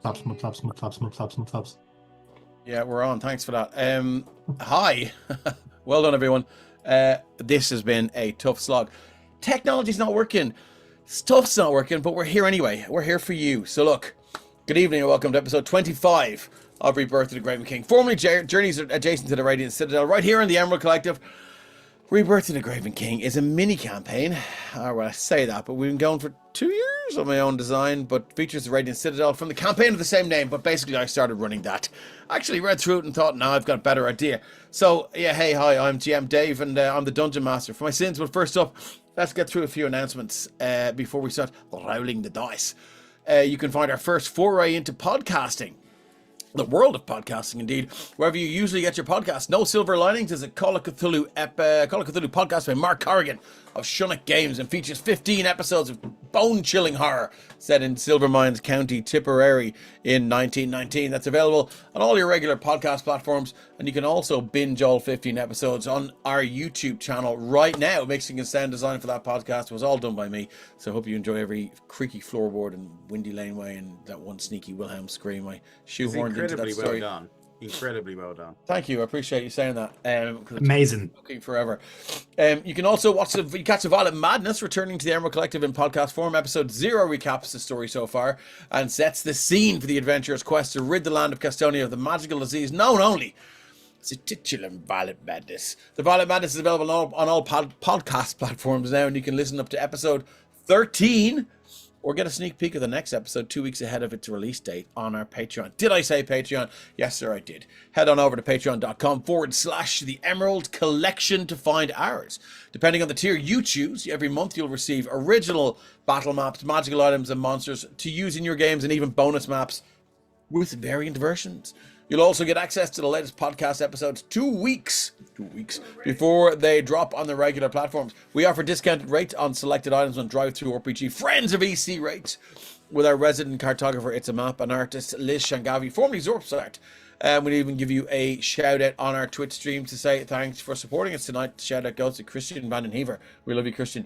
Claps, more claps, more claps, more claps, more claps. Yeah, we're on. Thanks for that. Hi. Well done, everyone. This has been a tough slog. Technology's not working. Stuff's not working, but we're here anyway. We're here for you. So look, good evening and welcome to episode 25 of Rebirth of the Graven King. Formerly Journeys adjacent to the Radiant Citadel, right here in the Emerald Collective. Rebirth of the Graven King is a mini campaign. Well, I say that, but we've been going for 2 years on my own design, but features the Radiant Citadel from the campaign of the same name. But basically, I started running that. Actually read through it and thought, now I've got a better idea. So, yeah, hey, hi, I'm GM Dave, and I'm the Dungeon Master for my sins. But first up, let's get through a few announcements before we start rolling the dice. You can find our first foray into podcasting. The world of podcasting, indeed, wherever you usually get your podcast. No Silver Linings is a Call of Cthulhu podcast by Mark Corrigan of Shunnock Games and features 15 episodes of bone-chilling horror set in Silvermines County, Tipperary in 1919. That's available on all your regular podcast platforms, and you can also binge all 15 episodes on our YouTube channel right now. Mixing and sound design for that podcast was all done by me, so I hope you enjoy every creaky floorboard and windy laneway and that one sneaky Wilhelm scream I shoehorned into that story. Well done. Incredibly well done. Thank you. I appreciate you saying that. Amazing. Looking forever. You can also catch the Violet Madness returning to the Emerald Collective in podcast form. Episode 0 recaps the story so far and sets the scene for the adventurer's quest to rid the land of Castonia of the magical disease known only as the titular Violet Madness. The Violet Madness is available on all podcast platforms now, and you can listen up to episode 13 or get a sneak peek of the next episode 2 weeks ahead of its release date on our Patreon. Did I say Patreon? Yes, sir, I did. Head on over to patreon.com/the Emerald Collection to find ours. Depending on the tier you choose, every month you'll receive original battle maps, magical items, and monsters to use in your games, and even bonus maps with variant versions. You'll also get access to the latest podcast episodes 2 weeks before they drop on the regular platforms. We offer discounted rates on selected items on Drive-Thru RPG Friends of EC rates with our resident cartographer, It's a Map, and artist Liz Shangavi, formerly Zorp's art. We'll even give you a shout out on our Twitch stream to say thanks for supporting us tonight. The shout out goes to Christian Vandenhever. We love you, Christian.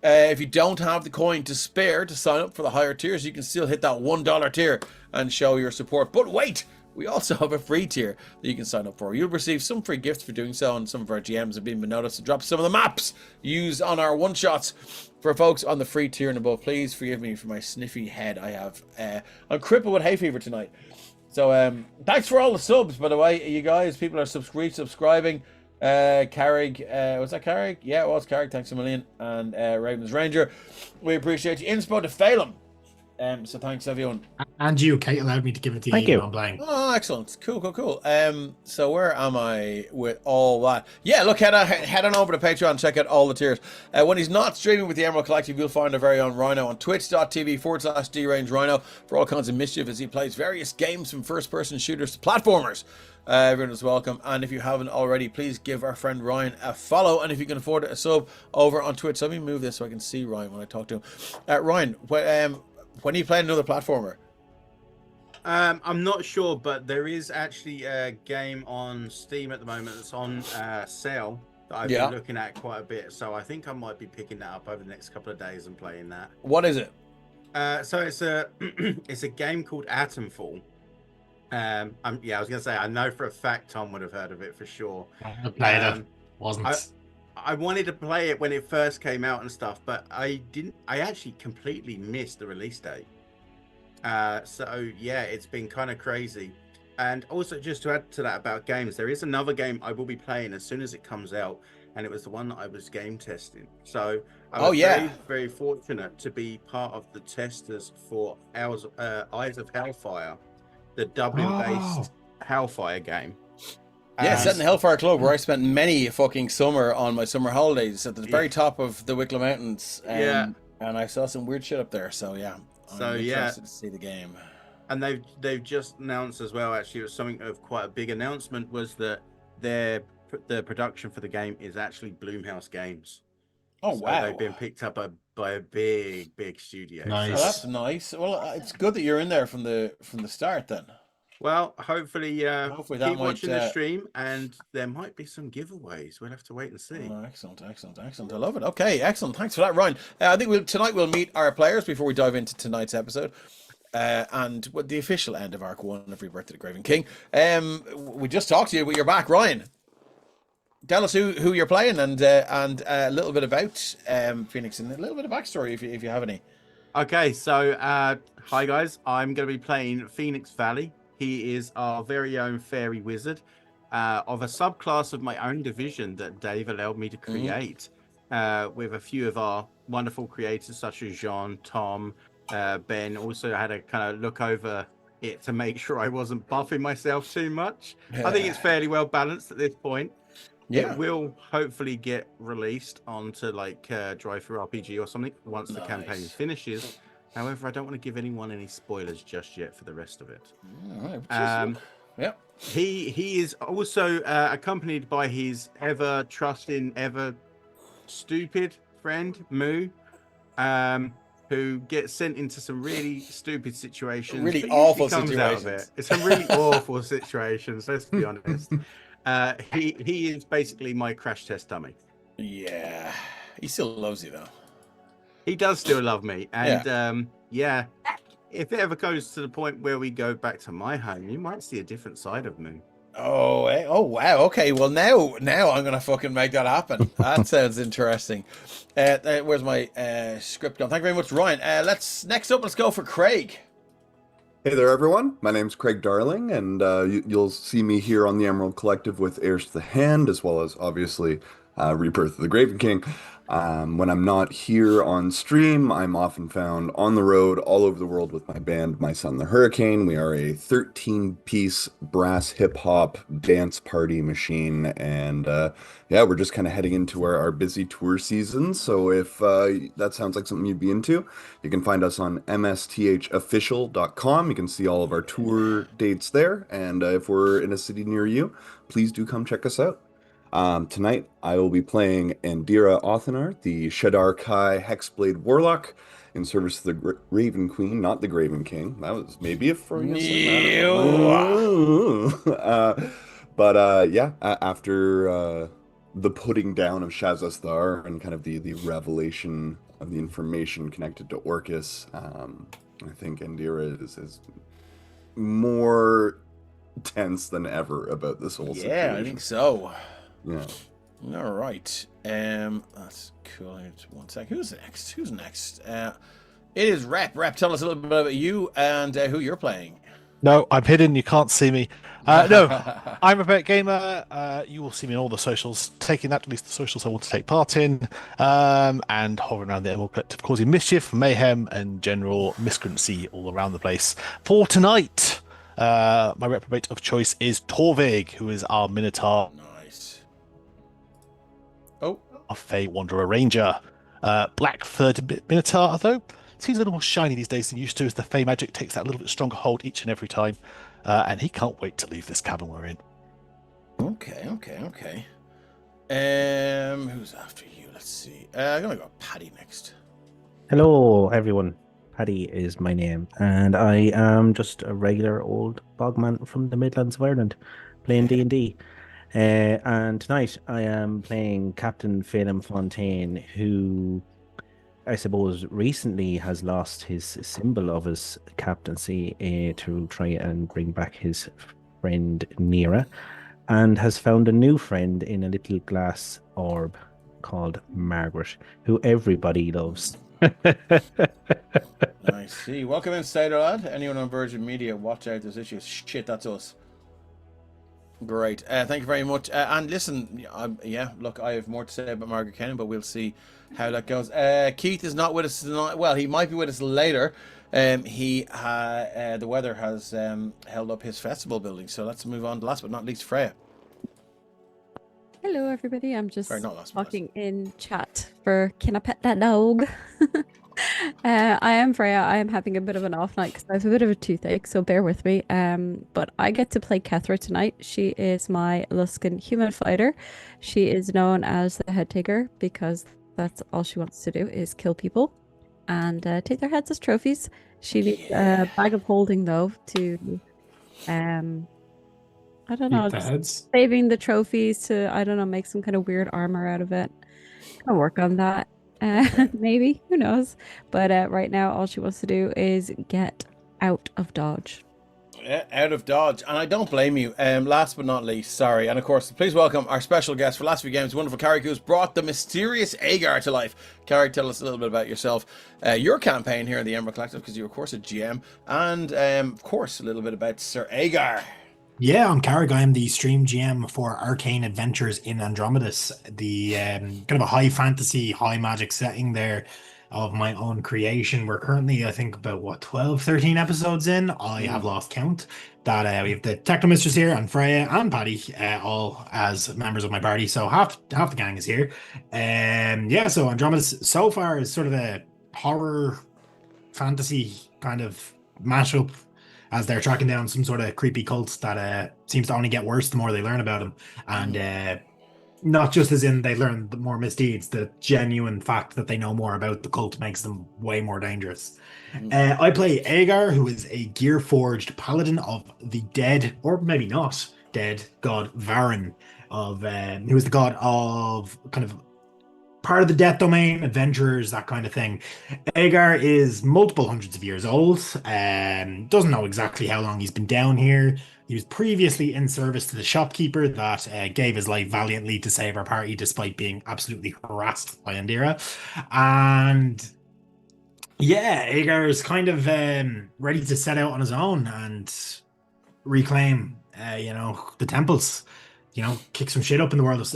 If you don't have the coin to spare to sign up for the higher tiers, you can still hit that $1 tier and show your support. But wait! We also have a free tier that you can sign up for. You'll receive some free gifts for doing so, and some of our GMs have been noticed to drop some of the maps used on our one-shots. For folks on the free tier and above, please forgive me for my sniffy head. I'm crippled with hay fever tonight. So thanks for all the subs, by the way, you guys. People are subscribing. Carrig, was that Carrig? Yeah, it was Carrig. Thanks a million. And Ravens Ranger, we appreciate you. Inspo to Phelan. So thanks everyone. And you, Kate, allowed me to give it to you. Thank you. I'm playing. Oh, excellent. Cool. So where am I with all that? Yeah, look, head on over to Patreon and check out all the tiers. When he's not streaming with the Emerald Collective, you'll find our very own Rhino on twitch.tv/DRange Rhino for all kinds of mischief as he plays various games from first-person shooters to platformers. Everyone is welcome, and if you haven't already, please give our friend Ryan a follow, and if you can afford it, a sub over on Twitch. Let me move this so I can see Ryan when I talk to him. Ryan, when are you playing another platformer? I'm not sure, but there is actually a game on Steam at the moment that's on sale that I've been looking at quite a bit. So I think I might be picking that up over the next couple of days and playing that. What is it? So it's a it's a game called Atomfall. I was gonna say I know for a fact Tom would have heard of it for sure. I played it. Wasn't. I wanted to play it when it first came out and stuff, but I didn't. I actually completely missed the release date. So yeah, it's been kind of crazy. And also, just to add to that about games, there is another game I will be playing as soon as it comes out, and it was the one that I was game testing. So I was very, very fortunate to be part of the testers for Eyes of Hellfire, the Dublin-based Hellfire game. Yeah, set in the Hellfire Club, where I spent many a fucking summer on my summer holidays at the very top of the Wicklow Mountains. And I saw some weird shit up there. So yeah, I'm interested to see the game. And they've just announced as well. Actually, it was something of quite a big announcement. Was that the production for the game is actually Bloomhouse Games. Oh wow! They've been picked up by a big studio. Nice. Oh, that's nice. Well, it's good that you're in there from the start then. Well, hopefully that keep watching the stream, and there might be some giveaways. We'll have to wait and see. Oh, excellent. I love it. Okay, excellent. Thanks for that, Ryan. I think tonight we'll meet our players before we dive into tonight's episode. and what the official end of Arc 1 of Rebirth of the Graven King. We just talked to you, but you're back. Ryan, tell us who you're playing and a little bit about Phoenix and a little bit of backstory if you have any. Okay, so hi guys, I'm going to be playing Phoenix Valley. He is our very own fairy wizard of a subclass of my own division that Dave allowed me to create with a few of our wonderful creators such as Jean, Tom, Ben. Also had to kind of look over it to make sure I wasn't buffing myself too much. I think it's fairly well balanced at this point. Yeah. It will hopefully get released onto like Drive-Thru RPG or something once the campaign finishes. However, I don't want to give anyone any spoilers just yet for the rest of it. All right. Yeah. He is also accompanied by his ever trusting, ever stupid friend Moo, who gets sent into some really stupid situations. Really awful situations. Out of it. It's some really awful situations. Let's be honest. He is basically my crash test dummy. Yeah, he still loves you though. He does still love me, and yeah, if it ever goes to the point where we go back to my home, you might see a different side of me. Oh wow. Okay, well now I'm gonna fucking make that happen. That sounds interesting. Where's my script gone? Thank you very much, Ryan. Next up, let's go for Craig. Hey there, everyone. My name's Craig Darling, and you'll see me here on the Emerald Collective with Heirs to the Hand, as well as, obviously, Rebirth of the Graven King. When I'm not here on stream, I'm often found on the road all over the world with my band, My Son the Hurricane. We are a 13-piece brass hip-hop dance party machine, and yeah, we're just kind of heading into our busy tour season. So if that sounds like something you'd be into, you can find us on msthofficial.com. You can see all of our tour dates there, and if we're in a city near you, please do come check us out. Tonight, I will be playing Andira Othanar, the Shadar Kai Hexblade Warlock, in service of the Raven Queen, not the Graven King. That was maybe a Freudian but yeah, after the putting down of Shazasthar and kind of the revelation of the information connected to Orcus, I think Andira is more tense than ever about this whole situation. Yeah, I think so. Yeah. All right. That's cool. One sec. Who's next? It is Rep. Rep, tell us a little bit about you and who you're playing. No, I'm hidden. You can't see me. No, I'm a Rebirth gamer. You will see me on all the socials, taking that, at least the socials I want to take part in, and hovering around the Emerald Collective, causing mischief, mayhem, and general miscreancy all around the place. For tonight, my reprobate of choice is Torvig, who is our Minotaur. A Fey Wanderer Ranger. Black third Minotaur, though, seems a little more shiny these days than used to, as the Fey magic takes that little bit stronger hold each and every time. And he can't wait to leave this cabin we're in. Okay. Who's after you? Let's see. I'm gonna go Paddy next. Hello, everyone. Paddy is my name, and I am just a regular old bogman from the Midlands of Ireland, playing D&D. And tonight I am playing Captain Phelim Fontaine, who I suppose recently has lost his symbol of his captaincy to try and bring back his friend Nira, and has found a new friend in a little glass orb called Margaret, who everybody loves. I see. Welcome in, Stater Lad. Anyone on Virgin Media, watch out, there's issues. Shit, that's us. Great. Thank you very much. And listen, yeah, look, I have more to say about Margaret Kennan, but we'll see how that goes. Keith is not with us tonight. Well, he might be with us later. The weather has held up his festival building, so let's move on to last but not least, Freya. Hello, everybody. I'm just not talking in chat for Can I Pet That Dog? I am Freya. I am having a bit of an off night because I have a bit of a toothache, so bear with me. But I get to play Kethra tonight. She is my Luskan human fighter. She is known as the head taker because that's all she wants to do is kill people and take their heads as trophies. She needs a bag of holding though to I don't know, just saving the trophies to, I don't know, make some kind of weird armor out of it. I'll work on that. Maybe, who knows? But right now, all she wants to do is get out of dodge. Yeah, out of dodge, and I don't blame you. Last but not least, sorry, and of course, please welcome our special guest for last few games, wonderful Carrick, who's brought the mysterious Aegar to life. Carrick, tell us a little bit about yourself, your campaign here in the Emerald Collective, because you're of course a GM, and of course a little bit about Sir Aegar. Yeah, I'm Carrick. I am the stream GM for Arcane Adventures in Andromedus, the kind of a high fantasy, high magic setting there of my own creation. We're currently, I think, about 12, 13 episodes in. I have lost count. That we have the Technomistress here, and Freya and Paddy, all as members of my party. So half the gang is here. Yeah, so Andromedus so far is sort of a horror fantasy kind of mashup, as they're tracking down some sort of creepy cult that seems to only get worse the more they learn about him. And not just as in they learn the more misdeeds, the genuine fact that they know more about the cult makes them way more dangerous. I play Aegar, who is a Gearforged paladin of the dead, or maybe not dead, god Varen, who is the god of kind of part of the death domain, adventurers, that kind of thing. Aegar is multiple hundreds of years old, doesn't know exactly how long he's been down here. He was previously in service to the shopkeeper that gave his life valiantly to save our party despite being absolutely harassed by Indira. And yeah, Aegar is kind of ready to set out on his own and reclaim, the temples, kick some shit up in the world of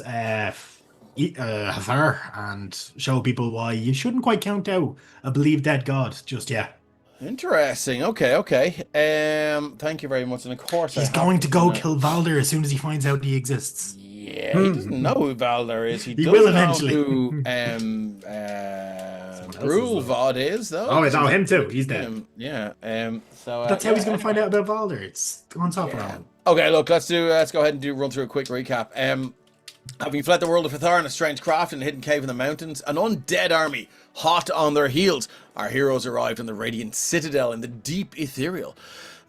Hathar and show people why you shouldn't quite count out a believed dead god just yet. Interesting. Okay. Thank you very much. And of course, he's going to go kill Valder as soon as he finds out he exists. Yeah, he doesn't know who Valder is. He will eventually. Know who Brulvod is, though. Oh, it's him too. He's dead. Yeah. So that's how he's going to find out about Valder. It's on top of that. Okay, look, let's go ahead and run through a quick recap. Having fled the world of Hathar in a strange craft in a hidden cave in the mountains, an undead army hot on their heels, our heroes arrived on the Radiant Citadel in the deep ethereal,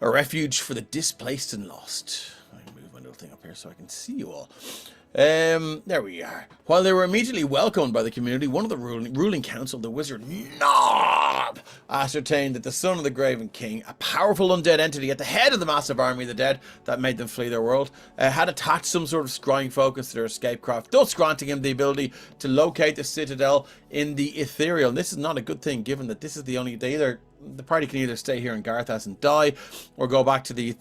a refuge for the displaced and lost. Let me move my little thing up here so I can see you all. There we are. While they were immediately welcomed by the community, one of the ruling council, the wizard Nob, ascertained that the son of the Graven King, a powerful undead entity at the head of the massive army of the dead that made them flee their world, had attached some sort of scrying focus to their escape craft, thus granting him the ability to locate the citadel in the ethereal. And this is not a good thing, given that this is the only the party can either stay here in Garthas and die, or go back to the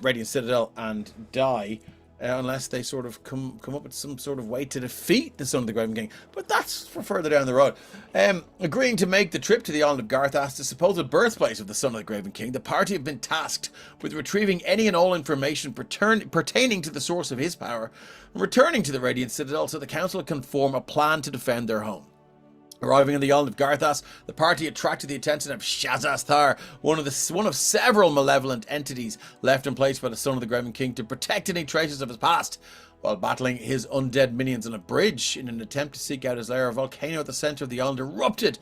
Radiant Citadel and die. Unless they sort of come up with some sort of way to defeat the son of the Graven King. But that's for further down the road. Agreeing to make the trip to the island of Garthas, the supposed birthplace of the son of the Graven King, the party have been tasked with retrieving any and all information pertaining to the source of his power, and returning to the Radiant Citadel so the council can form a plan to defend their home. Arriving on the island of Garthas, the party attracted the attention of Shazasthar, one of several malevolent entities left in place by the son of the Graven King to protect any traces of his past. While battling his undead minions on a bridge in an attempt to seek out his lair, a volcano at the center of the island erupted,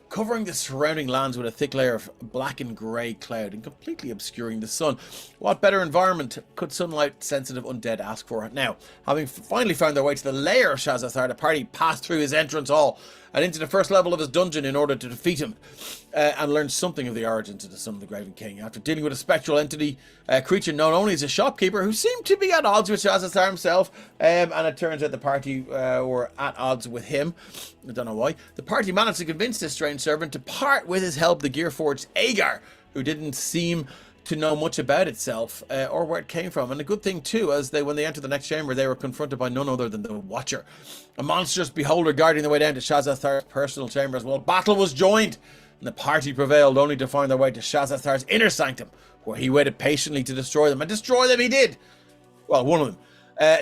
covering the surrounding lands with a thick layer of black and grey cloud and completely obscuring the sun. What better environment could sunlight-sensitive undead ask for? Now, having finally found their way to the lair of Shazasthar, the party passed through his entrance hall and into the first level of his dungeon in order to defeat him and learn something of the origins of the son of the Graven King. After dealing with a spectral entity, a creature known only as a shopkeeper who seemed to be at odds with Shazasthar himself, and it turns out the party were at odds with him. I don't know why. The party managed to convince this strange servant to part with his help, the Gearforged Aegar, who didn't seem to know much about itself or where it came from. And a good thing too, as when they entered the next chamber, they were confronted by none other than the Watcher, a monstrous beholder guarding the way down to Shazasthar's personal chambers. Well, battle was joined, and the party prevailed, only to find their way to Shazasthar's inner sanctum, where he waited patiently to destroy them, and destroy them he did. Well, one of them.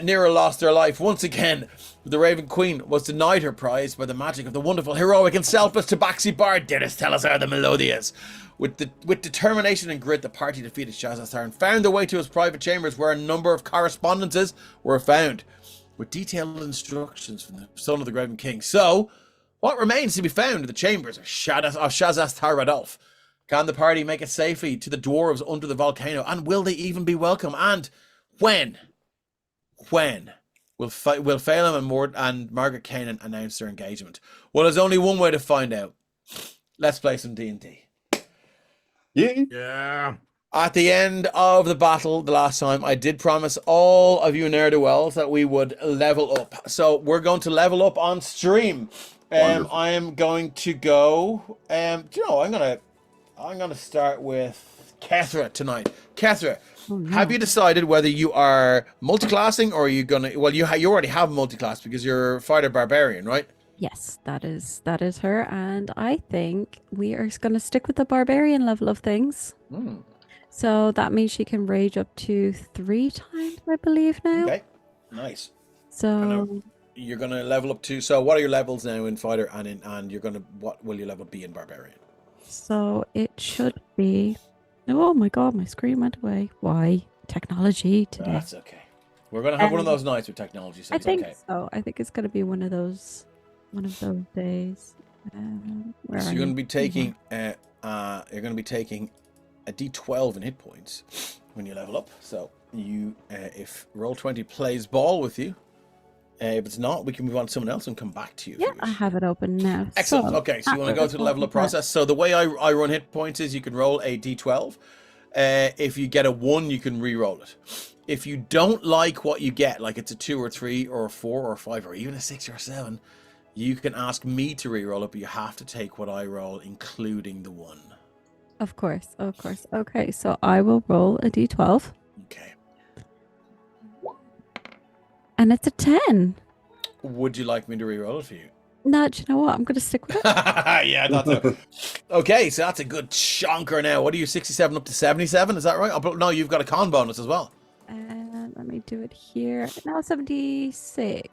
Nera lost their life once again. The Raven Queen was denied her prize by the magic of the wonderful, heroic, and selfless Tabaxi Bard, Dennis Telazar the Melodious. With determination and grit, the party defeated Shazasthar and found their way to his private chambers, where a number of correspondences were found, with detailed instructions from the son of the Graven King. So, what remains to be found in the chambers of Shazasthar Radolf? Can the party make it safely to the dwarves under the volcano, and will they even be welcome? And when will Phelim and Margaret Kanan announce their engagement? Well, there's only one way to find out. Let's play some D&D. Yeah. Yeah. At the end of the battle the last time, I did promise all of you ne'er-do-wells that we would level up. So we're going to level up on stream. Wonderful. I am going to go. Do you know? I'm gonna start with Kethra tonight. Kethra, Oh, no. have you decided whether you are multiclassing or are you gonna? Well, you already have multiclass because you're fighter barbarian, right? Yes, that is her, and I think we are going to stick with the barbarian level of things. Hmm. So that means she can rage up to 3 times, I believe now. Okay, nice. So You're gonna level up to. So, what are your levels now in fighter and you're gonna what will your level be in barbarian? so it should be. Oh my god, my screen went away. Why? Technology today. That's okay. We're gonna have one of those nights with technology, so I it's think okay. so. I think it's going to be one of those days. Where So are you're gonna you? be taking a D12 in hit points when you level up. So you, if Roll20 plays ball with you, if it's not, we can move on to someone else and come back to you. If Yeah, you I wish. have it open now. Excellent. So, Okay, so you want to go through the level up that. process. So the way I run hit points is you can roll a D12. If you get a 1, you can re-roll it. If you don't like what you get, like it's a 2 or 3 or a 4 or 5 or even a 6 or a 7, you can ask me to re-roll it, but you have to take what I roll, including the 1. Of course, of course. Okay, so I will roll a d12, Okay. and it's a 10. Would you like me to re-roll it for you? No, do you know what? I'm going to stick with it. Yeah, that's okay. So that's a good chonker now. What are you, 67 up to 77? Is that right? Oh, but no, you've got a con bonus as well. Let me do it here. Now 76.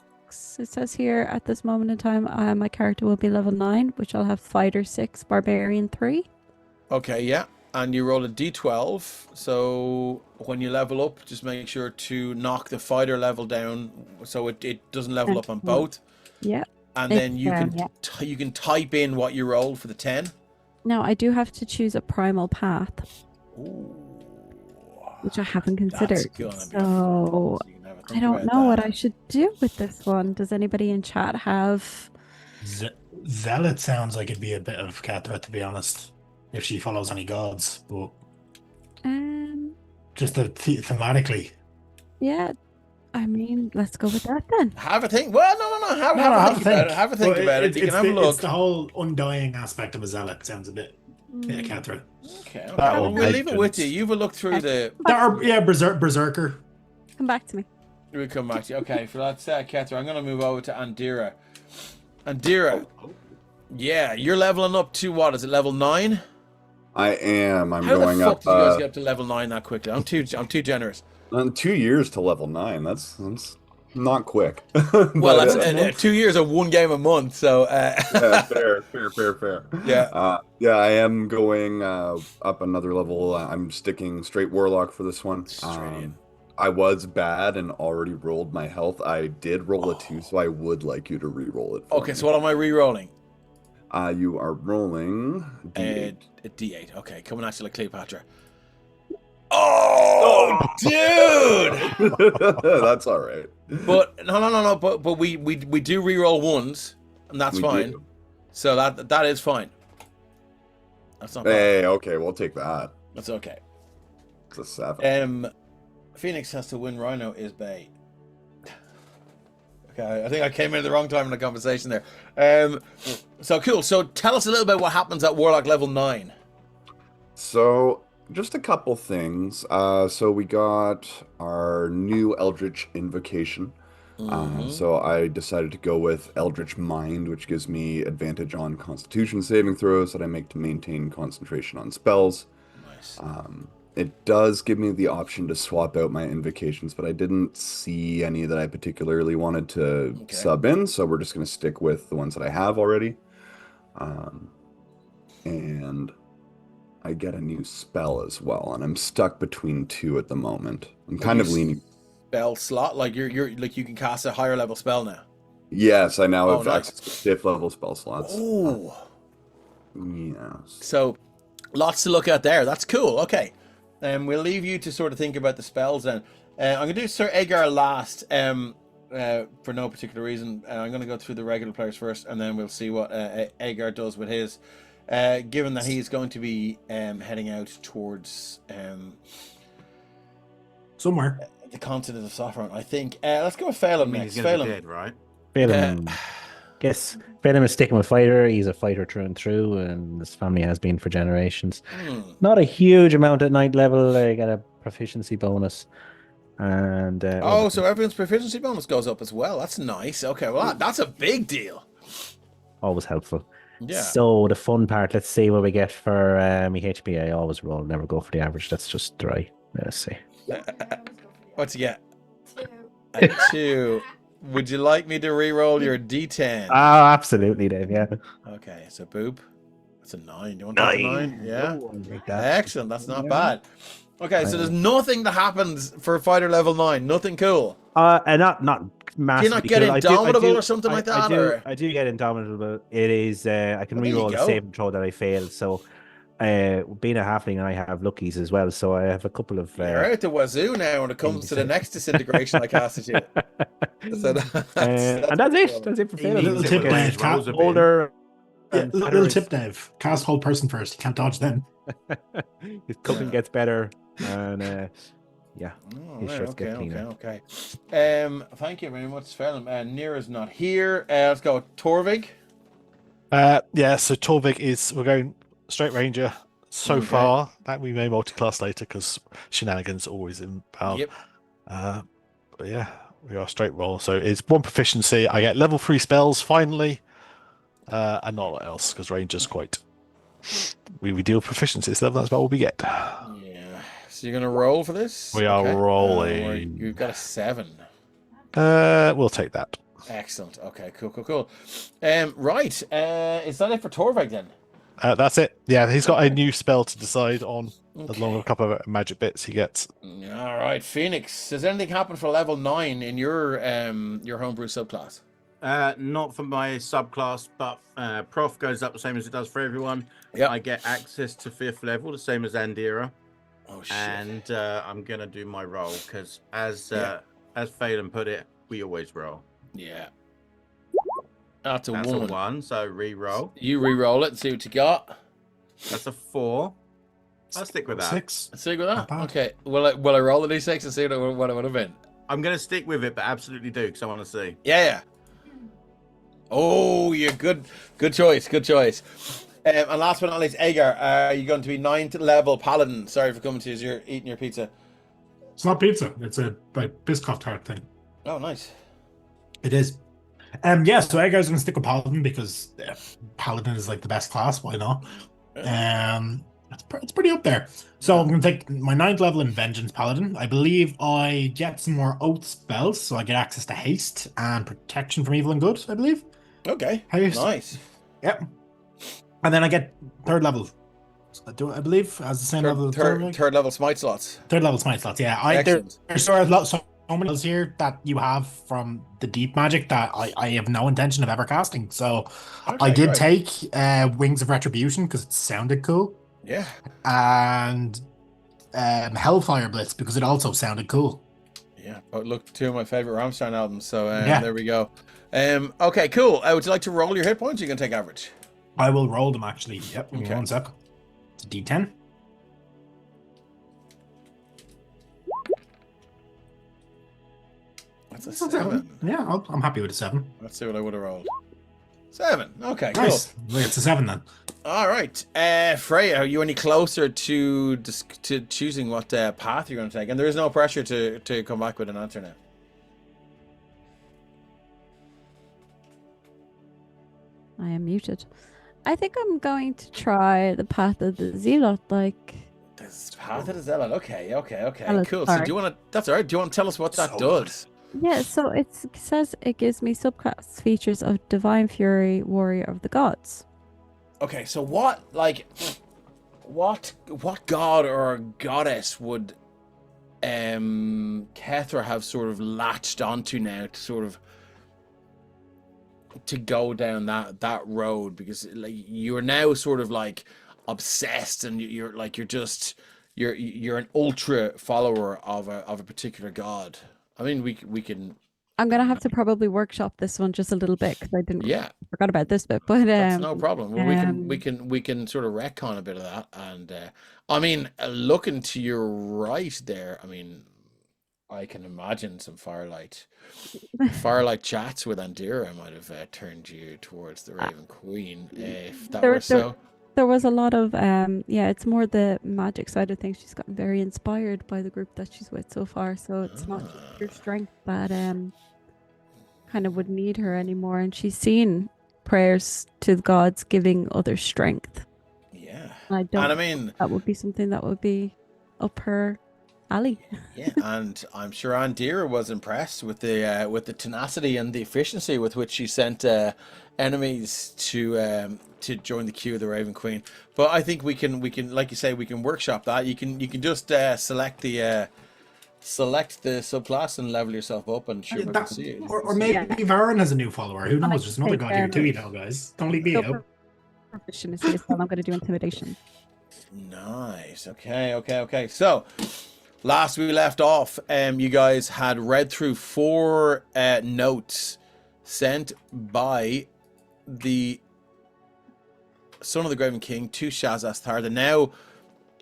It says here at this moment in time, my character will be level 9, which I'll have fighter 6, barbarian 3. Okay, yeah. And you roll a d12. So when you level up, just make sure to knock the fighter level down so it doesn't level up on both. Yep. And then you can yeah. you can type in what you rolled for the 10. Now I do have to choose a primal path, Ooh, which I haven't considered. that's gonna be So fun. You can have a think I don't about know what that. I should do with this one. Does anybody in chat have? Zealot sounds like it'd be a bit of Kethra, to be honest, if she follows any gods. But just thematically. Yeah, I mean, let's go with that then. Have a think. Well, no. Have a think about it. Have a think But about it. You can have a It's look. the whole undying aspect of a zealot sounds a bit Kethra. Okay. That Well, will we'll make leave it with you. sense. You've a look through the. Yeah, Berserker. Come back to me. We'll come back to you. Okay, for that Kethra, I'm going to move over to Andira. Andira, yeah, you're leveling up to what? Is it level 9? I am. I'm How going the fuck up. did you guys get up to level 9 that quickly? I'm too generous. 2 years to level 9. That's not quick. Well, But, that's 2 years of one game a month, so. yeah, fair. Yeah. Yeah, I am going up another level. I'm sticking straight warlock for this one. Straight in. I was bad and already rolled my health. I did roll a 2, so I would like you to re-roll it. Okay, so what am I re-rolling? You are rolling D8. A D8. Okay, coming at you like Cleopatra. Oh, dude! That's all right. But no. But we do re-roll ones, and that's We fine. do. So that is fine. That's not bad. Hey, okay, we'll take that. That's okay. It's a 7. Phoenix has to win Rhino is Bay. Okay, I think I came in at the wrong time in the conversation there. So cool. So tell us a little bit what happens at Warlock level 9. So, just a couple things. So we got our new Eldritch Invocation. So I decided to go with Eldritch Mind, which gives me advantage on Constitution saving throws that I make to maintain concentration on spells. Nice. It does give me the option to swap out my invocations, but I didn't see any that I particularly wanted to sub in, so we're just going to stick with the ones that I have already. And I get a new spell as well, and I'm stuck between 2 at the moment. I'm kind of leaning. Spell slot, like you're like you can cast a higher level spell now. Yes, I now have nice. access to 5th level spell slots. Oh. Yes. So lots to look at there. That's cool. Okay. We'll leave you to sort of think about the spells then. I'm going to do Sir Aegar last for no particular reason. I'm going to go through the regular players first, and then we'll see what Aegar does with his. given that he's going to be heading out towards Somewhere. the continent of Saffron, I think. Let's go with Phelan next. He's gonna be Phelan. dead, right? Phelan, guess Phelan is sticking with fighter. He's a fighter through and through, and his family has been for generations. Not a huge amount at 9th level. They get a proficiency bonus. And So everyone's proficiency bonus goes up as well. That's nice. Okay, well that's a big deal. always helpful. Yeah. So the fun part, let's see what we get for my HP. I always roll, never go for the average. That's just dry. Let's see. What's you get? A 2. Would you like me to re-roll your D10? Oh, absolutely, Dave. Yeah. Okay, so boop. That's a 9. You want to take a 9? Yeah. Oh, I'll take that. Excellent. That's not bad. Okay, so there's nothing that happens for fighter level 9. Nothing cool. And not massively. Do you not get cool. indomitable or something like that? I do get indomitable. It is I can Well, there you reroll the go. saving throw that I failed. So being a halfling, I have luckies as well. So I have a couple of. You're out the wazoo now when it comes to the next disintegration I cast at you. So and that's it. That's it for He failing. needs Little it tip, when Dave. his rolls are big. Older. Yeah, and little tip, Dave. Cast hold person first. You can't dodge them. His cooking gets better, and yeah, Oh, his right, shirts get cleaner. okay. Thank you very much, Phelan. Nira's not here. Let's go with Torvig. Yeah, so Torvig we're going straight ranger so Okay. far. That we may multi-class later because shenanigans always in power. Yep. But yeah, we are straight roll. So it's 1 proficiency. I get level 3 spells finally, and not a lot else because ranger's quite. We deal proficiencies level. That's about what we get. Yeah. So you're gonna roll for this? We are rolling. You've got a 7. We'll take that. Excellent. Okay. Cool. Right. Is that it for Torvig then? That's it. Yeah, he's got a new spell to decide on, Okay. along with a couple of magic bits he gets. All right, Phoenix. Does anything happen for level 9 in your homebrew subclass? Not for my subclass, but prof goes up the same as it does for everyone. Yep. I get access to 5th level, the same as Andira, Oh shit. and I'm gonna do my roll because as Phelan put it, we always roll. Yeah. That's a That's 1. a 1, so re-roll. You re-roll it and see what you got. That's a 4. I'll stick with that. 6. Stick with that. Not bad. Okay. Will I roll the d6 and see what it would have been? I'm gonna stick with it, but absolutely do because I want to see. Yeah. Oh, you're good. Good choice. And last but not least, Aegar, are you going to be 9th level paladin? Sorry for coming to you as you're eating your pizza. It's not pizza. It's a Biscoff tart thing. Oh, nice. It is. Yeah, so Aegar's gonna stick with Paladin because Paladin is like the best class. Why not? It's pretty up there. So I'm gonna take my 9th level in Vengeance Paladin. I believe I get some more oath spells, so I get access to haste and protection from evil and good. I believe. Okay. Haste. Nice. Yep. And then I get 3rd level. I believe as the same level. as Torvig? Third level smite slots. 3rd level smite slots. Yeah, Excellent. there's so many spells here that you have from the deep magic that I have no intention of ever casting. So I Okay, did great. take Wings of Retribution because it sounded cool, Yeah. and Hellfire Blitz because it also sounded cool. Yeah. Oh, look, 2 of my favorite Rammstein albums. So Yeah. there we go. Okay, cool. Would you like to roll your hit points? Or you can take average. I will roll them actually. Yep. Give me Okay. 1 sec. It's a D10. That's a It's a 7. Yeah, I'm happy with a 7. Let's see what I would have rolled. 7. Okay, cool. Nice. Well, it's a 7 then. All right, Freya, are you any closer to choosing what path you're going to take? And there is no pressure to come back with an answer now. I am muted. I think I'm going to try the path of the zealot. Like, This path of the zealot. Okay, Zealot, cool. So sorry. do you want to? That's all right. Do you want to tell us what that So does? yeah. So it says it gives me subclass features of divine fury, warrior of the gods. Okay, so what god or goddess would Kethra have sort of latched onto now to go down that road, because like you're now sort of like obsessed and you're an ultra follower of a particular god. I mean, we can I'm gonna have to probably workshop this one just a little bit because I didn't Yeah, forgot about this bit. But that's no problem. Well, um, we can sort of retcon a bit of that, and I mean, looking to your right there, I mean, I can imagine some firelight chats with Andira might have turned you towards the Raven Queen, if that were there so. there was a lot of yeah, it's more the magic side of things. She's gotten very inspired by the group that she's with so far. So it's not just Ah. your strength that kind of would need her anymore, and she's seen prayers to the gods giving others strength. Yeah, And I and don't I think mean, that would be something that would be up her alley. yeah, and I'm sure Andira was impressed with the tenacity and the efficiency with which she sent enemies to join the queue of the Raven Queen. But I think we can like you say, we can workshop that. You can just select the subclass and level yourself up, and sure, maybe That, see it. or maybe Varen has a new follower. Who I knows? There's another take god here too, you know, guys. Don't leave me go out. for proficiency as well. I'm going to do intimidation. Nice. Okay. So, last we left off, you guys had read through 4 notes sent by the son of the Graven King to Shazasthar, the now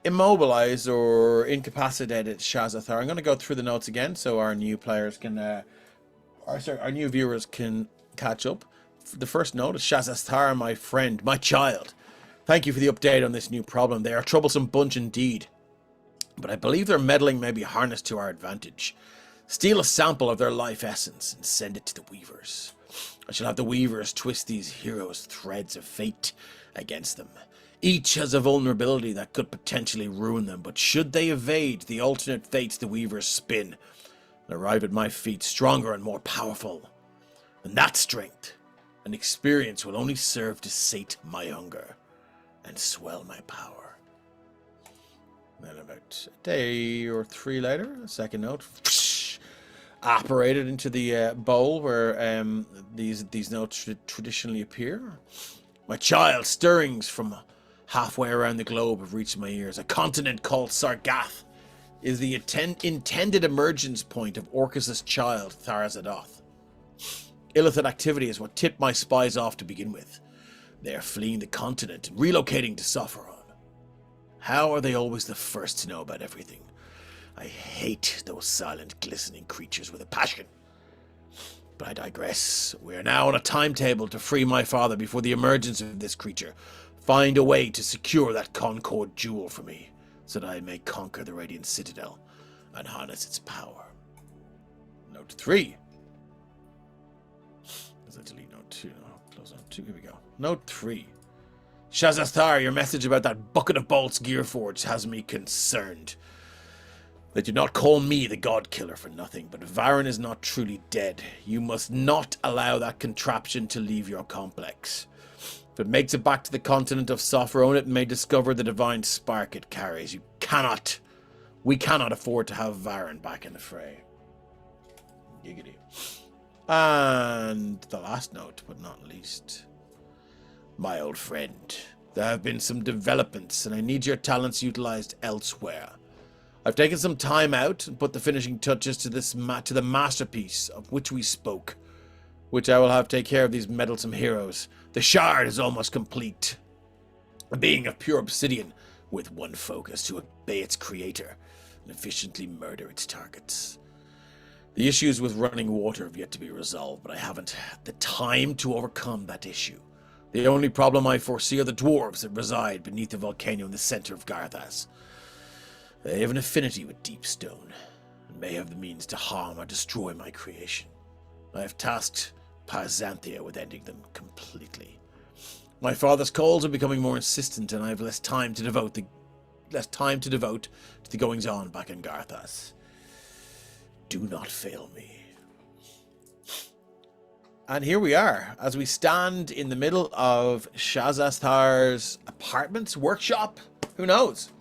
immobilized or incapacitated Shazasthar. I'm going to go through the notes again so our new players can, our new viewers can catch up. The first note is: Shazasthar, my friend, my child. Thank you for the update on this new problem. They are a troublesome bunch indeed, but I believe their meddling may be harnessed to our advantage. Steal a sample of their life essence and send it to the Weavers. I shall have the Weavers twist these heroes' threads of fate against them. Each has a vulnerability that could potentially ruin them, but should they evade the alternate fates the Weavers spin and arrive at my feet stronger and more powerful, then that strength and experience will only serve to sate my hunger and swell my power. Then about a day or 3 later, a second note apparated into the bowl where these notes traditionally appear. My child, stirrings from halfway around the globe have reached my ears. A continent called Sargath is the intended emergence point of Orcus' child, Tharazadoth. Illithid activity is what tipped my spies off to begin with. They are fleeing the continent and relocating to Sophoron. How are they always the first to know about everything? I hate those silent, glistening creatures with a passion. But I digress. We are now on a timetable to free my father before the emergence of this creature. Find a way to secure that Concord jewel for me, so that I may conquer the Radiant Citadel and harness its power. Note 3. Does I delete note 2? No, close note 2. Here we go. Note 3. Shazasthar, your message about that bucket of bolts Gearforged has me concerned. They do not call me the God Killer for nothing, but Varen is not truly dead. You must not allow that contraption to leave your complex. If it makes it back to the continent of Sophoron, it may discover the divine spark it carries. We cannot afford to have Varen back in the fray. Giggity. And the last note, but not least. My old friend, there have been some developments, and I need your talents utilized elsewhere. I've taken some time out and put the finishing touches to the masterpiece of which we spoke, which I will have take care of these meddlesome heroes. The shard is almost complete, a being of pure obsidian with one focus: to obey its creator and efficiently murder its targets. The issues with running water have yet to be resolved, but I haven't had the time to overcome that issue. The only problem I foresee are the dwarves that reside beneath the volcano in the center of Garthas. They have an affinity with deep stone, and may have the means to harm or destroy my creation. I have tasked Parzanthia with ending them completely. My father's calls are becoming more insistent, and I have less time to devote to the goings-on back in Garthas. Do not fail me. And here we are, as we stand in the middle of Shazasthar's apartments, workshop, who knows?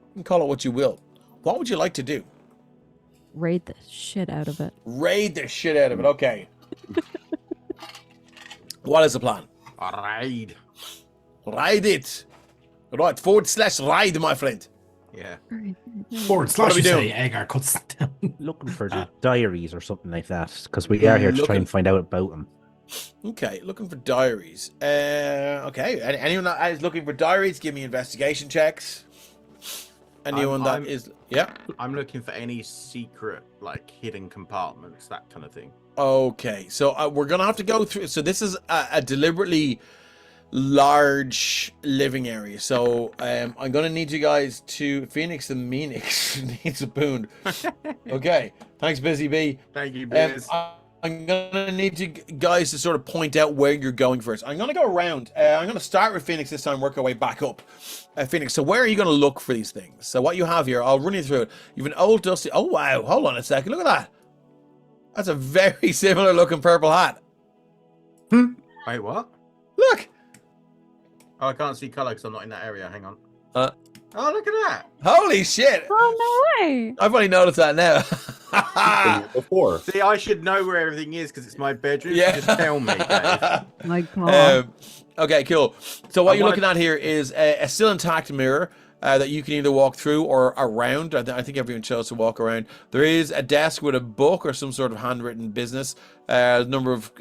You can call it what you will. What would you like to do? Raid the shit out of it. Raid the shit out of it, okay. What is the plan? Raid. Ride it. Right, /ride, my friend. Yeah. Forward slash, are we you say, doing? Aegar cuts down. Looking for the diaries or something like that, because we are here to try Looking- and find out about them. Okay, looking for diaries. Okay, anyone that is looking for diaries, give me investigation checks. Anyone that is, yeah. I'm looking for any secret, like hidden compartments, that kind of thing. Okay, so we're gonna have to go through. So this is a deliberately large living area. So I'm gonna need you guys to Phoenix and Meanix needs a boon. Okay, thanks, Busy Bee. Thank you, Biz. I'm gonna need you guys to sort of point out where you're going first. I'm gonna go around. I'm gonna start with Phoenix this time, work our way back up. Phoenix, so where are you gonna look for these things? So what you have here, I'll run you through it. You've an old dusty. Oh wow! Hold on a second. Look at that. That's a very similar looking purple hat. Wait, what? Look. Oh, I can't see color because I'm not in that area. Hang on. Uh. Oh, look at that. Holy shit! Oh no way! I've only noticed that now. Before. See, I should know where everything is because it's my bedroom. Yeah. Just tell me, Dave. My God. Okay, cool. So what I you're wanna- looking at here is a still intact mirror that you can either walk through or around. I think everyone chose to walk around. There is a desk with a book or some sort of handwritten business. A number of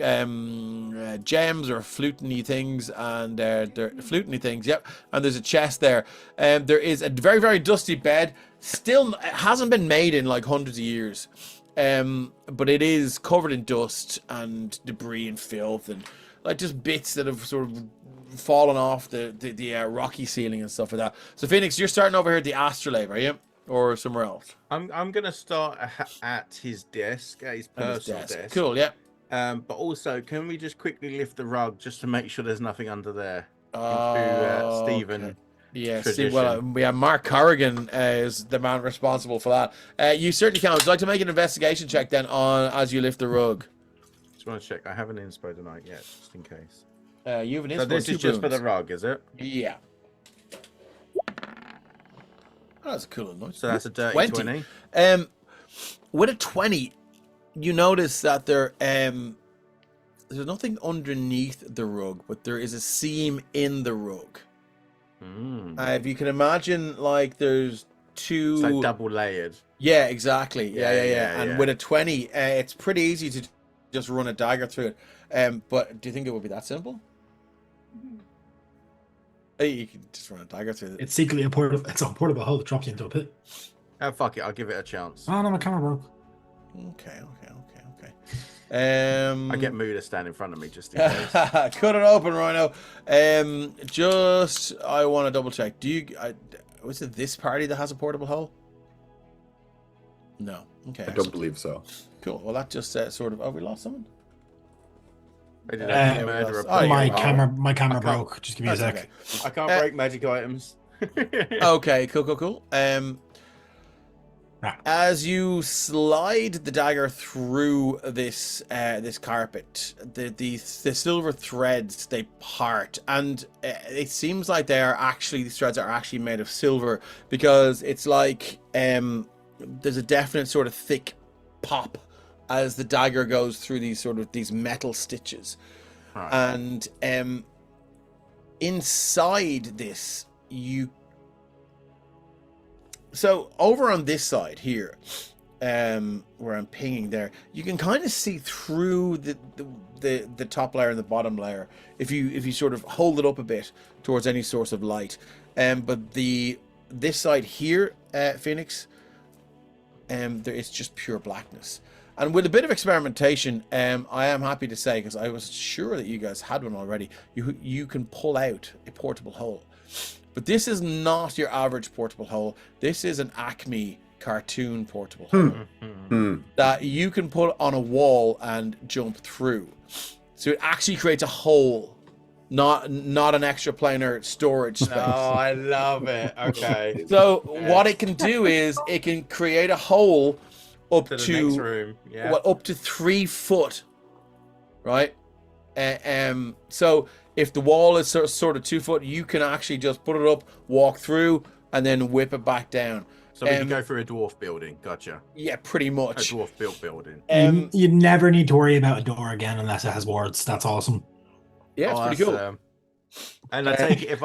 gems or flutiny things, and they're flutiny things. Yep. And there's a chest there. There is a very, very dusty bed. Still, it hasn't been made in like hundreds of years. But it is covered in dust and debris and filth and like just bits that have sort of fallen off the rocky ceiling and stuff like that. So Phoenix, you're starting over here at the astrolabe, are you? Or somewhere else? I'm gonna start at his desk, at his At his personal desk. Cool, yeah. But also, can we just quickly lift the rug just to make sure there's nothing under there? Stephen. Okay. Yeah, tradition. we have Mark Corrigan is the man responsible for that. You certainly can. Would you like to make an investigation check then on as you lift the rug? Just want to check. I haven't inspo tonight yet, just in case. You have an So inspo, this 2 is just for boons. the rug, is it? Yeah. Oh, that's a cool enough. So that's a dirty 20. With a 20, you notice that there's nothing underneath the rug, but there is a seam in the rug. If you can imagine, like there's two. It's like double layered. Yeah, exactly. Yeah. And yeah. with a 20, it's pretty easy to just run a dagger through it. But do you think it would be that simple? You can just run a dagger through it. It's secretly a portable. It's a portable hole that drops you into a pit. Oh, fuck it. I'll give it a chance. Oh no, my camera broke. Okay. I get Moo to stand in front of me just in case. Cut it open, Rhino. I want to double check. Was it this party that has a portable hole? No. Okay. I don't believe so. Cool. Well, that just sort of. Oh, we lost someone. They did actually we murder lost- a oh, my yeah. camera I can't- broke. Just give me a That's sec. okay. I can't break magic items. Okay. Cool. As you slide the dagger through this carpet, the silver threads they part, and it seems like these threads are actually made of silver because it's like there's a definite sort of thick pop as the dagger goes through these metal stitches, Right. and inside this So over on this side here, where I'm pinging there, you can kind of see through the top layer and the bottom layer if you sort of hold it up a bit towards any source of light. But this side here, Phoenix, there is just pure blackness. And with a bit of experimentation, I am happy to say, because I was sure that you guys had one already, you can pull out a portable hole. But this is not your average portable hole. This is an Acme cartoon portable hole that you can put on a wall and jump through. So it actually creates a hole, not an extra planar storage space. Oh, I love it. Okay. So what it can do is it can create a hole up To the to next room. Yeah. up to 3 foot, right? So if the wall is sort of 2 foot, you can actually just put it up, walk through, and then whip it back down. So we can go through a dwarf building. Gotcha. Yeah, pretty A much. dwarf built building. You never need to worry about a door again unless it has wards. That's awesome. Yeah, it's pretty cool. And I take it if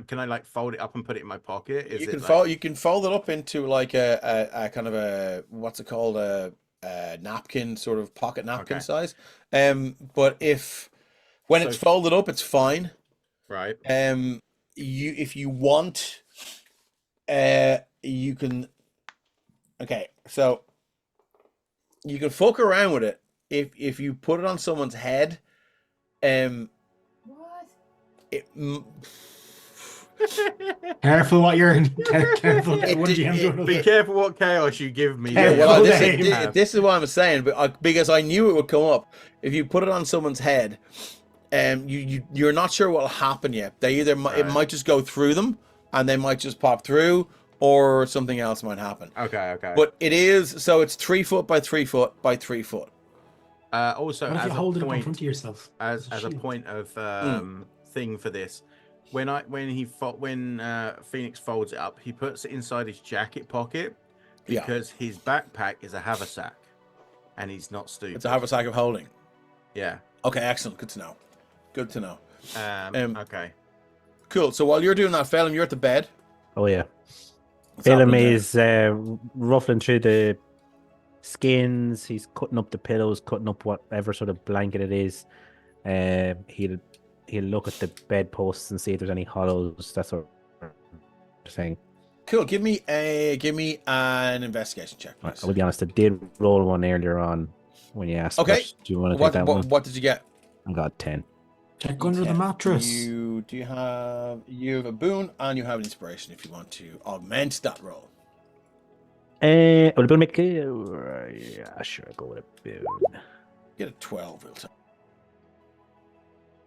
can I like fold it up and put it in my pocket? Is You it can like... you can fold it up into like a kind of a what's it called, a napkin, sort of pocket napkin Okay. size. But when it's So- folded up, it's fine. Right. If you want, you can. Okay, so you can fuck around with it if you put it on someone's head. It, Careful what you're careful. Be careful what chaos you give me. Yeah, well, Careful, this is what I'm saying, but because I knew it would come up. If you put it on someone's head, you're not sure what'll happen yet. They either it might just go through them, and they might just pop through, or something else might happen. Okay. But it's 3 foot by 3 foot by 3 foot. Also, What if as you a hold it up in point, front of yourself? as a shield. point of thing for this, when Phoenix folds it up, he puts it inside his jacket pocket because his backpack is a haversack, and he's not stupid. It's a haversack of holding. Yeah. Okay, excellent. Good to know. Good to know. Okay. Cool. So while you're doing that, Phelan, you're at the bed. Oh yeah. What's Phelan happening there? is ruffling through the skins. He's cutting up the pillows, cutting up whatever sort of blanket it is. He'll look at the bedposts and see if there's any hollows. That sort of thing. Cool. Give me an investigation check, please. I will be honest. I did roll one earlier on when you asked. Okay. Do you want to take that one? What did you get? I got 10. Check under the 10. mattress. You have a boon and you have an inspiration if you want to augment that roll. Will Bill make yeah, sure, I'll go with a boon. Get a 12, we'll take.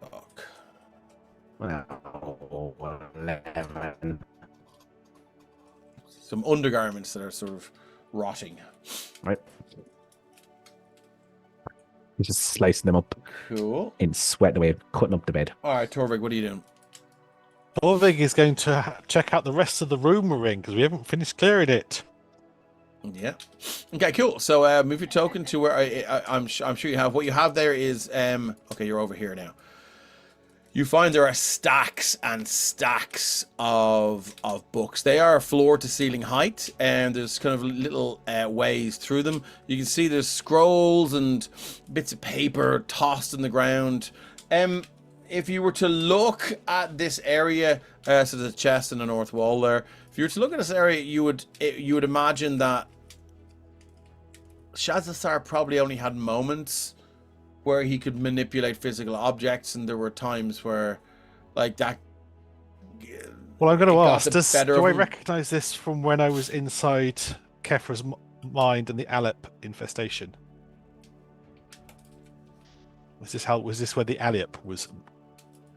Fuck. Well, 11. Some undergarments that are sort of rotting. Right. He's just slicing them up Cool. in sweat away, cutting up the bed. All right, Torvig, what are you doing? Torvig is going to check out the rest of the room we're in because we haven't finished clearing it. Yeah. Okay, cool. So move your token to where I'm sure you have. What you have there is okay, you're over here now. You find there are stacks and stacks of books. They are floor to ceiling height, and there's kind of little ways through them. You can see there's scrolls and bits of paper tossed in the ground. If you were to look at this area, so there's a chest in the north wall there. If you were to look at this area, you would imagine that Shazasthar probably only had moments where he could manipulate physical objects, and there were times where, like that. Well, I'm going to got ask: the better do of I him. recognise this from when I was inside Kefra's mind and the Alep infestation? Was this where the Alep was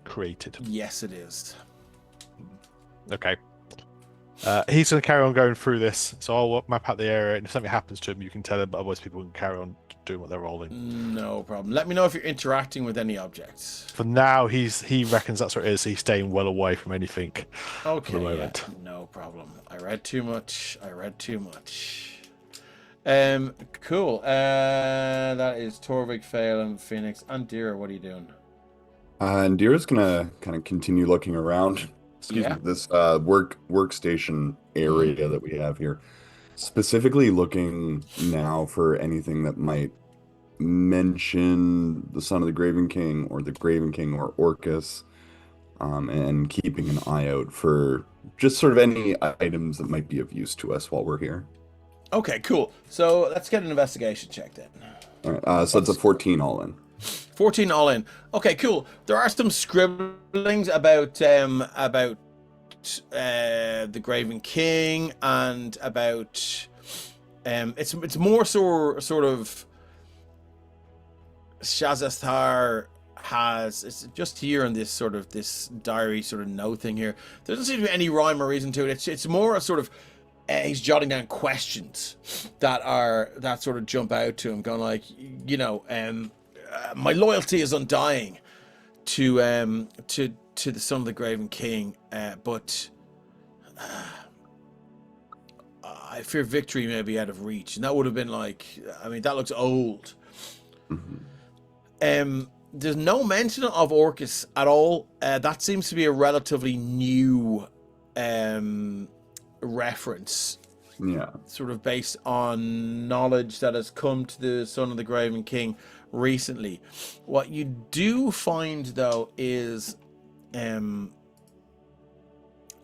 created? Yes, it is. Okay. He's going to carry on going through this, so I'll map out the area, and if something happens to him, you can tell him, but otherwise people can carry on doing what they're rolling. No problem. Let me know if you're interacting with any objects. For now, he reckons that's what it is, so he's staying well away from anything for Okay, the yeah, moment. no problem. I read too much. Cool. That is Torvig, Phelan, Phoenix, and Dira. What are you doing? And Dira's gonna kind of continue looking around. Excuse Yeah. me, this workstation area that we have here. Specifically looking now for anything that might mention the son of the Graven King or the Graven King or Orcus, and keeping an eye out for just sort of any items that might be of use to us while we're here. Okay, cool. So let's get an investigation check then. All right, so it's a 14 all in. 14 all in. Okay, cool. There are some scribblings about the Graven King and about it's more sort of Shazasthar has, it's just here in this diary sort of note thing here. There doesn't seem to be any rhyme or reason to it. It's more a sort of he's jotting down questions that sort of jump out to him, going like, my loyalty is undying to the son of the Graven King, but I fear victory may be out of reach. And that would have been like, I mean, that looks old. Mhm. there's no mention of Orcus at all. That seems to be a relatively new reference, Yeah. sort of based on knowledge that has come to the son of the Graven King recently. What you do find, though, is and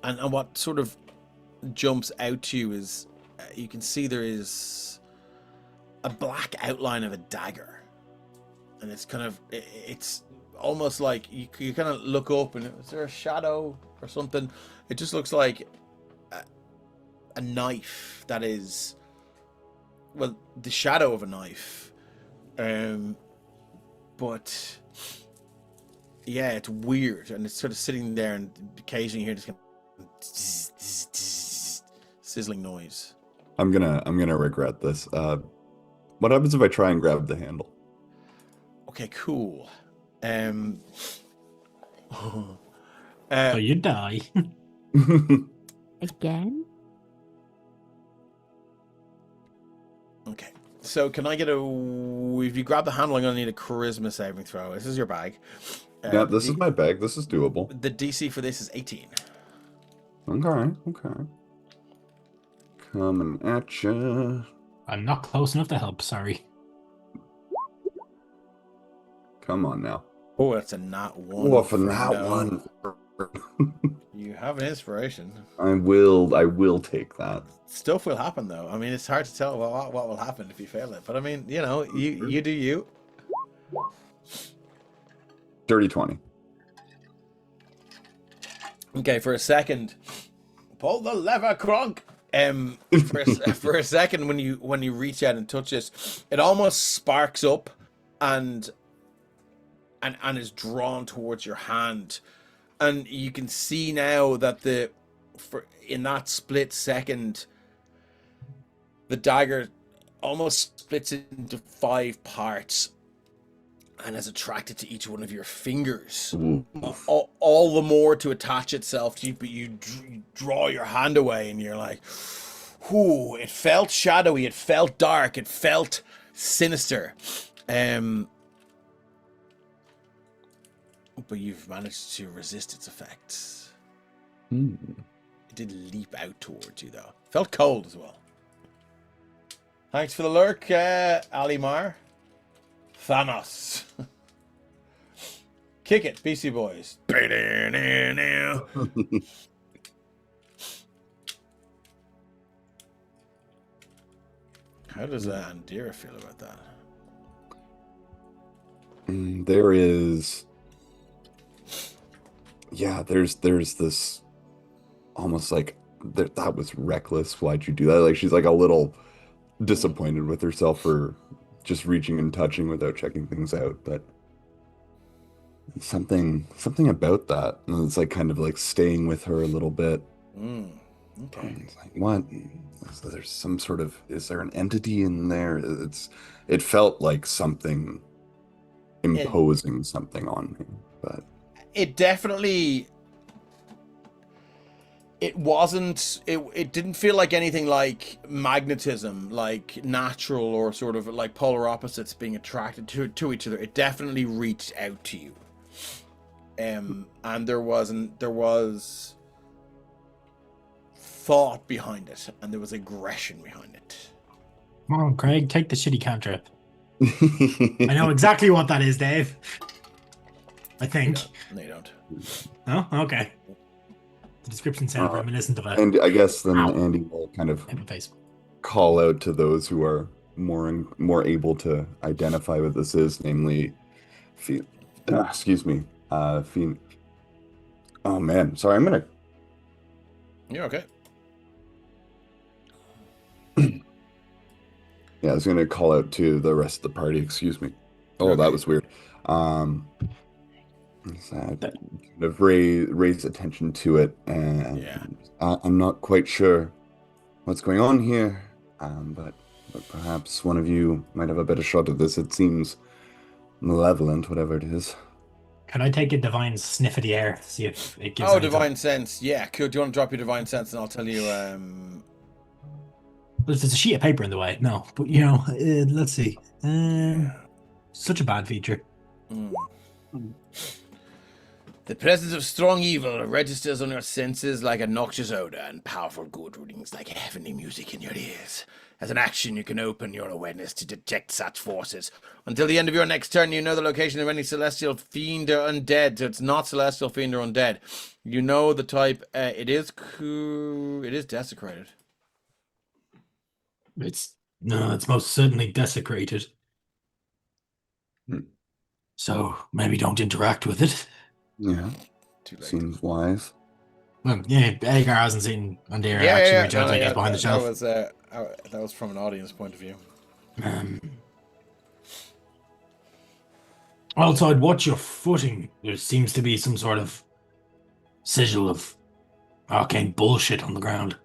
what sort of jumps out to you is you can see there is a black outline of a dagger, and it's kind of, it's almost like you kind of look up and is there a shadow or something? It just looks like a knife that is, well, the shadow of a knife, but yeah, it's weird, and it's sort of sitting there, and occasionally you hear this kind of sizzling noise. I'm gonna regret this. What happens if I try and grab the handle? Okay, cool. So you die. Again? Okay, so can I get if you grab the handle, I'm gonna need a charisma saving throw. This is your bag. Yeah, this is my bag. This is doable. The DC for this is 18. Okay. Coming at you. I'm not close enough to help, sorry. Come on now. Oh, that's a nat 1. Oh, for that one. You have an inspiration. I will take that. Stuff will happen, though. I mean, it's hard to tell what will happen if you fail it. But I mean, you know, you do you. Dirty 20. Okay, for a second, pull the lever, Kronk. For a second, when you reach out and touch it, it almost sparks up, and is drawn towards your hand, and you can see now that in that split second, the dagger almost splits into 5 parts and is attracted to each one of your fingers. All the more to attach itself to you, but you draw your hand away, and you're like, "Whoo!" It felt shadowy, it felt dark, it felt sinister, but you've managed to resist its effects. It did leap out towards you, though. Felt cold as well. Thanks for the lurk, Alimar. Thanos. Kick it, BC Boys. How does Andira feel about that? There is... Yeah, there's this... Almost like, that was reckless. Why'd you do that? Like, she's like a little disappointed with herself for just reaching and touching without checking things out, but something about that, and it's like kind of like staying with her a little bit. Okay. It's like, what? There's some sort of, is there an entity in there? It felt like something imposing something on me, but it definitely, it wasn't, it didn't feel like anything like magnetism, like natural or sort of like polar opposites being attracted to each other. It definitely reached out to you. And there was thought behind it, and there was aggression behind it. Come on, Craig, take the shitty cantrip. I know exactly what that is, Dave. I think. No, you don't. No? Okay. The description sounds reminiscent of a... And I guess then Andy will kind of face. call out to those who are more able to identify what this is, namely, excuse me, oh man, sorry, I'm gonna. You're okay. Yeah, I was gonna call out to the rest of the party. Excuse me. Oh, Okay. that was weird. Kind of raise attention to it, and Yeah. I'm not quite sure what's going on here, but perhaps one of you might have a better shot at this. It seems malevolent, whatever it is. Can I take a divine sniff of the air, see if it gives Oh, anything? divine sense. Yeah, cool. Do you want to drop your divine sense, and I'll tell you. Well, if there's a sheet of paper in the way, no. But, let's see. Such a bad feature. The presence of strong evil registers on your senses like a noxious odor, and powerful good rings like heavenly music in your ears. As an action, you can open your awareness to detect such forces. Until the end of your next turn, you know the location of any celestial fiend or undead. So it's not celestial fiend or undead. You know the type. It is desecrated. It's most certainly desecrated. Hmm. So maybe don't interact with it. Yeah, Too late. seems wise. Well, yeah, Aegar hasn't seen Andera actually reach out, I guess, behind the shelf. That was from an audience point of view. Also, I'd watch your footing. There seems to be some sort of sigil of arcane bullshit on the ground.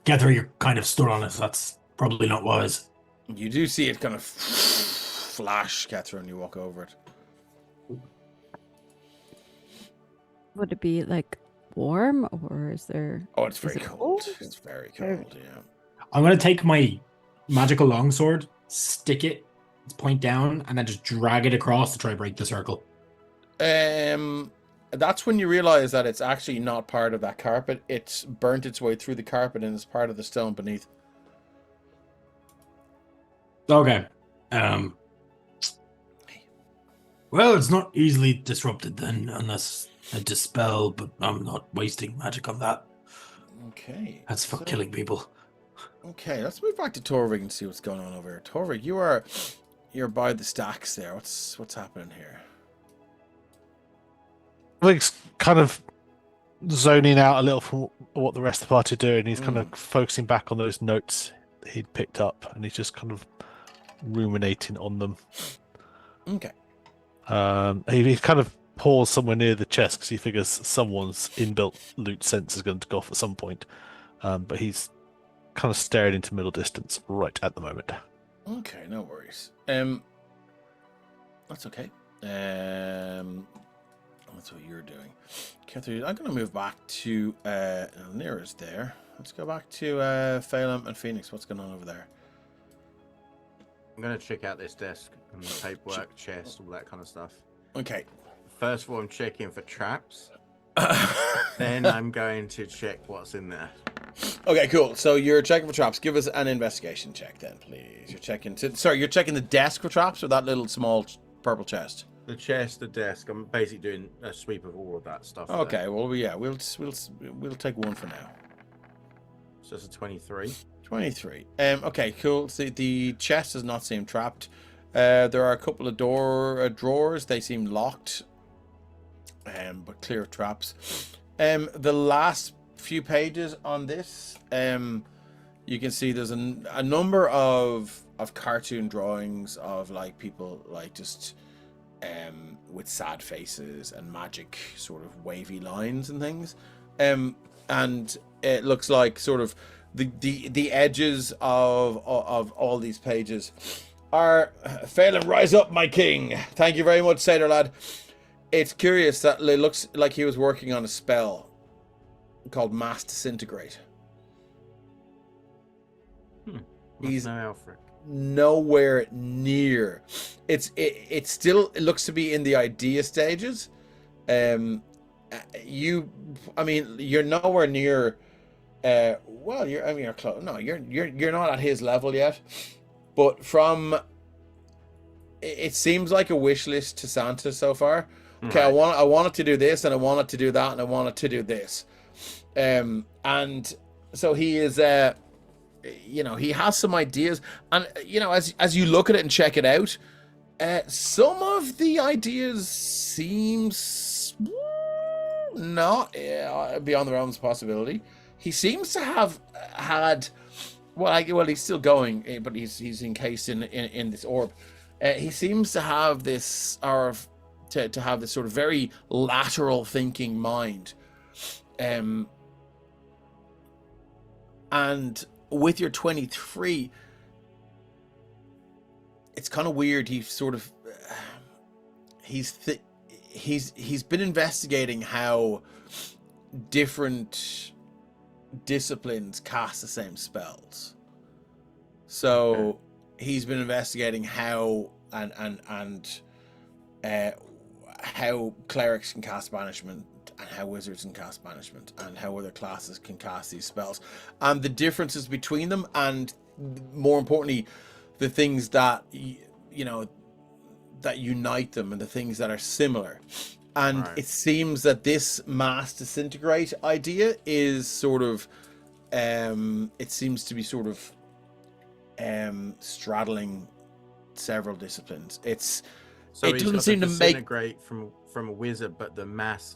Gather you're kind of stood on it. That's probably not wise. You do see it kind of flash, Catherine, when you walk over it. Would it be like warm or is there? Oh, it's very it cold. cold? It's very cold, yeah. I'm going to take my magical longsword, stick it, its point down, and then just drag it across to try to break the circle. That's when you realize that it's actually not part of that carpet. It's burnt its way through the carpet and it's part of the stone beneath. Okay. Well, it's not easily disrupted then, unless I dispel, but I'm not wasting magic on that. Okay. That's for killing people. Okay, let's move back to Torvig and see what's going on over here. Torvig, you're by the stacks there. What's happening here? Rig's kind of zoning out a little from what the rest of the party are doing. He's kind of focusing back on those notes he'd picked up, and he's just kind of ruminating on them. Okay. He kind of paused somewhere near the chest because he figures someone's inbuilt loot sense is going to go off at some point. But he's kind of staring into middle distance right at the moment. Okay, no worries. That's okay. That's what you're doing. Catherine, I'm going to move back to Nira's there. Let's go back to Phelan and Phoenix. What's going on over there? I'm going to check out this desk and the paperwork, chest, all that kind of stuff. Okay. First of all, I'm checking for traps. Then I'm going to check what's in there. Okay, cool. So you're checking for traps. Give us an investigation check then, please. You're checking the desk for traps or that little small purple chest? The chest, the desk. I'm basically doing a sweep of all of that stuff. Okay, there. well, yeah, we'll take one for now. So it's a 23. 23. Okay, cool. So the chest does not seem trapped. There are a couple of drawers. They seem locked, but clear of traps. The last few pages on this, you can see there's a number of cartoon drawings of like people like just with sad faces and magic sort of wavy lines and things, and it looks like sort of the edges of all these pages are Phelan, rise up, my king. Thank you very much, sailor lad. It's curious that it looks like he was working on a spell called Mass Disintegrate. He's nowhere near. It still looks to be in the idea stages. You're nowhere near. You're close. No, you're not at his level yet. But it seems like a wish list to Santa so far. Okay, right. I wanted to do this, and I wanted to do that, and I wanted to do this. And so he is, he has some ideas, and as you look at it and check it out, some of the ideas seems not beyond the realms of possibility. He seems to have had, he's still going, but he's encased in this orb. He seems to have this, to have this sort of very lateral thinking mind. And with your 23, it's kind of weird. He's sort of he's been investigating how different disciplines cast the same spells. So he's been investigating how how clerics can cast banishment and how wizards can cast banishment and how other classes can cast these spells and the differences between them, and more importantly the things that that unite them and the things that are similar. And Right. it seems that this mass disintegrate idea is sort of it seems to be sort of straddling several disciplines. So It he's doesn't got seem the to make- disintegrate from a wizard, but the mass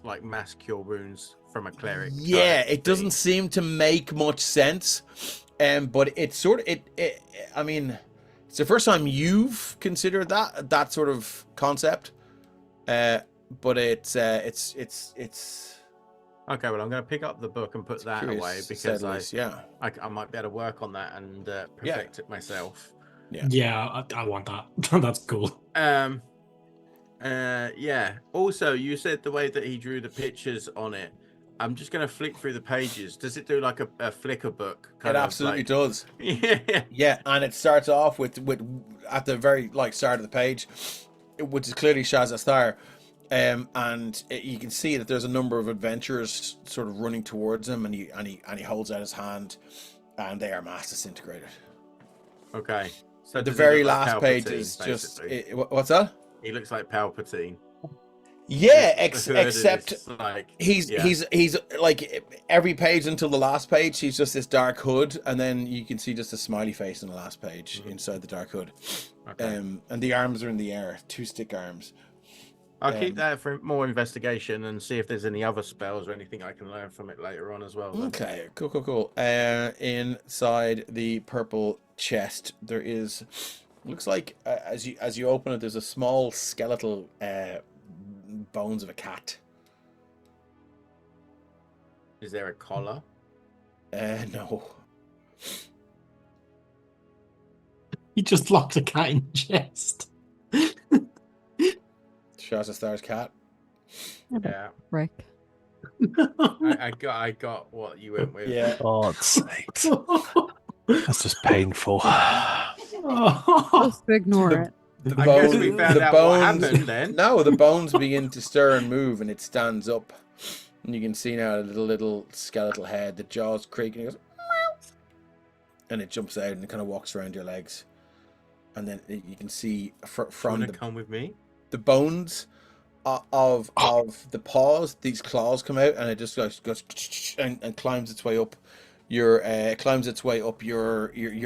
cure wounds from a cleric. Yeah, type it doesn't thing. seem to make much sense. But it's sort of I mean, it's the first time you've considered that sort of concept. But it's Okay, well, I'm going to pick up the book and put that curious, away to say because the least, yeah. I might be able to work on that and perfect it myself. Yeah, I want that. That's cool. Yeah. Also, you said the way that he drew the pictures on it. I'm just going to flick through the pages. Does it do like a flicker book? It absolutely does. Yeah. Yeah, and it starts off with at the very start of the page, which is clearly Shazasthar, and you can see that there's a number of adventurers sort of running towards him, and he holds out his hand, and they are mass disintegrated. Okay. So The does he very look like last page Palpatine, is just basically? what's that? He looks like Palpatine. Yeah, The hood except is like he's like every page until the last page, he's just this dark hood, and then you can see just a smiley face in the last page inside the dark hood. Okay. And the arms are in the air, 2 stick arms. I'll keep that for more investigation and see if there's any other spells or anything I can learn from it later on as well. then. Okay, cool. Inside the purple chest, there is looks like as you open it, there's a small skeletal bones of a cat. Is there a collar? No. He just locked a cat in the chest. Shazastar's cat. Yeah. Rick. I got what you went with. Yeah. God's sakes. That's just painful. Just ignore it. The I guess we found out what happened then. No, the bones begin to stir and move, and it stands up. And you can see now a little skeletal head. The jaws creak, and it goes, meow. And it jumps out and it kind of walks around your legs. And then you can see from to come with me. the bones of the paws, these claws come out, and it just goes and climbs its way up your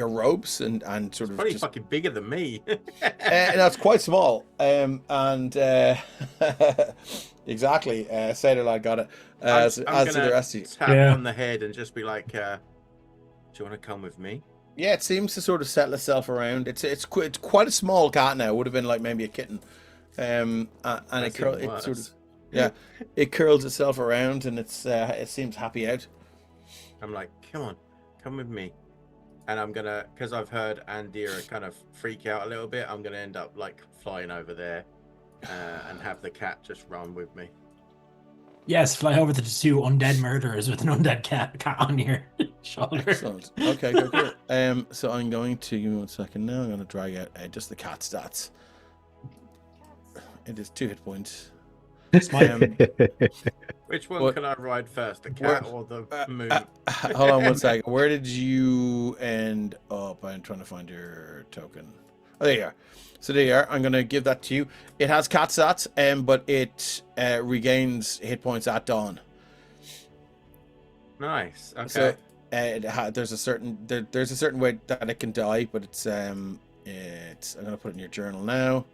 robes and sort of Probably just, fucking bigger than me. that's quite small. Exactly. Sailor Lad got it. I'm As gonna to the rest of you. tap Yeah. on the head and just be like, "Do you want to come with me?" Yeah, it seems to sort of settle itself around. It's quite a small cat now. It would have been like maybe a kitten. And That's it sort even of worse. it curls itself around, and it seems happy out. I'm like, "Come with me." And I'm gonna, because I've heard Andira kind of freak out a little bit. I'm gonna end up like flying over there and have the cat just run with me. Yes, fly over to the 2 undead murderers with an undead cat on your shoulder. Excellent. Okay, cool. So I'm going to give me 1 second now. I'm going to drag out just the cat stats. It is 2 hit points. Which one What- can I ride first, the cat or the moon? Hold on 1 second. Where did you end up? I'm trying to find your token. Oh, there you are. So there you are. I'm going to give that to you. It has cat stats, but it regains hit points at dawn. Nice. Okay. So there's a certain way that it can die, but it's I'm going to put it in your journal now.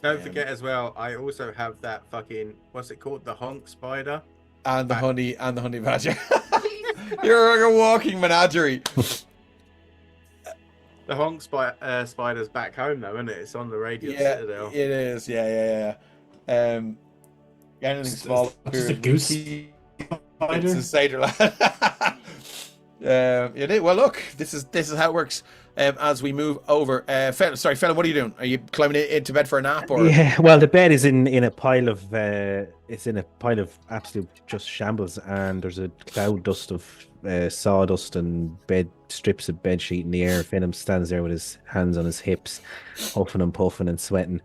Don't forget as well, I also have that fucking, what's it called? The honk spider. And the honey badger. You're like a walking menagerie. The honk spider's back home though, isn't it? It's on the Radiant Yeah, Citadel. it is. Yeah. Anything small. Just a goose It's spider? a satyr lad. You did. Well, look, this is how it works. As we move over, Fella, what are you doing? Are you climbing into bed for a nap, or? Yeah, well, the bed is in a pile of it's in a pile of absolute just shambles, and there's a cloud dust of sawdust and bed strips of bed sheet in the air. Phenom stands there with his hands on his hips, huffing and puffing and sweating.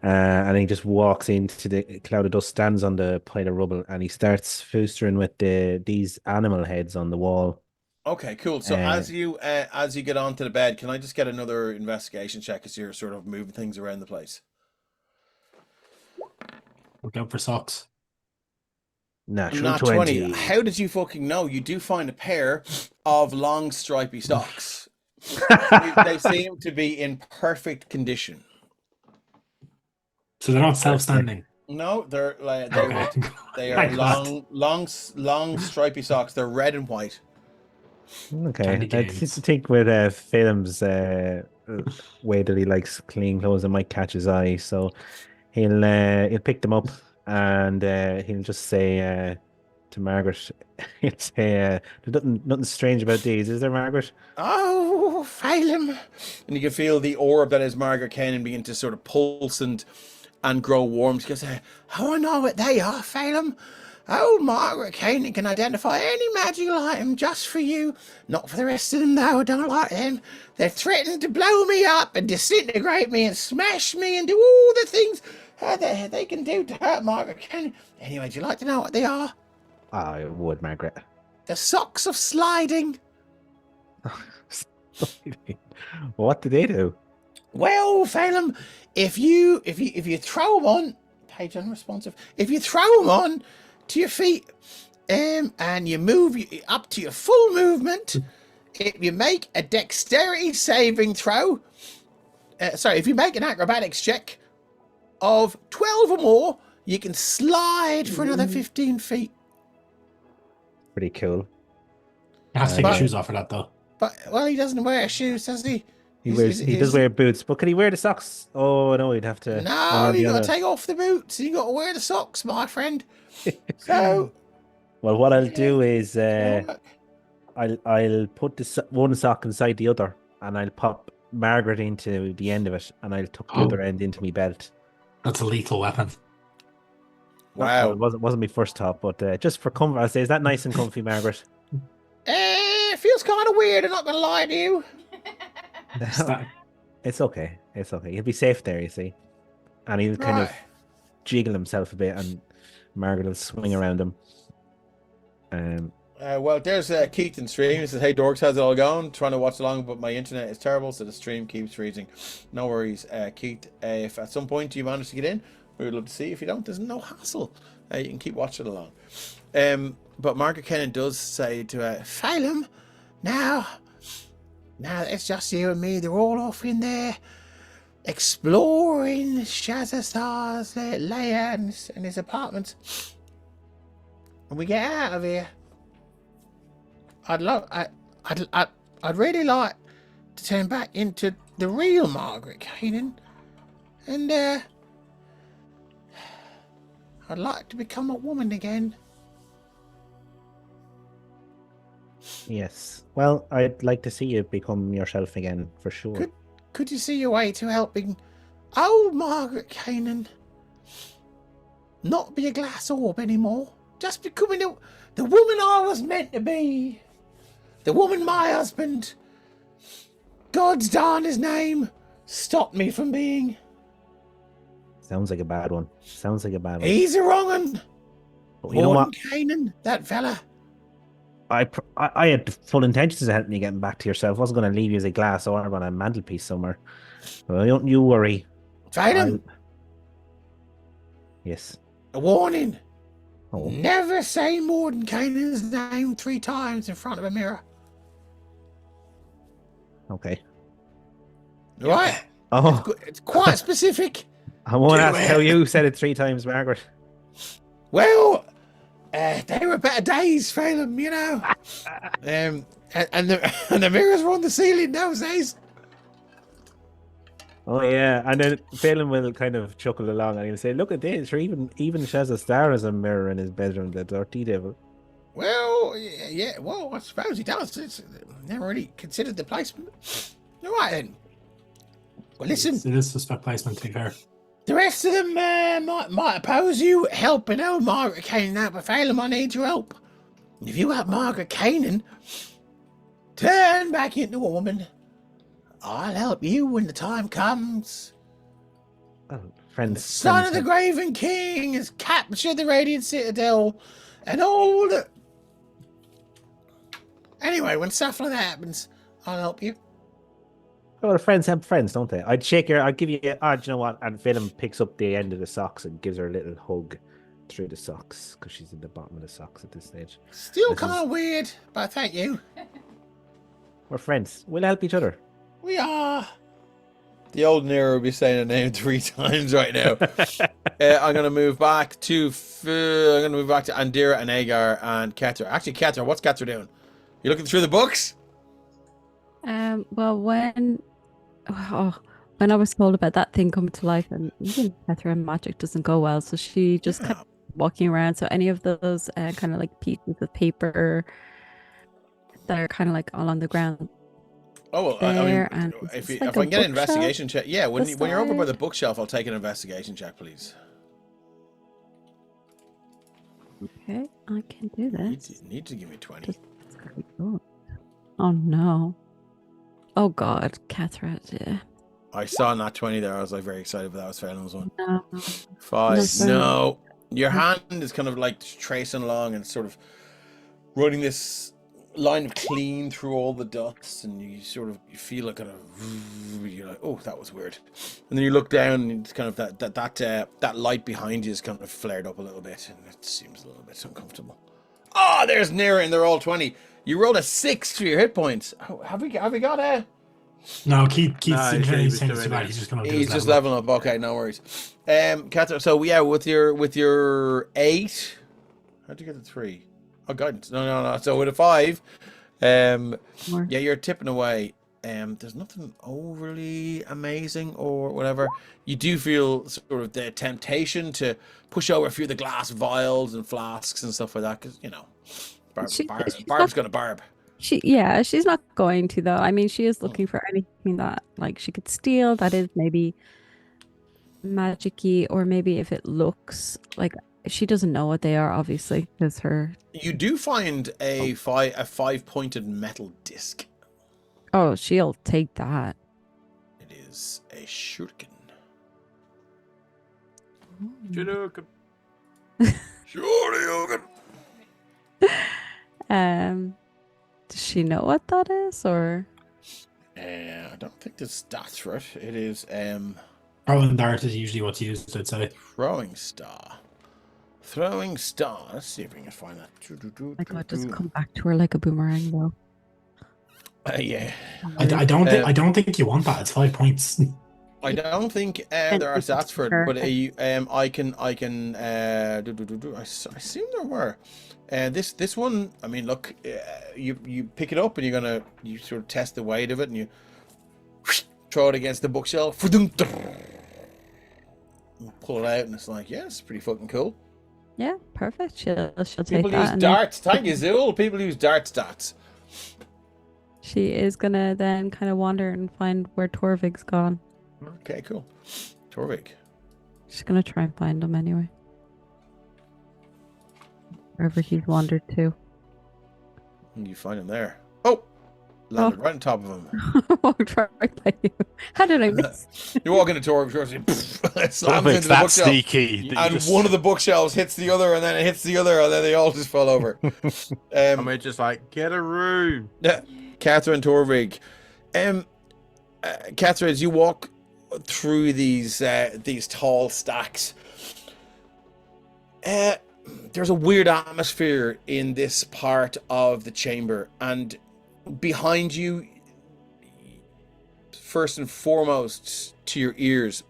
And he just walks into the cloud of dust, stands on the pile of rubble, and he starts foostering with these animal heads on the wall. Okay, cool. So as you get onto the bed, can I just get another investigation check as you're sort of moving things around the place? Look out for socks. Natural Not 20. 20. How did you fucking know? You do find a pair of long stripy socks. They seem to be in perfect condition. So they're not self-standing. No, they're like Okay. they are Thank God. long stripy socks. They're red and white. Okay, Candy I canes. think with Phenom's way that he likes clean clothes, it might catch his eye, so he'll pick them up and he'll just say to Margaret, he'll say, "There's nothing strange about these, is there, Margaret?" Oh, Phelim. And you can feel the orb that is Margaret Cannon begin to sort of pulse and grow warm. She goes, "Oh, I know what they are, Phelim. Old Margaret Cannon can identify any magical item just for you. Not for the rest of them, though. I don't like them. They're threatening to blow me up and disintegrate me and smash me and do all the things they can do to hurt Margaret Cannon. Anyway, do you like to know what they are? I would, Margaret. The socks of sliding. What do they do? Well, Phelim, if you throw them on, page unresponsive. If you throw them on to your feet, and you move up to your full movement, if you make a dexterity saving throw, if you make an acrobatics check of 12 or more, you can slide for another 15 feet. Pretty cool. He has to take his shoes off for that, though. But well, he doesn't wear shoes, does he? He does wear boots, but can he wear the socks? Oh no, he'd have to. No, you got to take off the boots. You got to wear the socks, my friend. So, well, what I'll do is I'll put one sock inside the other, and I'll pop Margaret into the end of it, and I'll tuck the other end into my belt. That's a lethal weapon. wow. Well, it wasn't my first thought, but just for comfort, I'll say, is that nice and comfy, Margaret? It feels kind of weird. I'm not going to lie to you. It's okay. It's okay. He'll be safe there, you see. And he'll kind of jiggle himself a bit, and Margaret will swing around him. Well, there's Keith in stream. He says, "Hey, dorks, how's it all going? Trying to watch along, but my internet is terrible, so the stream keeps freezing." No worries, Keith. If at some point you manage to get in, we would love to see. If you don't, there's no hassle. You can keep watching along. But Margaret Kennan does say to Phelim, now it's just you and me. They're all off in there exploring Shazasthar's lair and his apartments. When we get out of here, I'd really like to turn back into the real Margaret Cannon, and I'd like to become a woman again. Yes. Well, I'd like to see you become yourself again, for sure. Could you see your way to helping old Margaret Cannon not be a glass orb anymore? Just becoming the woman I was meant to be. The woman my husband, God's darn his name, stopped me from being. Sounds like a bad one. He's a wrong one. But you know what? Cannon, that fella. I had full intentions of helping you getting back to yourself. I wasn't going to leave you as a glass orb on a mantelpiece somewhere. Well, don't you worry. Phelim. Yes. A warning. Oh. Never say Mordenkainen's name 3 times in front of a mirror. Okay. Right? Oh, It's quite specific. I won't ask how you said it 3 times, Margaret. Well, they were better days, Phelim, you know. and the mirrors were on the ceiling those days. Oh yeah, and then Phelim will kind of chuckle along and he'll say, "Look at this! Even Shazasthar has a mirror in his bedroom. The dirty devil." Well, yeah. Well, I suppose he does. It's never really considered the placement. All right then. Well, listen. It is suspect placement, to be fair. The rest of them might oppose you helping old Margaret Canaan out, but fail them, I need your help. And if you help Margaret Canaan turn back into a woman, I'll help you when the time comes. Well, The friends. son of friends the Graven King has captured the Radiant Citadel and all the... Anyway, when stuff like that happens, I'll help you. Well, friends help friends, don't they? I'd shake her. I'd give you. Do you know what? And Venom picks up the end of the socks and gives her a little hug through the socks because she's in the bottom of the socks at this stage. Still This kind is- of weird, but thank you. We're friends. We'll help each other. We are. The old Nero will be saying a name 3 times right now. I'm gonna move back to Andira and Aegar and Ketra. Actually, Ketra, what's Ketra doing? You looking through the books? Well, when I was told about that thing coming to life, and even Catherine magic doesn't go well, so she just kept walking around. So any of those kind of like pieces of paper that are kind of like all on the ground. Oh, well, There, I mean, and if it's I like can a get an bookshelf investigation check, yeah. When you're over by the beside. bookshelf, I'll take an investigation check, please. Okay, I can do this. Need to give me 20. Just- Oh no. Oh God, Catherine. Yeah. I saw not 20 there. I was like very excited, but that was Phelan's one. No. 5. No, No. Your hand is kind of like tracing along and sort of running this line of clean through all the dust, and you feel like kind of, you're like, oh, that was weird. And then you look down, and it's kind of that light behind you is kind of flared up a little bit, and it seems a little bit uncomfortable. Oh, there's Nira, and they're all 20. You rolled a 6 for your hit points. Oh, have we got a? No, Keith's No, injuring he his was things doing too bad. it. He's just going to do He's his just level up. leveling up. Okay, no worries. Catherine, so yeah, with your 8, how'd you get the 3? Oh, guidance. No. So with a 5, More. yeah, you're tipping away. There's nothing overly amazing or whatever. You do feel sort of the temptation to push over a few of the glass vials and flasks and stuff like that, because She's Barb's not- gonna barb. She's not going to though. I mean, she is looking for anything that like she could steal that is maybe magic-y, or maybe if it looks like she doesn't know what they are, obviously, because her. You do find a 5-pointed metal disc. Oh, she'll take that. It is a shuriken. Shoryuken. Shuriken. Does she know what that is, or? I don't think there's stats for it. It is Throwing dart is usually what's used, I'd say. throwing star. Throwing star. Let's see if we can find that. My God, just come back to her like a boomerang, though. Yeah. I don't think you want that. It's 5 points. I don't think there are stats for it, but I can I assume there were. This one, I mean, look, you pick it up and you sort of test the weight of it, and you throw it against the bookshelf, and pull it out, and it's like, yeah, it's pretty fucking cool. Yeah, perfect. She'll take People that. use and then darts. Thank you, Zool. People use dart stats. she is gonna then kind of wander and find where Torvig's gone. Okay, cool. Torvik. She's gonna try and find him anyway. Wherever he's wandered to. You find him there. Oh! Landed right on top of him. Walked right by you. How did I miss? You walk into Torvik, it slams Torvik's into the that bookshelf. sneaky. that you And just- one of the bookshelves hits the other, and then it hits the other, and then they all just fall over. And we're just like, get a room. Catherine Torvig. Catherine, as you walk through these tall stacks, there's a weird atmosphere in this part of the chamber, and behind you, first and foremost to your ears,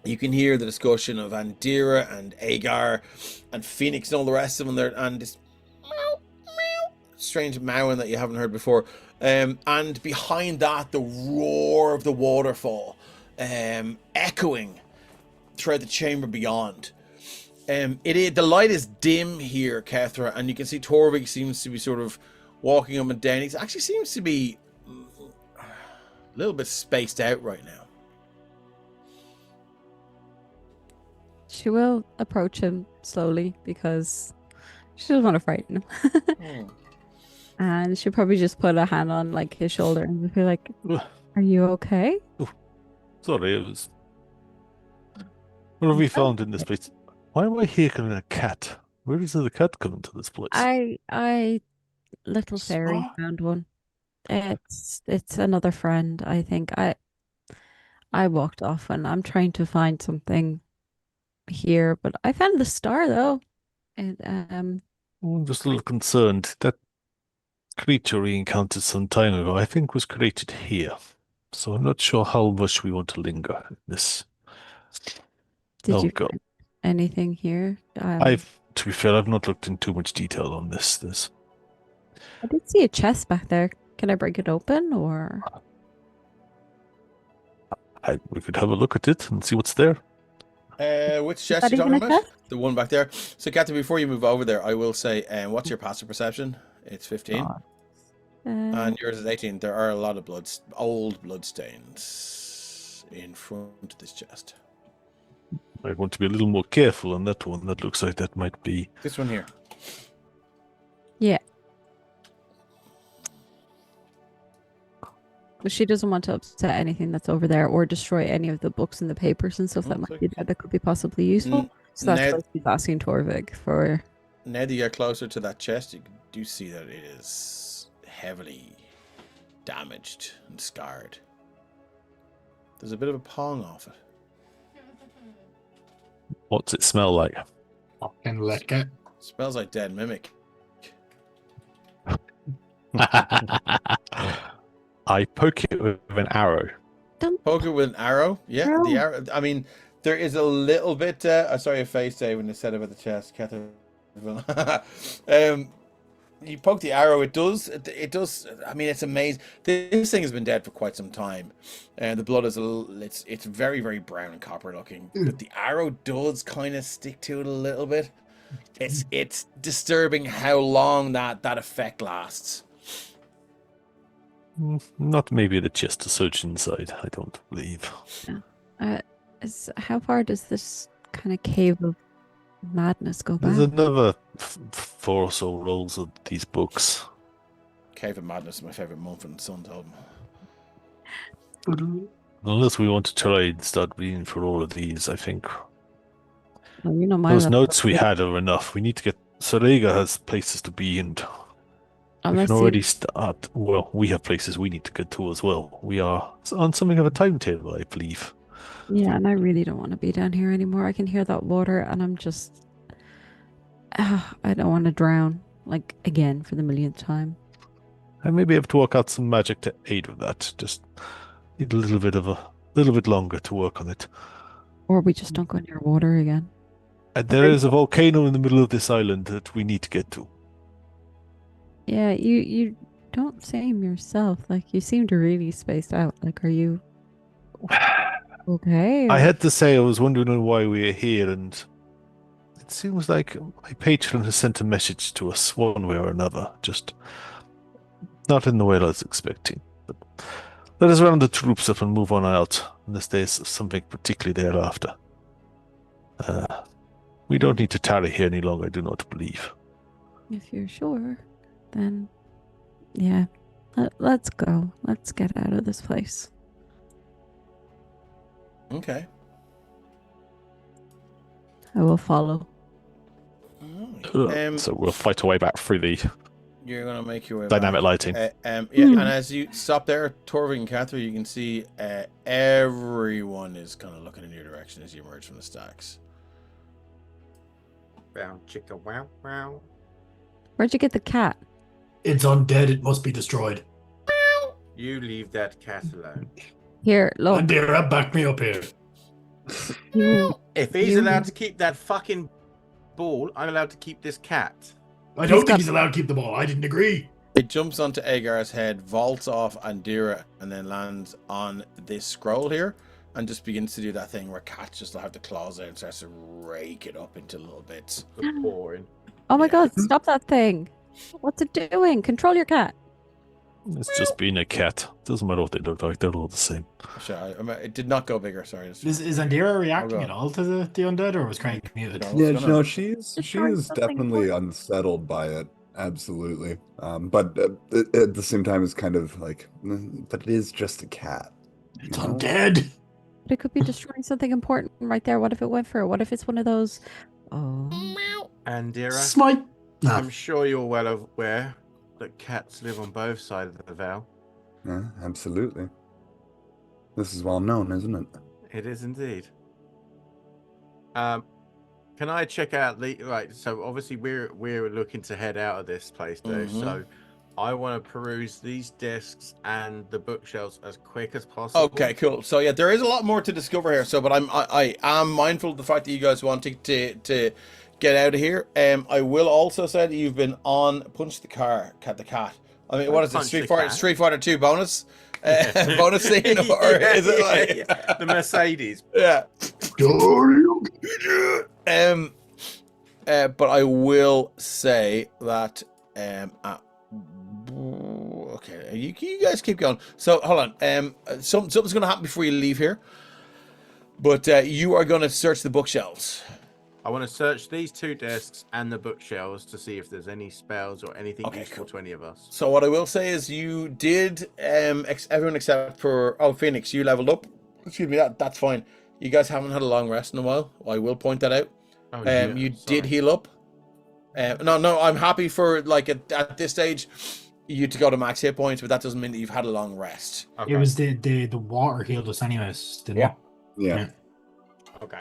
you can hear the discussion of Andira and Aegar and Phoenix and all the rest of them there, and this meow, meow, strange mowing that you haven't heard before. And behind that, the roar of the waterfall, echoing throughout the chamber beyond. The light is dim here, Kethra, and you can see Torvik seems to be sort of walking up and down. He actually seems to be a little bit spaced out right now. She will approach him slowly because she doesn't want to frighten him. And she'll probably just put a hand on like his shoulder and be like, "Are you okay?" Sorry, it was. What have we found in this place? Why am I hearing a cat? Where does the cat come into this place? I little fairy Smart. found one. It's another friend, I think. I walked off and I'm trying to find something here, but I found the star though. And I'm just a little concerned. That creature we encountered some time ago, I think, was created here. So I'm not sure how much we want to linger in this. did you God. find anything here? To be fair, I've not looked in too much detail on this. I did see a chest back there. Can I break it open or? We could have a look at it and see what's there. Which chest that are you even talking a about? chest? The one back there. So, Catherine, before you move over there, I will say, what's your passive perception? It's 15. And yours is 18. There are a lot of old blood stains in front of this chest. I want to be a little more careful on that one. That looks like that might be... This one here. Yeah. But she doesn't want to upset anything that's over there or destroy any of the books and the papers and stuff that might be there that could be possibly useful. So that's Now- why she's asking Torvik for. Now that you're closer to that chest, you do see that it is heavily damaged and scarred. There's a bit of a pong off it. What's it smell like? Fucking lick it. Smells like dead mimic. I poke it with an arrow. Poke it with an arrow. Yeah, the arrow. I mean, there is a little bit. I saw your face, Dave, when you said about the chest, Catherine. You poke the arrow. It does. It does. I mean, it's amazing. This thing has been dead for quite some time, and the blood is a little. It's very, very brown and copper looking. But the arrow does kind of stick to it a little bit. It's disturbing how long that effect lasts. Not maybe the chest to search inside, I don't believe. How far does this kind of cave of madness go back? There's another 4 or so rolls of these books. Cave of Madness is my favourite Mumford & Sons album. Unless we want to try and start reading for all of these, I think. Well, you know, Those notes we had are enough. We need to get... Aegar has places to be, and we Unless can you- already start... Well, we have places we need to get to as well. We are on something of a timetable, I believe. Yeah, and I really don't want to be down here anymore. I can hear that water, and I'm just... I don't want to drown, like, again, for the millionth time. I maybe have to work out some magic to aid with that. Just need a little bit longer to work on it. Or we just don't go near water again. And there is a volcano in the middle of this island that we need to get to. Yeah, you don't seem yourself. Like, you seem to really spaced out. Like, are you okay? I had to say I was wondering why we are here, and it seems like my patron has sent a message to us one way or another. Just not in the way I was expecting. But let us round the troops up and move on out, unless there's something particularly thereafter. We don't need to tarry here any longer, I do not believe. If you're sure, then yeah. Let's go. Let's get out of this place. Okay. I will follow. So we'll fight our way back through the You're gonna make your way dynamic back. lighting. Yeah, and as you stop there, Torvik and Catherine, you can see everyone is kind of looking in your direction as you emerge from the stacks. Bow, chicka, wow, wow. Where'd you get the cat? It's undead. It must be destroyed. You leave that cat alone. Here, look. Andira, back me up here. If he's allowed to keep that fucking ball, I'm allowed to keep this cat. I don't think he's allowed to keep the ball. I didn't agree. It jumps onto Aegar's head, vaults off Andira, and then lands on this scroll here. and just begins to do that thing where Cat just have the claws out and starts to rake it up into little bits. The pouring. Oh my Yeah. god, stop that thing. What's it doing? Control your cat. It's just being a cat. Doesn't matter what they look like. They're all the same. Sorry, it did not go bigger. Sorry. Is Andira reacting God. at all to the undead, or was Craig muted? No. Yeah, What's no, going she's trying something definitely important. unsettled by it. Absolutely. But at the same time, it's kind of like, but it is just a cat. It's you know? undead. But it could be destroying something important right there. What if it went for it? What if it's one of those? Oh, Andira, Smite. No. I'm sure you're well aware that cats live on both sides of the veil. Yeah, absolutely. This is well known, isn't it? It is indeed. Can I check out the right? So obviously we're looking to head out of this place, though. Mhm. So I want to peruse these desks and the bookshelves as quick as possible. Okay, cool. So yeah, there is a lot more to discover here. So, but I am mindful of the fact that you guys want to get out of here. I will also say that you've been on Punch the Cat. I mean, what is it? Punch the Cat. Street Fighter 2 bonus bonus scene, or is it like yeah. The Mercedes? yeah? But I will say that okay, you guys keep going. So hold on. Something's going to happen before you leave here. But you are going to search the bookshelves. I want to search these two desks and the bookshelves to see if there's any spells or anything Okay, useful to any of us. So what I will say is you did everyone except for Phoenix, you leveled up. Excuse me, that's fine. You guys haven't had a long rest in a while. I will point that out. Oh, yeah, You sorry. did heal up. No, I'm happy for like at this stage you to go to max hit points, but that doesn't mean that you've had a long rest. Okay. It was the water healed us anyways, didn't it? Yeah. Okay.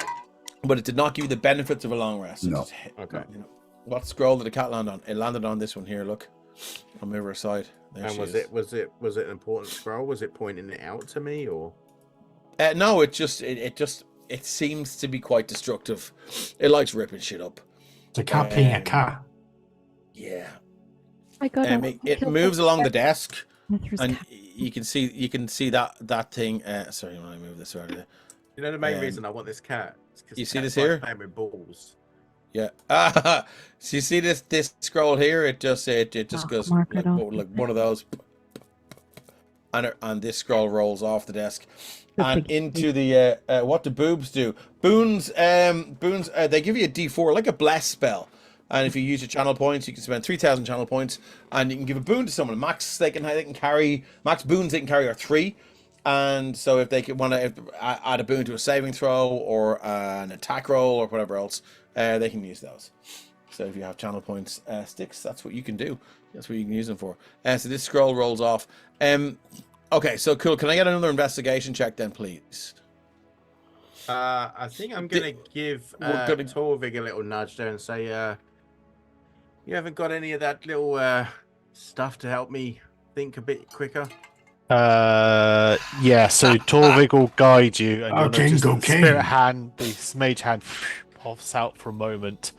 But it did not give you the benefits of a long rest. It No. just hit- Okay. you know. What scroll did the cat land on? It landed on this one here. Look, I'll move her aside. There And she was is. it an important scroll? Was it pointing it out to me, or? No, it seems to be quite destructive. It likes ripping shit up. It's a cat being a cat. Yeah. my god. I want to It kill moves this along the cat. desk, Mithras and cat. you can see that thing. Sorry, when I move this right there. You know the main Um, reason I want this cat. Is 'cause you see cats this here? like playing with balls. Yeah. So you see this scroll here? It just goes mark like, it off. like one of those, and this scroll rolls off the desk The and big- into the what do boobs do? Boons they give you a D4 like a bless spell, and if you use your channel points, you can spend 3,000 channel points, and you can give a boon to someone. Max they can carry max boons they can carry are 3. And so if they want to add a boon to a saving throw or an attack roll or whatever else, they can use those. So if you have channel points sticks, that's what you can do. That's what you can use them for. So this scroll rolls off. Okay, so cool. Can I get another investigation check then, please? I think I'm gonna give we're gonna- Torvig a little nudge there and say, you haven't got any of that little stuff to help me think a bit quicker? Yeah, so Torvig will guide you, and you'll Okay, notice go that the king. spirit hand, the mage hand, pops out for a moment.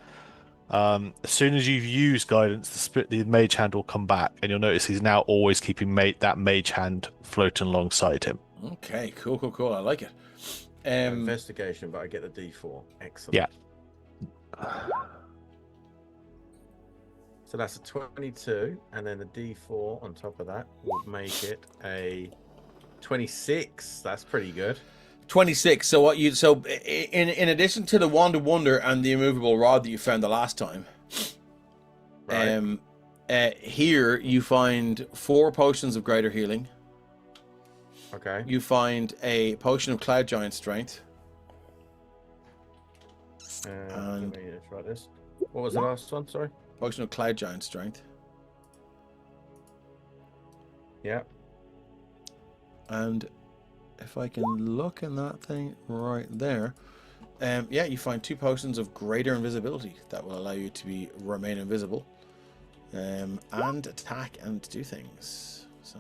As soon as you've used guidance, the mage hand will come back, and you'll notice he's now always keeping that mage hand floating alongside him. Okay, cool. I like it. Investigation, but I get the D4. Excellent. Yeah. So that's a 22, and then the D4 on top of that would make it a 26. That's pretty good. 26. So in addition to the wand of wonder and the immovable rod that you found the last time, Right. here you find 4 potions of greater healing. Okay. You find a potion of cloud giant strength. Let me just write this. What was the last one? Sorry. Potion of cloud giant strength. Yeah. And if I can look in that thing right there, yeah, you find 2 potions of greater invisibility that will allow you to remain invisible, and attack and do things. So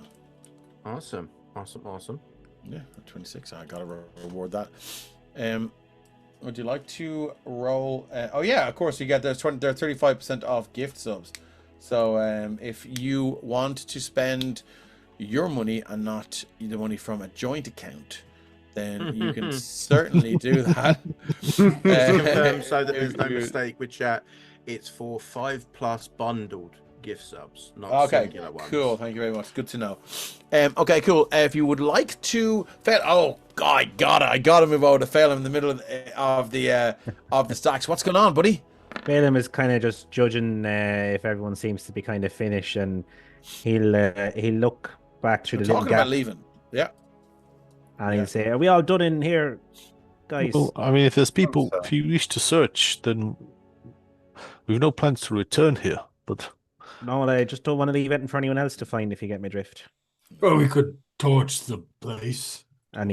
Awesome. yeah, 26. I gotta reward that. Would you like to roll? Oh yeah, of course. You get they're 35% off gift subs. So if you want to spend your money and not the money from a joint account, then you can certainly do that. Confirm so that there's no If you- mistake with chat. It's for 5+ bundled gift subs, not Okay, singular ones. cool. Thank you very much. Good to know. Okay, cool. If you would like to, oh God, I gotta move over to Phelan in the middle of the stacks. What's going on, buddy? Balaam is kind of just judging if everyone seems to be kind of finished, and he'll look back through We're the little talking about gap, leaving. Yeah. and he'll say, "Are we all done in here, guys?" Well, I mean, if there's people, so. if you wish to search, then we've no plans to return here. But No, I just don't want to leave it for anyone else to find, if you get my drift. Well, we could torch the place. And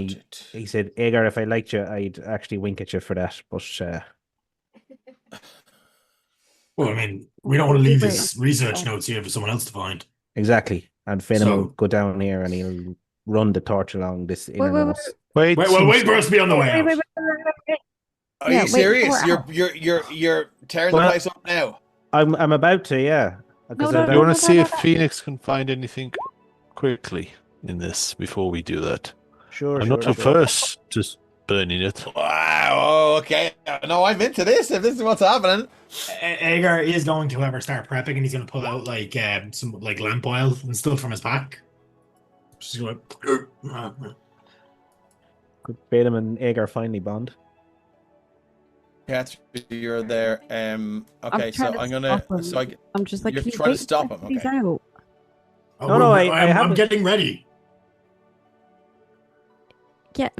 he said, Aegar, if I liked you, I'd actually wink at you for that. But Well, I mean, we don't want to leave his research notes here for someone else to find. exactly. And Phelan will So- go down here and he'll run the torch along this wait, innermost. wait, Wait for us to be on the way out. Are Yeah, you wait, serious? we're You're tearing the Well- place up now. I'm about to, yeah. Because No, I no, You don't- want to see if Phoenix can find anything quickly in this before we do that? Sure, I'm sure, not sure. averse to burning it. Wow. Okay. No, I'm into this. If this is what's happening. Aegar is going to ever start prepping, and he's going to pull out like some like lamp oil and stuff from his pack. Just going. Could Balaam and Aegar finally bond? Cat, you're there. Okay, so trying to I'm gonna. stop him. So I'm just like, You're can you trying to wait stop till him, he's okay. out? No, I I'm haven't- getting ready. Yeah,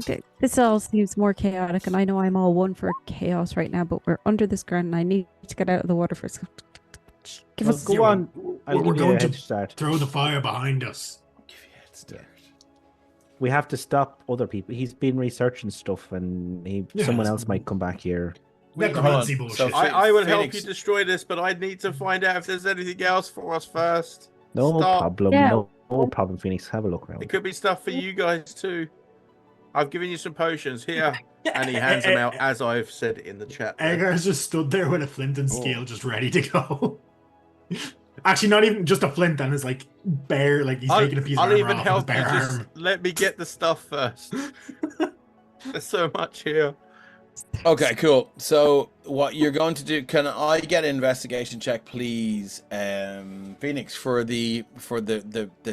this all seems more chaotic, and I know I'm all one for chaos right now, but we're under this ground, and I need to get out of the water first. Give Well, us. go on. I'll We're give you going a to head start. throw the fire behind us. give you a head start. We have to stop other people. He's been researching stuff, and Yeah, someone that's- else might come back here. Necromancy hold on. bullshit. So I will help Phoenix- you destroy this, but I need to find out if there's anything else for us first. No Stop. problem. Yeah. No problem, Phoenix. Have a look around. It could be stuff for you guys too. I've given you some potions here, and he hands them out as I've said in the chat. there. Aegar's just stood there with a flint and steel, just ready to go. Actually, not even just a flint, and it's like bare, like he's taking a piece of I'll armor even off help his you. bare Just arm. let me get the stuff first. There's so much here. Okay, cool. So what you're going to do? Can I get an investigation check, please, Phoenix, for the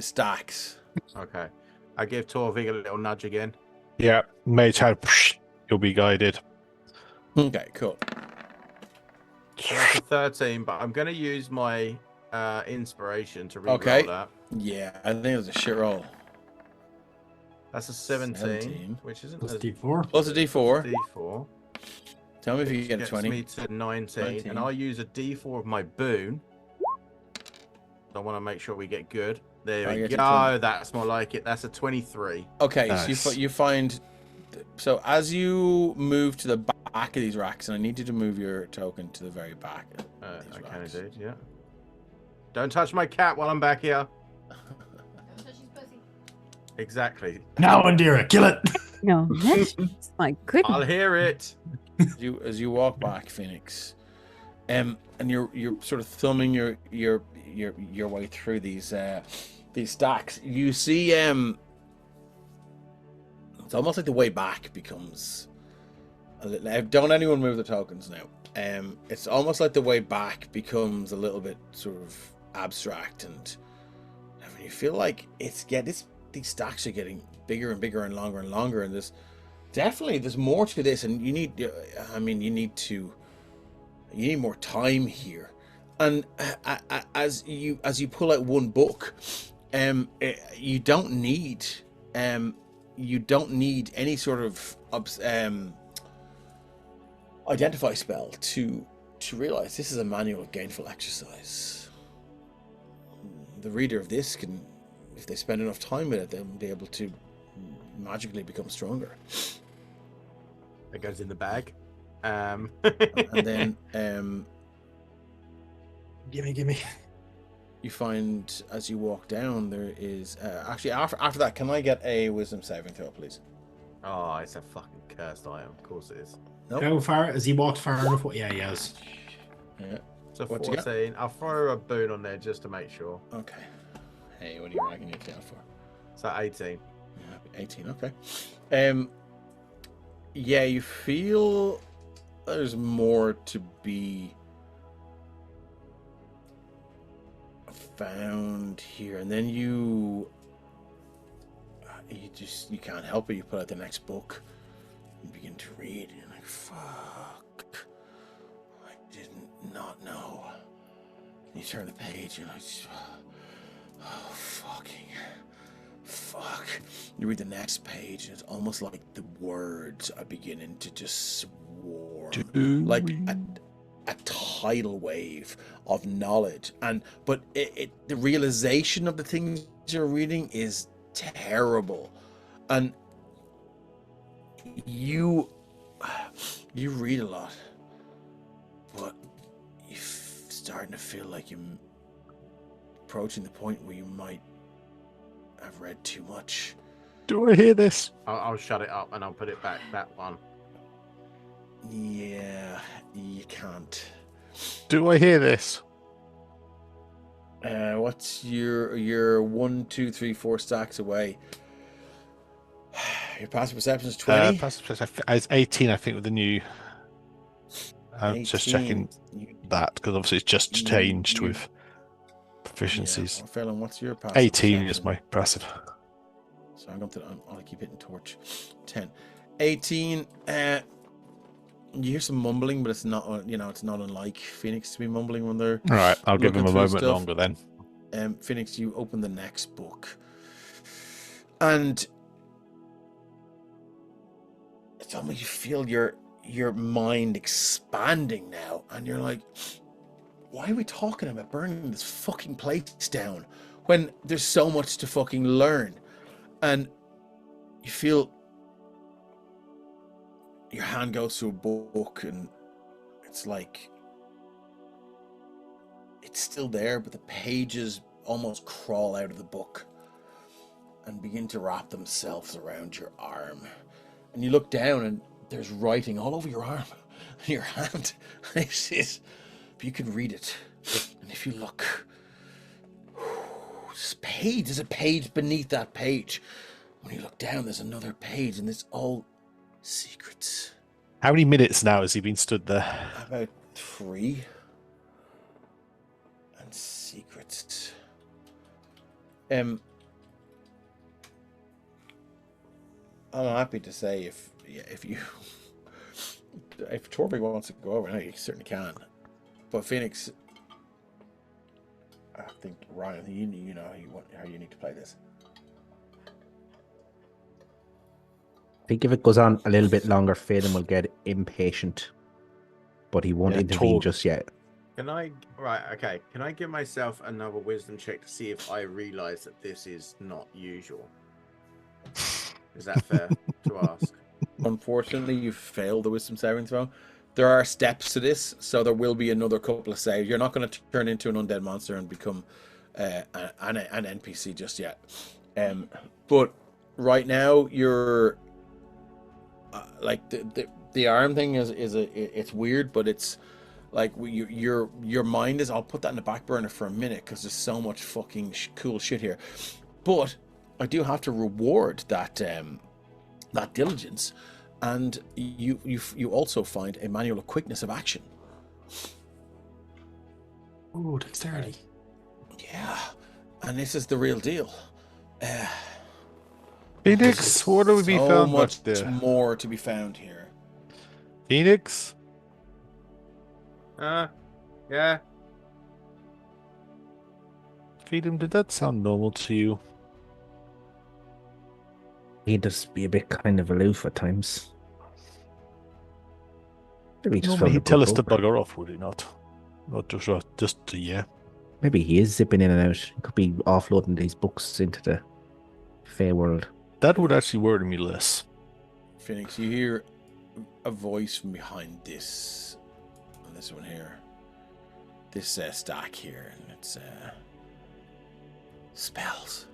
stacks? Okay. I give Torvig a little nudge again. Yeah, mage hand. You'll be guided. Okay, cool. So that's a 13, but I'm going to use my inspiration to reroll Okay. that. Yeah, I think it was a shit roll. That's a 17, 17. which isn't Plus a D4. Plus a D4. D4. Tell me if you Which get a gets 20. me to 19, 19. and I'll use a D4 of my boon. I want to make sure we get good. There I we get you go. 20. That's more like it. That's a 23. Okay, Nice. so you find. So as you move to the back of these racks, and I need you to move your token to the very back. Of these I can racks. indeed, yeah. Don't touch my cat while I'm back here. Exactly. Now, Indira, kill it. No, that's my goodness. I'll hear it. As you walk back, Phoenix, and you're sort of thumbing your way through these stacks. You see, it's almost like the way back becomes. Don't anyone move the tokens now. It's almost like the way back becomes a little bit sort of abstract, and you feel like these stacks are getting bigger and bigger and longer, and there's more to this, and you need more time here. And as you pull out one book, you don't need any sort of identify spell to realize this is a manual of gainful exercise. The reader of this can, if they spend enough time with it, they'll be able to magically become stronger. It goes in the bag. And then Gimme. you find as you walk down there is actually after that, can I get a wisdom saving throw, please? Oh, it's a fucking cursed item. Of course it is. Nope. How far has he walked far enough? Yeah, he has. Yeah. So What'd you get? 14. I'll throw a boon on there just to make sure. Okay. Hey, what are you ragging your tail for? So 18. Yeah, 18. Okay. yeah, you feel there's more to be found here, and then you can't help it. You put out the next book and begin to read, and you're like, fuck, I did not know. And you turn the page, and you're like, oh, fucking fuck. You read the next page, and it's almost like the words are beginning to just swarm, like a tidal wave of knowledge. But the realization of the things you're reading is terrible, and you read a lot, but you're starting to feel like you're approaching the point where you might have read too much. Do I hear this? I'll shut it up and I'll put it back. That one. Yeah, you can't. Do I hear this? What's your 1, 2, 3, 4 stacks away? Your passive perception is 20. It's 18, I think, with the new. I'm just 18. checking that because obviously it's just changed with proficiencies. Yeah. Phelan, what's your passive 18 perception? is my passive. So I'll keep hitting torch. 10. 18. You hear some mumbling, but it's not, it's not unlike Phoenix to be mumbling when they're. All right, I'll give looking him a through moment stuff. longer then. Phoenix, you open the next book, and it's almost you feel your mind expanding now, and you're like, why are we talking about burning this fucking place down when there's so much to fucking learn? And you feel your hand goes to a book, and it's like it's still there, but the pages almost crawl out of the book and begin to wrap themselves around your arm. And you look down, and there's writing all over your arm, your hand. But you can read it. And if you look, there's a page beneath that page. When you look down, there's another page, and it's all secrets. How many minutes now has he been stood there? About 3. And secrets. I'm happy to say if Torvig wants to go over, now you certainly can. But Phoenix, I think Ryan, you know how you need to play this. I think if it goes on a little bit longer, Phelan will get impatient, but he won't intervene just yet. Can I give myself another wisdom check to see if I realize that this is not usual? Is that fair to ask? Unfortunately, you failed the wisdom saving throw. There are steps to this, so there will be another couple of saves. You're not going to turn into an undead monster and become an NPC just yet. But right now, you're like the arm thing it's weird, but it's like your mind is. I'll put that in the back burner for a minute because there's so much fucking cool shit here. But I do have to reward that diligence, and you also find a manual of quickness of action. Ooh, dexterity. Yeah, and this is the real deal. Phoenix, what do we be So found much back there? more to be found here. Phoenix? Yeah. Freedom, did that sound normal to you? He'd just be a bit kind of aloof at times. Maybe he just Normally found a he'd tell good us to book. bugger off, would he not? Not just yeah. Maybe he is zipping in and out. He could be offloading these books into the fair world. That would actually worry me less. Phoenix, you hear a voice from behind this one here. This stack here, and it's spells.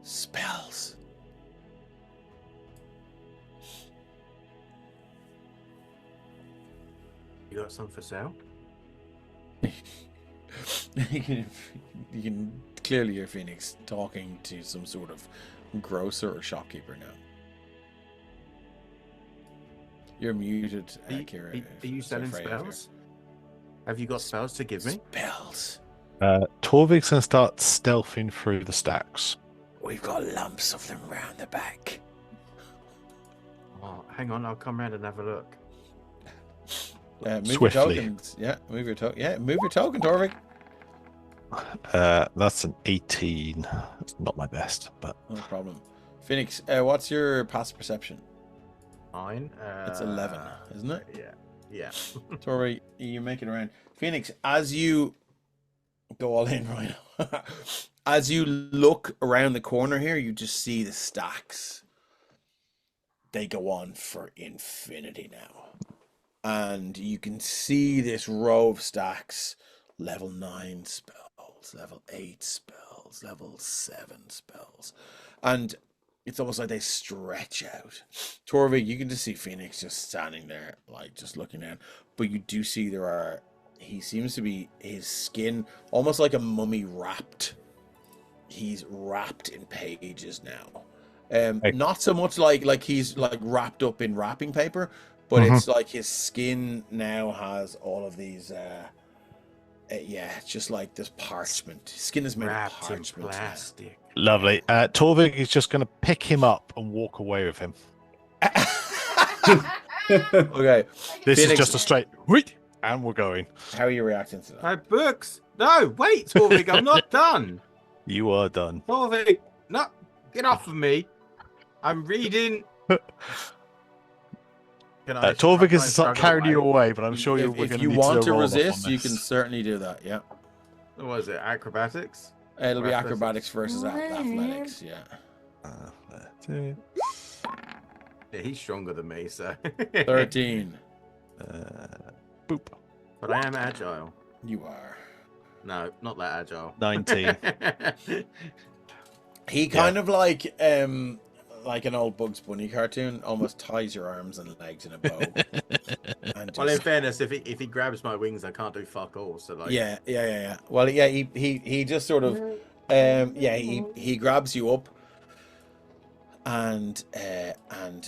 Spells. You got some for sale? you can clearly hear Phoenix talking to some sort of grocer or shopkeeper now. You're muted, Are you, Kira. are you selling spells? Have you got spells to give me? Spells. Torvik's going to start stealthing through the stacks. We've got lumps of them round the back. Oh, hang on, I'll come round and have a look. Move Swiftly. your tokens. Yeah, move your token. Yeah, move your token, Torvik. That's an 18. It's not my best, but No problem. Phoenix, what's your passive perception? Mine. It's 11, isn't it? Yeah. Torvik, you make it around. Phoenix, as you go all in right now, as you look around the corner here, you just see the stacks. They go on for infinity now. And you can see this row of stacks, level 9 spells, level 8 spells, level 7 spells. And it's almost like they stretch out. Torvik, you can just see Phoenix just standing there, like just looking down. But you do see he seems to be, his skin, almost like a mummy wrapped. He's wrapped in pages now. Not so much like he's like wrapped up in wrapping paper, but it's like his skin now has all of these it's just like this parchment. His skin is made Wrapped of in parchment. plastic. lovely. Torvik is just going to pick him up and walk away with him. Okay, This Phoenix, is just a straight wheat, and we're going. how are you reacting to that? My books. No, wait, Torvik, I'm not done. You are done. Torvik, no, get off of me. I'm reading. Torvik is carrying you away, but I'm sure If we're going to you need want to to roll off on resist, you this. can certainly do that. Yeah, What was it? Acrobatics? it'll be Athletics. acrobatics versus athletics. Yeah. Yeah, he's stronger than me, so. 13. Boop. But I am agile. You are. No, not that agile. 19. He kind of like an old Bugs Bunny cartoon, almost ties your arms and legs in a bow. And Well, in just, fairness, if he grabs my wings, I can't do fuck all. So like, yeah. Well, yeah, he just sort of, he grabs you up and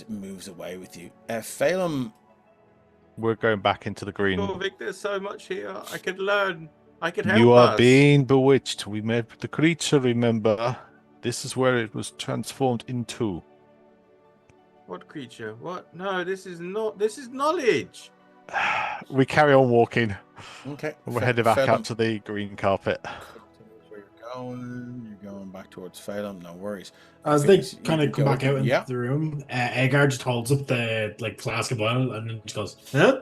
moves away with you. Phelim, We're going back into the green. Torvik, there's so much here. I could learn. I could help You are us. being bewitched. We met with the creature, remember? This is where it was transformed into. What creature? What? No, this is not. This is knowledge. We carry on walking. okay, We're heading back Phelim, up to the green carpet. where you're going back towards Phelim. No worries. As they Phoenix, you kind of can come go- back out into yeah. the room, Aegar just holds up the flask of oil and then just goes, huh?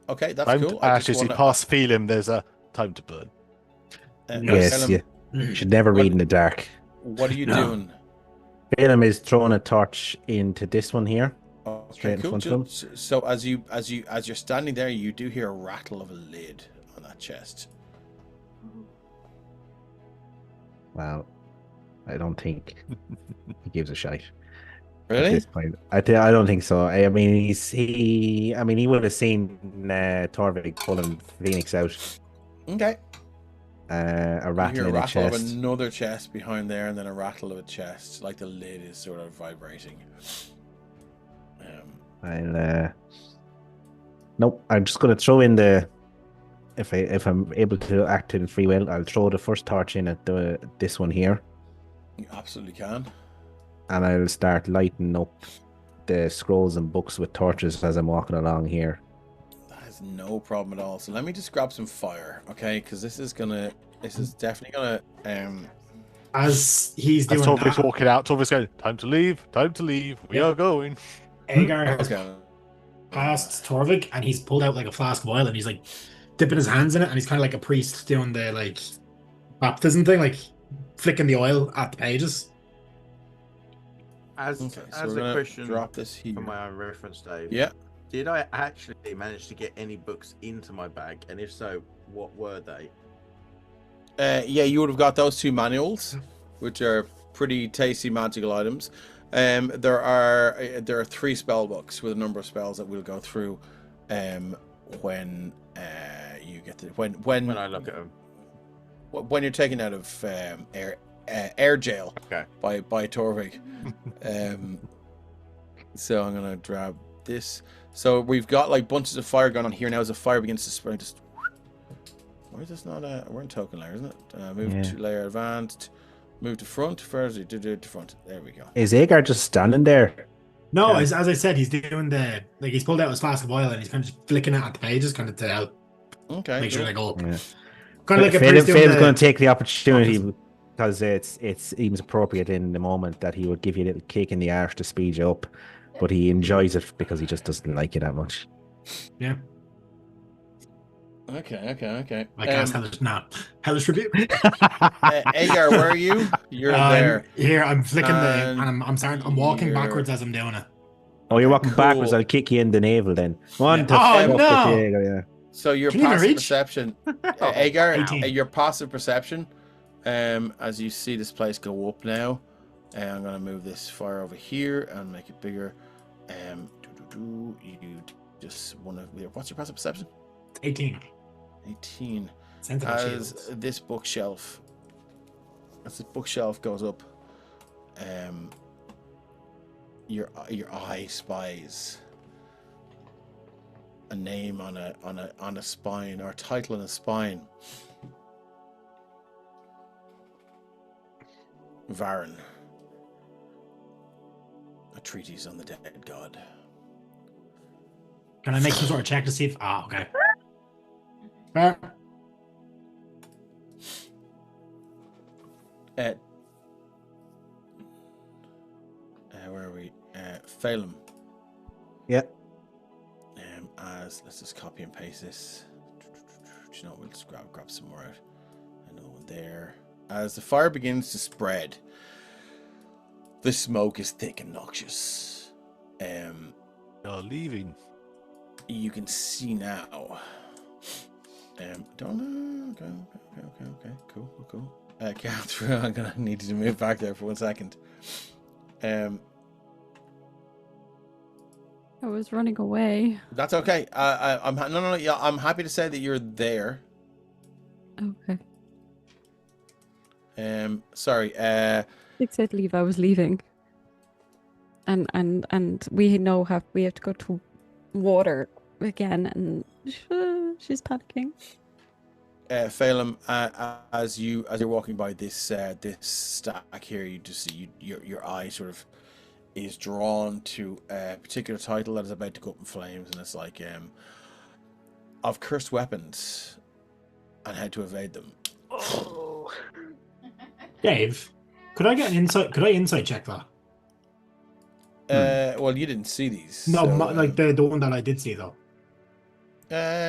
Okay, that's Time cool. to, actually, see past Phelim, there's a time to burn. Yes, Phelim, you should never read in the dark. What are you No. doing? Phelim is throwing a torch into this one here. Okay, Straight in cool. front of him. So as you're standing there, you do hear a rattle of a lid on that chest. Well, I don't think he gives a shite at Really? this point. I don't think so. I mean, he would have seen Torvik pulling Phoenix out. Okay. A You rattle hear a in a rattle of chest. another chest behind there, and then a rattle of a chest, like the lid is sort of vibrating. Nope. I'm just gonna throw in the. If I'm able to act in free will, I'll throw the first torch in at this one here, You absolutely can. and I'll start lighting up the scrolls and books with torches as I'm walking along here. That is no problem at all. So let me just grab some fire, okay? Because this is definitely gonna. As he's As doing Torvik's that, walking out, Torvik's going, time to leave, we are going. Aegar has Okay. past Torvik and he's pulled out like a flask of oil and he's like dipping his hands in it and he's kind of like a priest doing the like baptism thing, like flicking the oil at the pages. As Okay, so as we're a gonna question drop this here. for my own reference, Dave. Yeah. Did I actually manage to get any books into my bag? And if so, what were they? Yeah, you would have got those two manuals, which are pretty tasty magical items. There are 3 spell books with a number of spells that we'll go through when you get to when When I look at them. when you're taken out of air jail Okay. by Torvik. So I'm gonna this. So we've got like bunches of fire going on here now. As the fire begins to spread, just why is this not we're in token layer, isn't it? Move to layer advanced. Move to front. First, do to front. There we go. Is Aegar just standing there? No, as I said, he's doing he's pulled out his flask of oil and he's kind of just flicking it at the pages, kind of to help make sure they go up. Yeah. Kind of like a Phelan's priest doing going to take the opportunity because it seems appropriate in the moment that he would give you a little kick in the arse to speed you up, but he enjoys it because he just doesn't like you that much. Yeah. Okay. I cast Hellish Rebuke. Aegar, where are you? You're there. Here, I'm flicking and I'm walking backwards as I'm doing it. Oh, you're walking backwards. I'll kick you in the navel then. One to Oh, no. Aegar, yeah. So your Can you even passive reach? perception, Aegar, 18. your passive perception, as you see this place go up now, I'm gonna move this fire over here and make it bigger. You just want to. What's your passive perception? 18. 18. Sensitive As shields. this bookshelf goes up, your eye spies a name on a spine, or a title on a spine. Varen. A treatise on the dead god. Can I make some sort of check to see if... okay. Fair. Where are we? Phelan. Yeah. Let's just copy and paste this. You know, we'll just grab some more out. Another one there. As the fire begins to spread, the smoke is thick and noxious. You're leaving. You can see now. Don't know. Okay. Cool. Catherine, I'm gonna need you to move back there for 1 second. I was running away. That's okay. Yeah, I'm happy to say that you're there. Okay. Sorry. Dick said leave. I was leaving. And we know we have to go to water again, and she's panicking. Phelan, as you're walking by this stack here, you just see your eye sort of is drawn to a particular title that is about to go up in flames, and it's like of cursed weapons and how to evade them. Oh. Dave, could I get an insight? Could I insight check that? Well, you didn't see these. No, so, like the one that I did see though.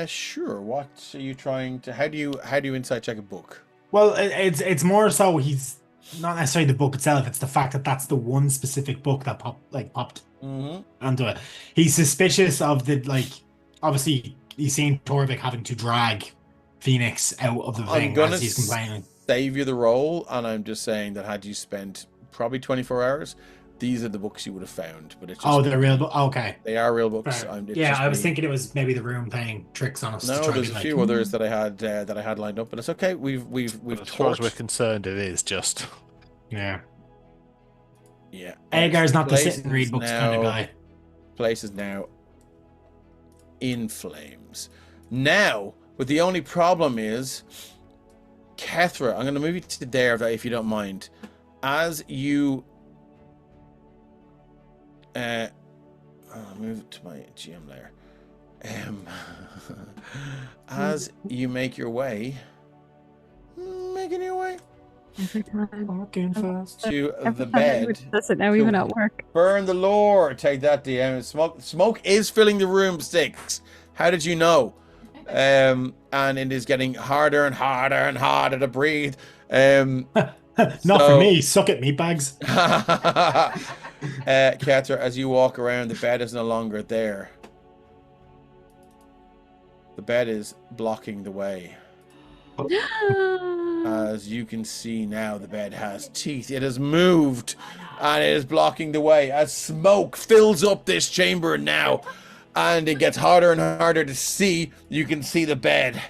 Sure. What are you trying to? How do you insight check a book? Well, it's more so he's not necessarily the book itself. It's the fact that that's the one specific book that popped onto it. He's suspicious of obviously he's seen Torvik having to drag Phoenix out of the thing as he's complaining. Save you the roll, and I'm just saying that had you spent probably 24 hours, these are the books you would have found. But it's just, they're real books. Okay, they are real books. I was thinking it was maybe the room playing tricks on us. No, there's a few others that I had lined up, but it's okay. We've as far as we're concerned, it is just yeah. Aegar's not the sit and read books kind of guy. Place is now in flames. Now, but the only problem is, Kethra, I'm going to move you to there if you don't mind. As you I'll move it to my GM layer. As you make your way, making your way every time walking fast to the bed. That's it now, even at work. Burn the Lord. Take that, DM. Smoke is filling the room, Sticks. How did you know? And it is getting harder and harder and harder to breathe. Not for me. Suck it, meatbags. Kethra, as you walk around, the bed is no longer there. The bed is blocking the way. As you can see now, the bed has teeth. It has moved, and it is blocking the way as smoke fills up this chamber now, and it gets harder and harder to see. You can see the bed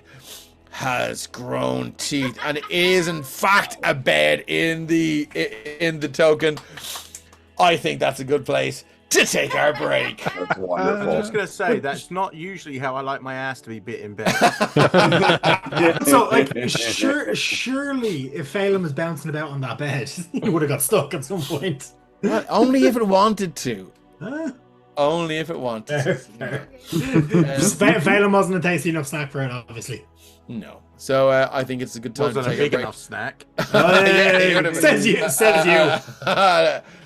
has grown teeth, and it is in fact a bed in the token. I think that's a good place to take our break. That's I wonderful. was just gonna say that's not usually how I like my ass to be bit in bed. So, like, surely if Phelan was bouncing about on that bed, he would have got stuck at some point. Well, only if it wanted to. Huh? Only if it wanted to. Fair. Just Phelan wasn't a tasty enough snack for it, obviously. No. So I think it's a good time Wasn't to a take big a break. enough snack. Hey, you would've- says you.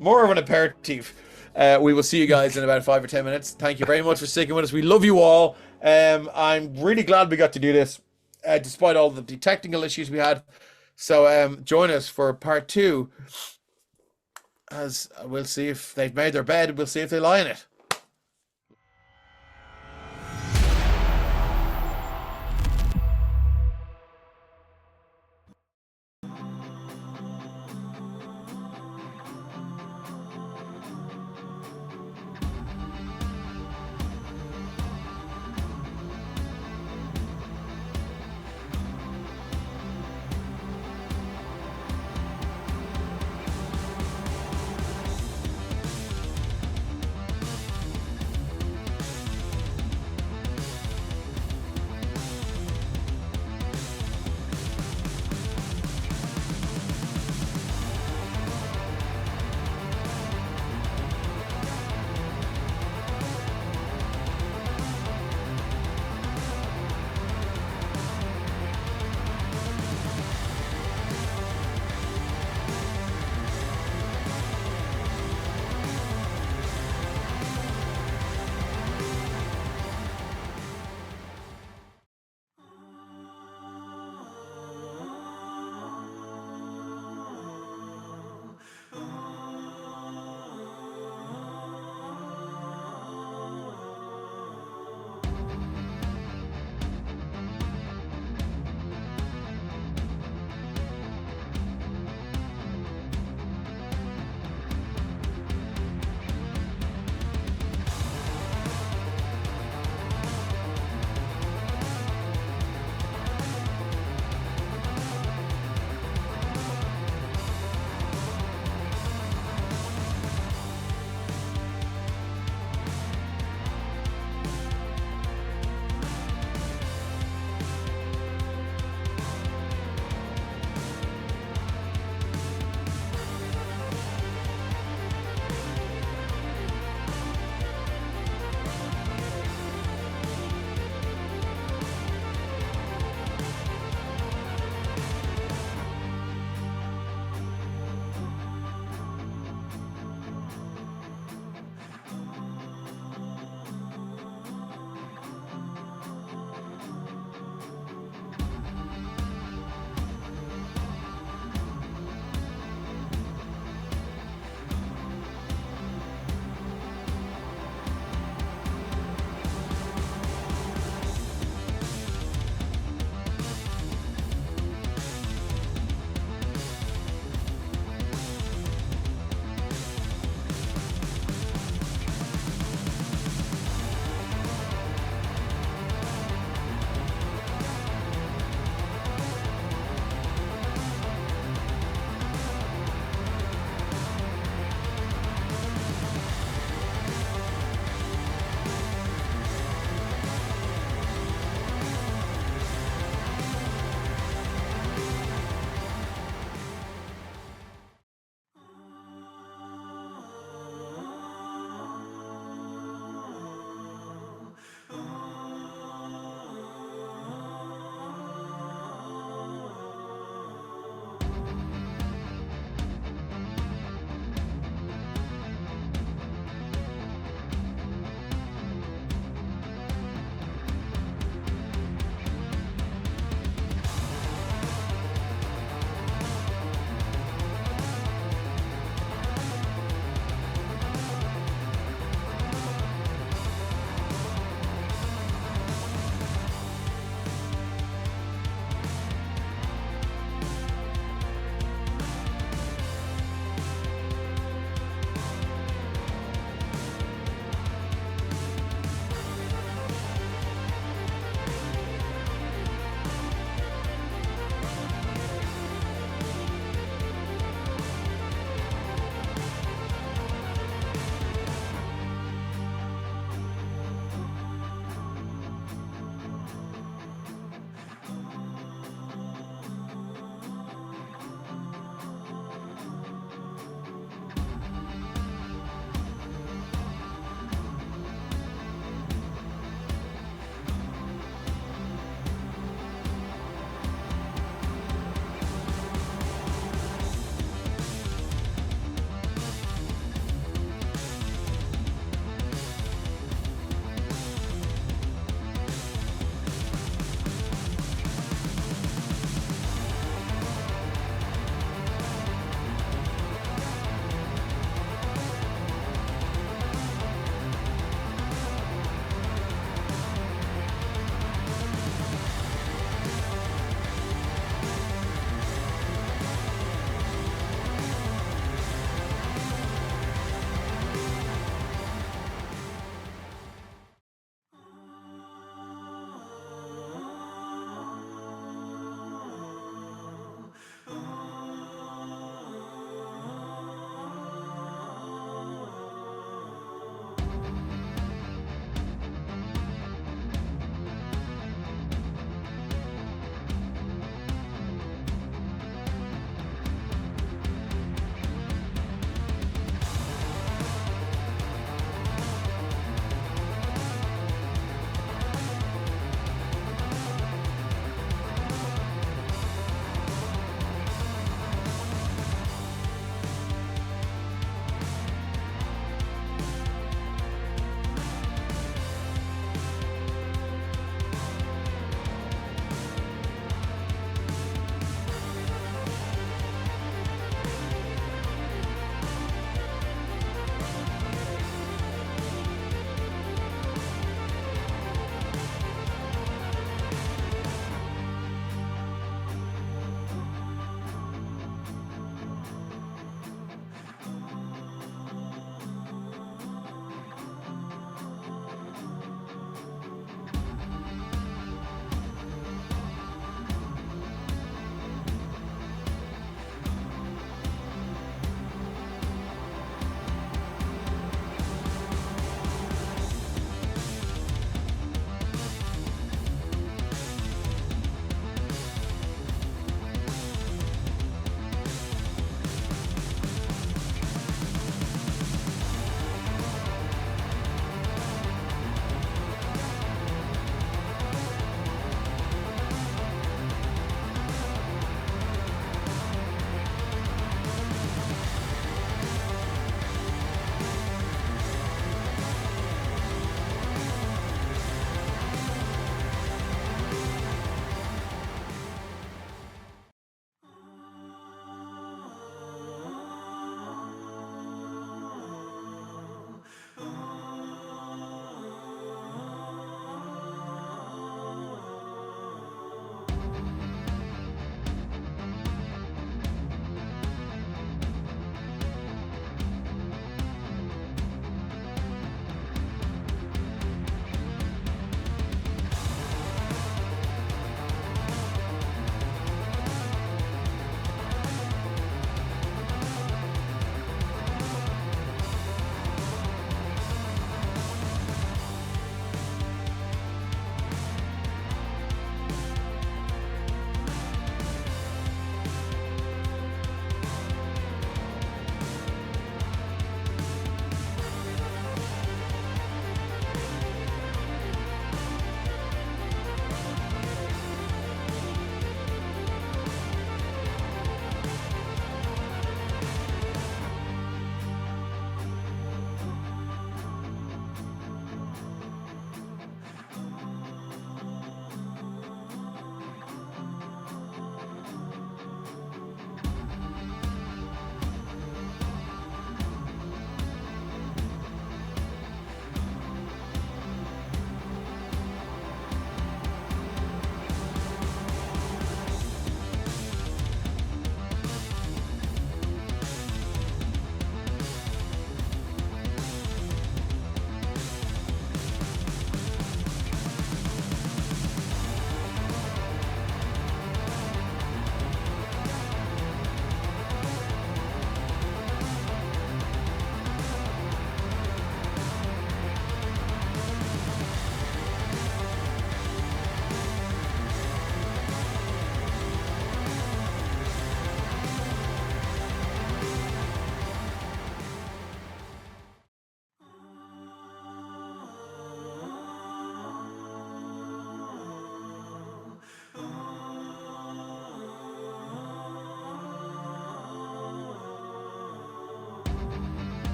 More of an aperitif. We will see you guys in about 5 or 10 minutes. Thank you very much for sticking with us. We love you all. I'm really glad we got to do this, despite all the technical issues we had. So join us for part 2, as we'll see if they've made their bed. We'll see if they lie in it.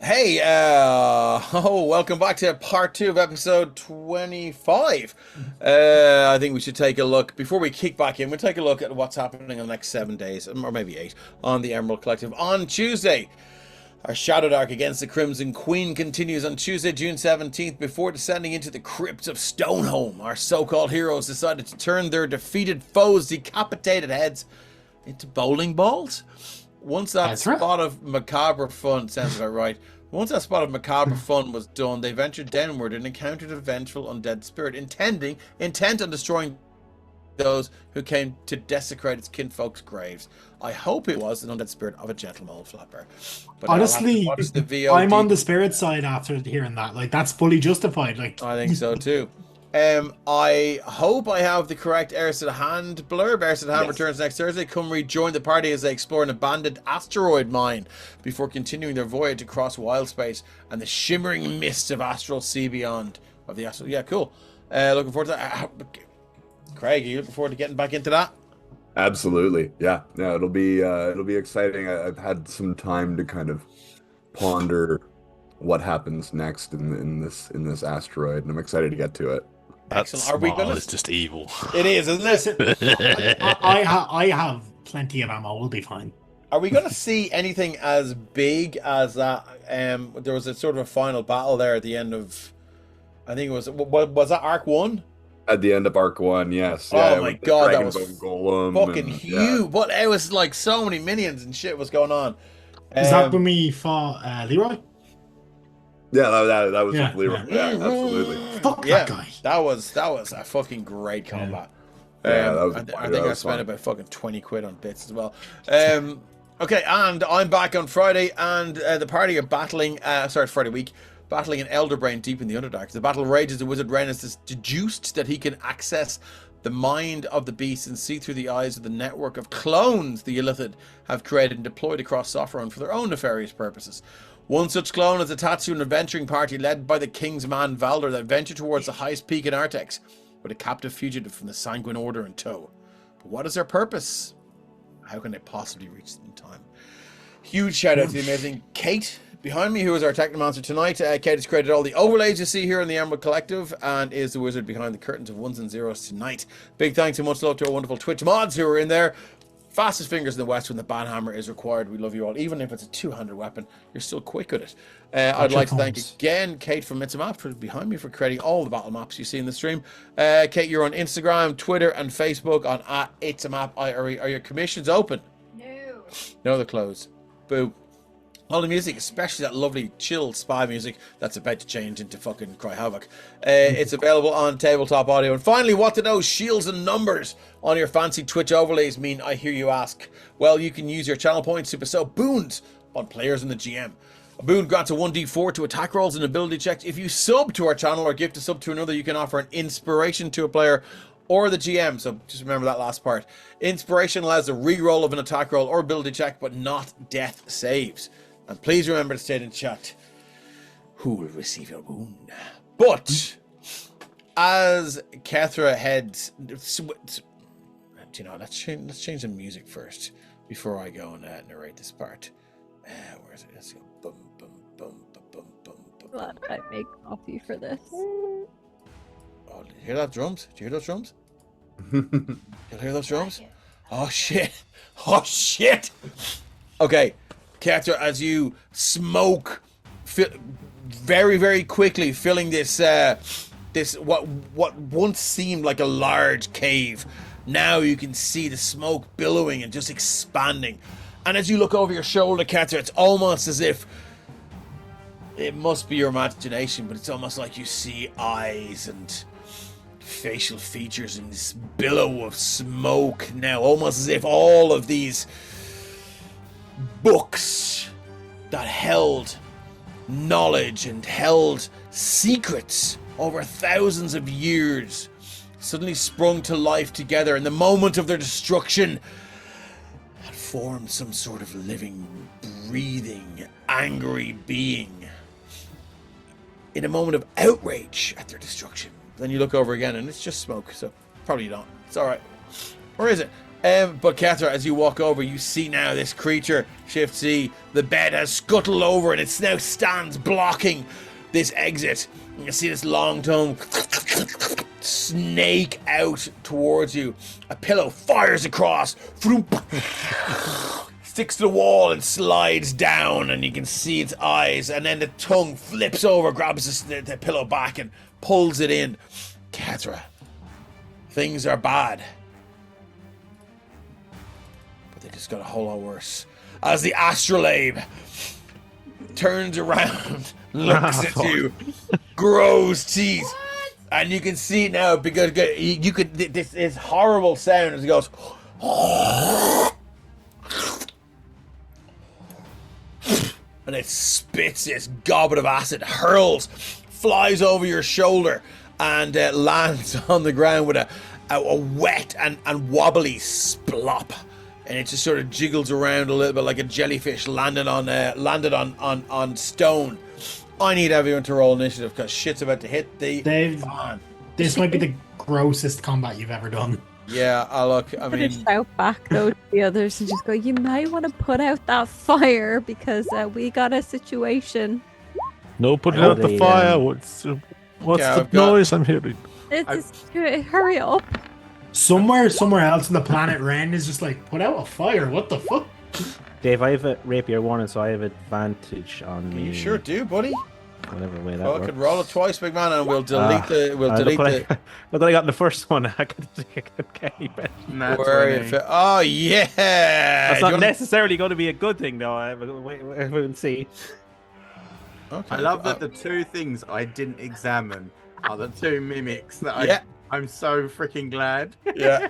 Hey, welcome back to part 2 of episode 25. I think we should take a look, before we kick back in, we'll take a look at what's happening in the next 7 days, or maybe 8, on the Emerald Collective. On Tuesday, our Shadow Dark against the Crimson Queen continues on Tuesday, June 17th. Before descending into the crypts of Stoneholm, our so-called heroes decided to turn their defeated foes' decapitated heads into bowling balls. Once that spot of macabre fun, sounds about right. Once that spot of macabre fun was done, they ventured downward and encountered a vengeful undead spirit, intent on destroying those who came to desecrate its kinfolk's graves. I hope it was an undead spirit of a gentle mole flapper. But honestly, the VOD. I'm on the spirit side after hearing that. Like, that's fully justified. Like, I think so too. I hope I have the correct Heirs to the Hand blurb. Heirs to the Hand returns next Thursday. Come rejoin the party as they explore an abandoned asteroid mine before continuing their voyage across wild space and the shimmering mists of astral sea beyond of the astral. Yeah, cool. Looking forward to that. Craig, are you looking forward to getting back into that? Absolutely. Yeah. It'll be exciting. I've had some time to kind of ponder what happens next in this asteroid, and I'm excited to get to it. Excellent. Are we gonna? It's just evil. It is, isn't it? I have plenty of ammo. We'll be fine. Are we going to see anything as big as that? There was a sort of a final battle there at the end of, I think it was that Arc 1? At the end of Arc 1, yes. Oh my god, that was Golem fucking huge. But it was like so many minions and shit was going on. Is that when we fought Leroy? Yeah, that was Leroy. Yeah, absolutely. Fuck that guy. That was a fucking great combat. I think I spent about fucking 20 quid on bits as well. Okay, and I'm back on Friday, and the party are battling. Friday week, battling an Elder Brain deep in the Underdark. The battle rages. The Wizard Ren is deduced that he can access the mind of the beast and see through the eyes of the network of clones the Illithid have created and deployed across Sophrone for their own nefarious purposes. One such clone is attached to an adventuring party led by the King's man Valdor that venture towards the highest peak in Artex with a captive fugitive from the Sanguine Order in tow. But what is their purpose? How can they possibly reach it in time? Huge shout out to the amazing Kate behind me, who is our Technomancer tonight. Kate has created all the overlays you see here in the Emerald Collective and is the wizard behind the curtains of ones and zeros tonight. Big thanks and much love to our wonderful Twitch mods who are in there. Fastest fingers in the West when the banhammer is required. We love you all. Even if it's a two-handed weapon, you're still quick with it. I'd like to thank again Kate from Map for behind me for creating all the battle maps you see in the stream. Kate, you're on Instagram, Twitter, and Facebook on @itsamap.IRE. Are your commissions open? No, they're closed. Boo. All the music, especially that lovely chill spy music that's about to change into fucking Cry Havoc. It's available on Tabletop Audio. And finally, what do those shields and numbers on your fancy Twitch overlays mean, I hear you ask? Well, you can use your channel points to bestow boons on players in the GM. A boon grants a 1d4 to attack rolls and ability checks. If you sub to our channel or gift a sub to another, you can offer an inspiration to a player or the GM, so just remember that last part. Inspiration allows a re-roll of an attack roll or ability check, but not death saves. And please remember to state in chat who will receive your boon. But as Kethra heads, let's change the music first before I go and narrate this part. Where is it? Let's go. Boom, boom, boom, boom, boom, boom. Glad I make coffee for this. Oh, did you hear that drums? Did you hear those drums? You hear those drums? Oh shit! Oh shit! Okay. Kethra, as you smoke very, very quickly, filling this what once seemed like a large cave. Now you can see the smoke billowing and just expanding. And as you look over your shoulder, Kethra, it's almost as if it must be your imagination, but it's almost like you see eyes and facial features in this billow of smoke now, almost as if all of these books that held knowledge and held secrets over thousands of years suddenly sprung to life together in the moment of their destruction and formed some sort of living, breathing, angry being in a moment of outrage at their destruction. Then you look over again and it's just smoke, so probably not. It's alright. Or is it? But Kethra, as you walk over, you see now this creature, Shift C, the bed has scuttled over and it now stands blocking this exit. You see this long tongue snake out towards you. A pillow fires across, sticks to the wall and slides down, and you can see its eyes, and then the tongue flips over, grabs the pillow back and pulls it in. Kethra, things are bad. But they just got a whole lot worse. As the astrolabe turns around, looks at you, grows teeth, and you can see now because you could this horrible sound as it goes. And it spits this goblet of acid, hurls, flies over your shoulder, and lands on the ground with a wet and wobbly splop. And it just sort of jiggles around a little bit like a jellyfish landed on stone. I need everyone to roll initiative because shit's about to hit the Dave, fan. this might be the grossest combat you've ever done. Yeah, I Gonna mean, shout back though to the others and just go, you might want to put out that fire because we got a situation. No, putting Oh, out the the, fire. What's Yeah, the I've got- noise I'm hearing? Hurry up. Somewhere else on the planet, Ren is just like, put out a fire. What the fuck? Dave, I have a rapier warning, so I have advantage on me. you sure do, buddy. Whatever way that Oh, I works. could roll it twice, big man, and we'll delete look what I got in the first one. I couldn't get any better. Nat Where 20. it oh yeah, That's Do not you wanna- necessarily going to be a good thing, though. We'll see. Okay. I love that the two things I didn't examine are the two mimics that Yeah. I'm so freaking glad. Yeah.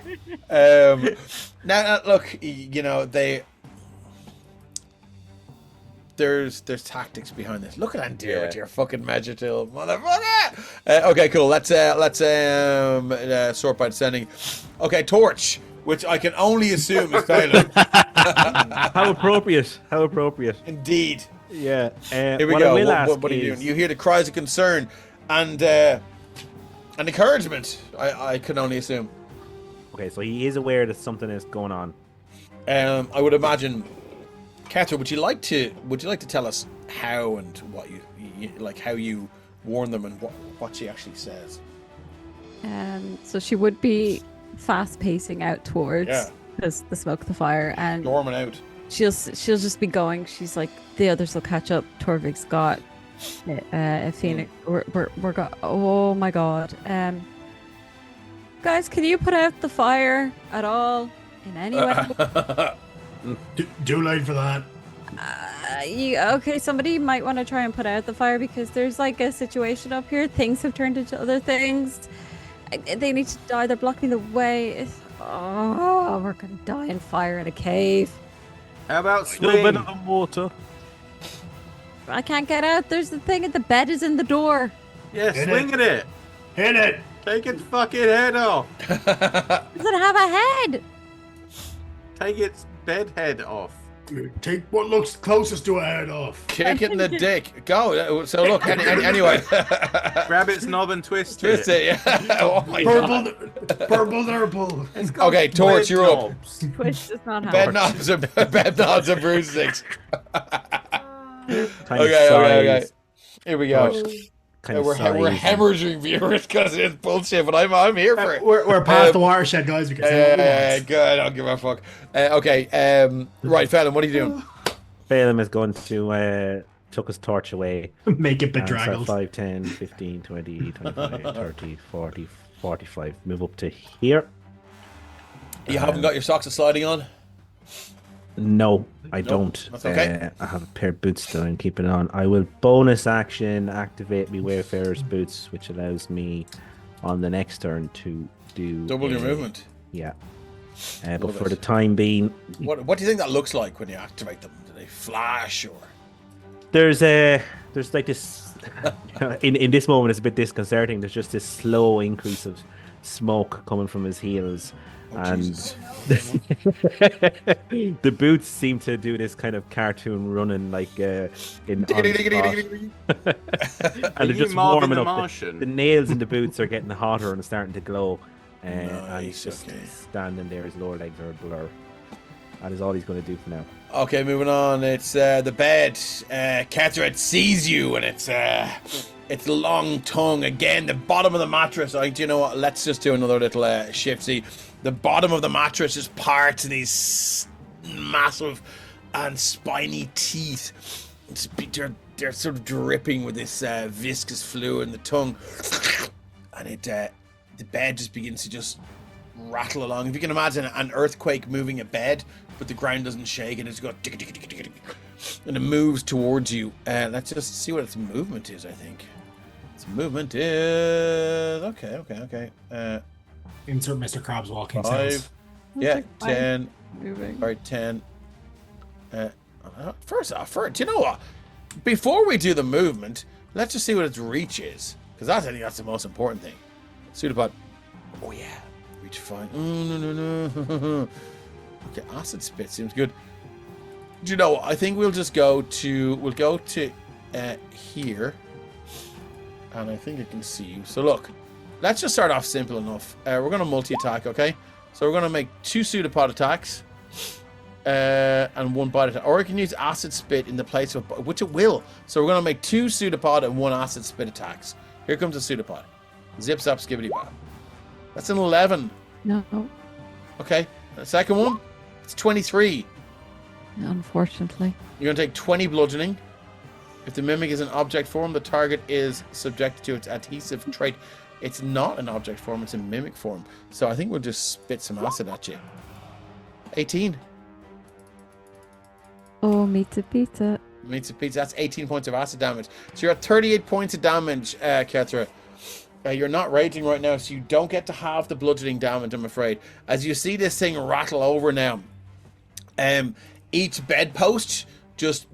Now, look, you know there's tactics behind this. Look at Andir Yeah. with your fucking Magitil, motherfucker. Okay, cool. Let's sort by descending. Okay, torch, which I can only assume is Phelan. How appropriate. How appropriate. Indeed. Yeah. Here we what go. I will ask What are you is- doing? You hear the cries of concern and encouragement. I can only assume. Okay, so he is aware that something is going on. I would imagine. Kethra, would you like to tell us how and what you like, how you warn them and what she actually says? So she would be fast pacing out towards Yeah. the smoke, the fire, and Storming out. she'll just be going. She's like, the others will catch up. Torvig's got Phoenix. We're got. Oh my god. Guys, can you put out the fire at all in any way? Too late for that. Okay, somebody might want to try and put out the fire because there's like a situation up here. Things have turned into other things. They need to die. They're blocking the way. Oh, we're gonna die in fire in a cave. How about Still swing? better than water. I can't get out. There's the thing, and the bed is in the door. Yeah, Hit swing at it. Hit it! Take its fucking head off. Does it have a head? Take its bed head off. Take what looks closest to a head off. Kick it in the dick. Go. So look. Anyway. Grab its knob and twist Twist it. Yeah. Oh my god. Purple, purple. It's got Okay, Torch, bed you're up. knobs. Twitch does not have. Bed knobs and broomsticks. Kind Okay. size, Here we go. Kind of We're size. hemorrhaging viewers because it's bullshit, but I'm here for it. We're past the watershed, guys. We can say what we want. Good. I don't give a fuck. Okay. Right, Phelan, what are you doing? Balaam is going to took his torch away. Make it So bedraggled. 5, 10, 15, 20, 25, 30, 40, 45. Move up to here. You haven't got your socks of sliding on? No, I don't. that's okay. I have a pair of boots that I'm keeping on. I will bonus action activate my Wayfarer's boots, which allows me on the next turn to do Double your a- movement. Yeah. But Love for it. the time being, What do you think that looks like when you activate them? Do they flash or? there's like this. in this moment, it's a bit disconcerting. There's just this slow increase of smoke coming from his heels, Oh, and Jesus. the boots seem to do this kind of cartoon running, like in on spot. And they're you just Marvin warming the up. Martian? The nails in the boots are getting hotter and starting to glow. and he's just standing there. His lower legs are a blur. That is all he's going to do for now. Okay, moving on. It's the bed. Kethra, it sees you, and its long tongue. Again, the bottom of the mattress. Do you know what? Let's just do another little shift. See, the bottom of the mattress is parts of these massive and spiny teeth. They're sort of dripping with this viscous fluid in the tongue, and the bed just begins to just rattle along. If you can imagine an earthquake moving a bed, but the ground doesn't shake, and it's got tick, tick, tick, tick, tick, and it moves towards you. Let's just see what its movement is. I think its movement is okay. Insert Mr. Krabs walking 5. sounds. Yeah, 10. Moving. All right, 10. First off, do you know what? Before we do the movement, let's just see what its reach is, because I think that's the most important thing. Pseudopod. Oh yeah, reach 5. No. Okay, acid spit seems good. Do you know what? I think we'll go to here, and I think it can see you. So look, let's just start off simple enough. We're gonna multi-attack, okay? So we're gonna make 2 pseudopod attacks. And 1 bite attack, or you can use acid spit in the place of, which it will. So we're gonna make 2 pseudopod and 1 acid spit attacks. Here comes a pseudopod. Zip zap skibbity bop. That's an 11. No, Okay, the second one, it's 23. unfortunately. You're gonna take 20 bludgeoning. If the mimic is an object form, the target is subjected to its adhesive trait. It's not an object form, it's a mimic form. So I think we'll just spit some acid at you. 18. Oh, pizza. Meets a pizza. That's 18 points of acid damage. So you're at 38 points of damage, Kethra. You're not raging right now, so you don't get to have the bludgeoning damage, I'm afraid. As you see this thing rattle over now, each bedpost just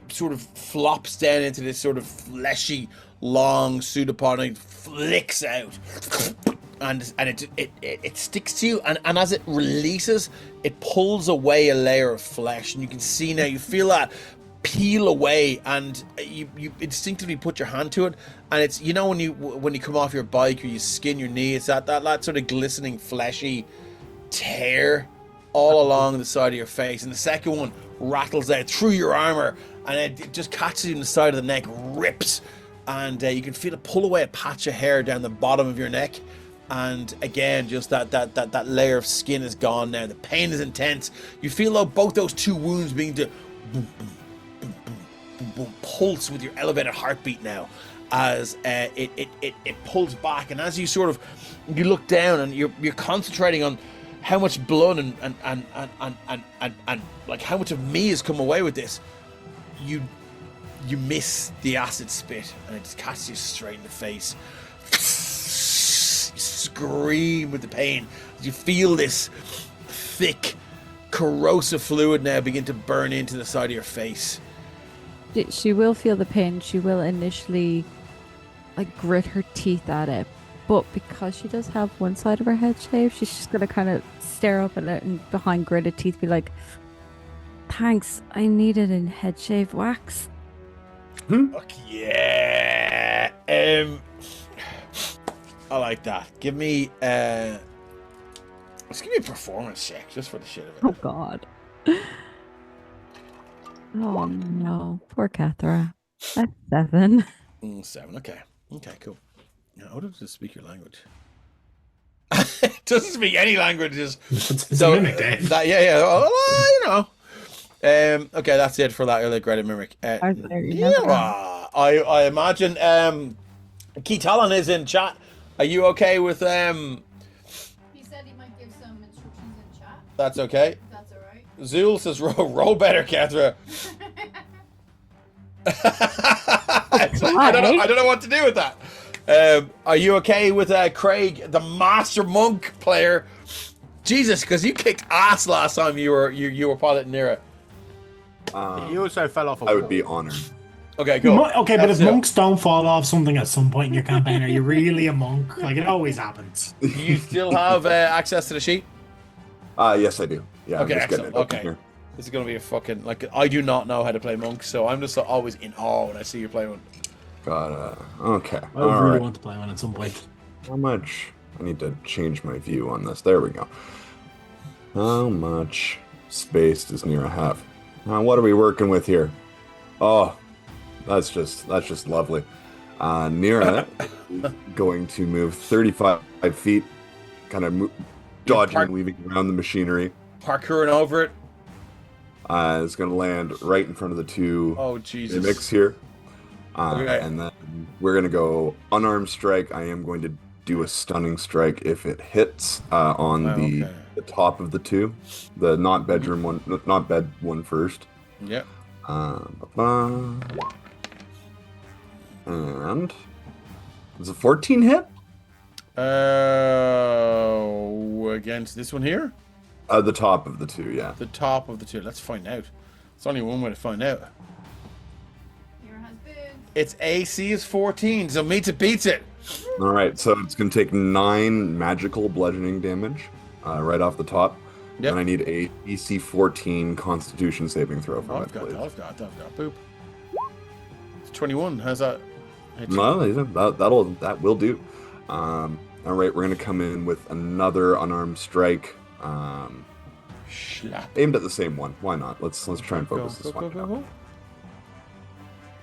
sort of flops down into this sort of fleshy, long pseudopod, and it flicks out. And it sticks to you, and as it releases, it pulls away a layer of flesh, and you can see now, you feel that peel away, and you instinctively put your hand to it, and it's, you know, when you come off your bike or you skin your knee, it's that sort of glistening fleshy tear all along the side of your face, and the second one rattles out through your armor, and it just catches you in the side of the neck, rips, and you can feel it pull away a patch of hair down the bottom of your neck. And again, just that layer of skin is gone now. The pain is intense. You feel though both those 2 wounds being to boom, boom, boom, boom, boom, boom, pulse with your elevated heartbeat now, as it pulls back. And as you sort of you look down and you're concentrating on how much blood and like how much of me has come away with this, you miss the acid spit, and it just catches you straight in the face. Scream with the pain. You feel this thick, corrosive fluid now begin to burn into the side of your face. She will feel the pain. She will initially grit her teeth at it, but because she does have one side of her head shaved, she's just gonna kind of stare up at it and behind gritted teeth be like, "Thanks, I needed a head shave wax." Fuck yeah. I like that. Give me let's give me a performance check just for the shit of it. Oh god. Oh no, poor Kethra. That's 7. 7. Okay, cool. How does it speak your language? It doesn't speak any languages. It's a mimic, Dave. Yeah. Oh, you know. Okay, that's it for that early graded mimic. I imagine Keitalan is in chat. Are you okay with He said he might give some instructions in chat. That's okay. If that's alright. Zool says roll better, Kethra. I don't know what to do with that. Are you okay with Craig, the master monk player? Jesus, because you kicked ass last time you were piloting Nira. He also fell off a I would wall. be honored. Okay, cool. Okay, but if monks don't fall off something at some point in your campaign, are you really a monk? Like, it always happens. Do you still have access to the sheet? Yes, I do. Yeah, Okay, I'm just getting excellent. it open Okay. here. This is going to be a fucking, I do not know how to play monk, so I'm just always in awe when I see you play one. Got okay. I All really right. want to play one at some point. How much I need to change my view on this. There we go. How much space does Nira have? What are we working with here? Oh, that's just lovely. Nira is going to move 35 feet, kind of dodging and weaving around the machinery. Parkouring over it. It's going to land right in front of the two mimics here. Okay. And then we're going to go unarmed strike. I am going to do a stunning strike if it hits on the top of the two. The not bedroom one, not bed one first. Yep. And is a 14 hit? Against this one here? The top of the two, yeah. The top of the two. Let's find out. It's only one way to find out. Your husband. Its AC is 14, so meets it beats it. All right, so it's going to take 9 magical bludgeoning damage right off the top. Yep. And I need a DC 14 Constitution saving throw for I've that, please. got. Boop. It's 21. How's that? No, that will do. All right, we're going to come in with another unarmed strike. Aimed at the same one. Why not? Let's try and focus this one. Go.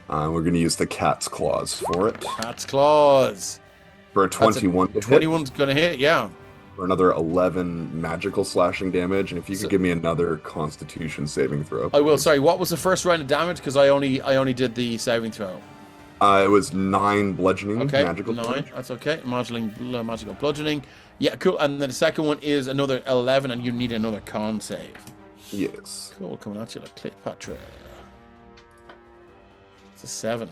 We're going to use the cat's claws for it. Cat's claws. For a 21 to hit. 21's going to hit, yeah. For another 11 magical slashing damage, and if you could give me another Constitution saving throw. I will. Sorry, what was the first round of damage? Because I only did the saving throw. It was 9 bludgeoning. Okay, magical 9. damage. That's okay. Magical bludgeoning. Yeah, cool. And then the second one is another 11, and you need another con save. Yes. Cool, coming at you like Cleopatra. It's a 7.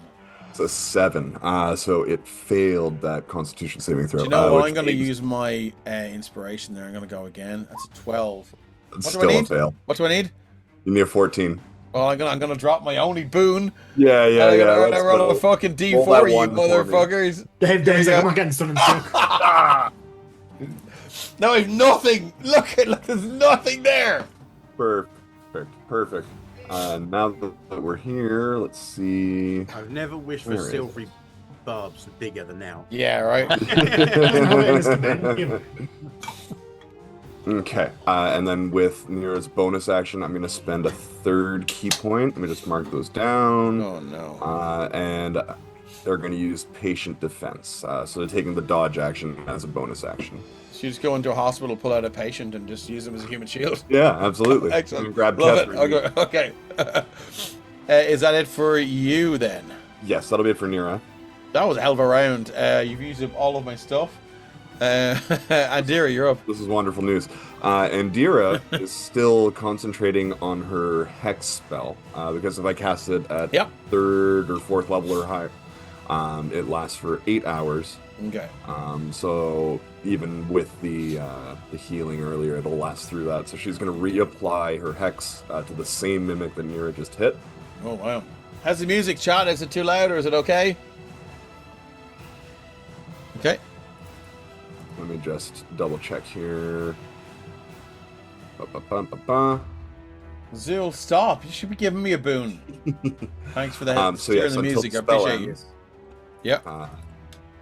It's a 7. So it failed that Constitution saving throw. Do you know what? I'm going to use my inspiration there. I'm going to go again. That's a 12. It's still a fail. What do I need? Give me a 14. Well, I'm gonna drop my only boon. Yeah. I'm gonna roll a fucking D4, you motherfuckers. Dave's like, I'm not getting stunned and stuck. No, I've nothing. Look, there's nothing there. Perfect. Now that we're here, let's see. I've never wished for silvery barbs bigger than now. Yeah, right. Okay, and then with Nira's bonus action, I'm going to spend a 3rd key point. Let me just mark those down. Oh, no. And they're going to use patient defense. So they're taking the dodge action as a bonus action. So you just go into a hospital, pull out a patient, and just use them as a human shield. Yeah, absolutely. Excellent. Grab Love Catherine. it. Okay. Is that it for you then? Yes, that'll be it for Nira. That was a hell of a round. You've used up all of my stuff. Andira, you're up. This is wonderful news. Andira is still concentrating on her hex spell because if I cast it at 3rd or 4th level or higher, it lasts for 8 hours. Okay. So even with the healing earlier, it'll last through that. So she's going to reapply her hex to the same mimic that Nira just hit. Oh wow! How's the music, chat? Is it too loud or is it okay? Okay. Let me just double check here. Zul, stop! You should be giving me a boon. Thanks for the so yes, the music. I spell appreciate ends, you. Yeah.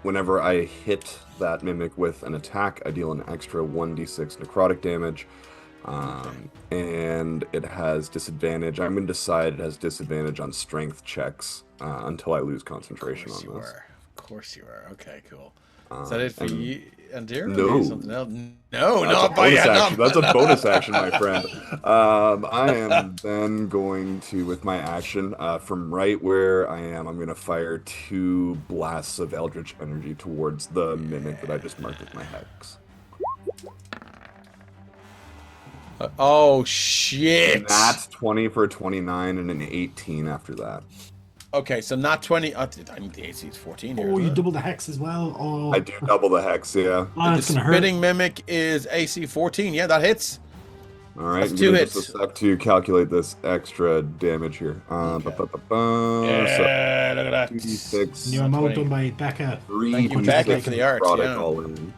Whenever I hit that mimic with an attack, I deal an extra 1d6 necrotic damage. And it has disadvantage. I'm going to decide it has disadvantage on strength checks until I lose concentration on this. Of course you are. Okay, cool. Is that it for you, Andira? No. Something else? No, That's not a by bonus yet. action. That's a bonus action, my friend. I am then going to, with my action, from right where I am, I'm going to fire 2 blasts of Eldritch energy towards the mimic that I just marked with my hex. Oh, shit. And that's 20 for a 29 and an 18 after that. Okay, so not 20. I think the AC is 14 here. Oh, you isn't it? double the hex as well. Oh, I do double the hex, yeah. oh The that's gonna hurt. spitting mimic is AC 14. Yeah, that hits. All right, That's I'm 2 gonna hits. just a sec to calculate this extra damage here. Yeah, So look at that. 2d6, New mode done by Becca. 3 Thank you, d6 Becca, for the art, necrotic yeah. all in.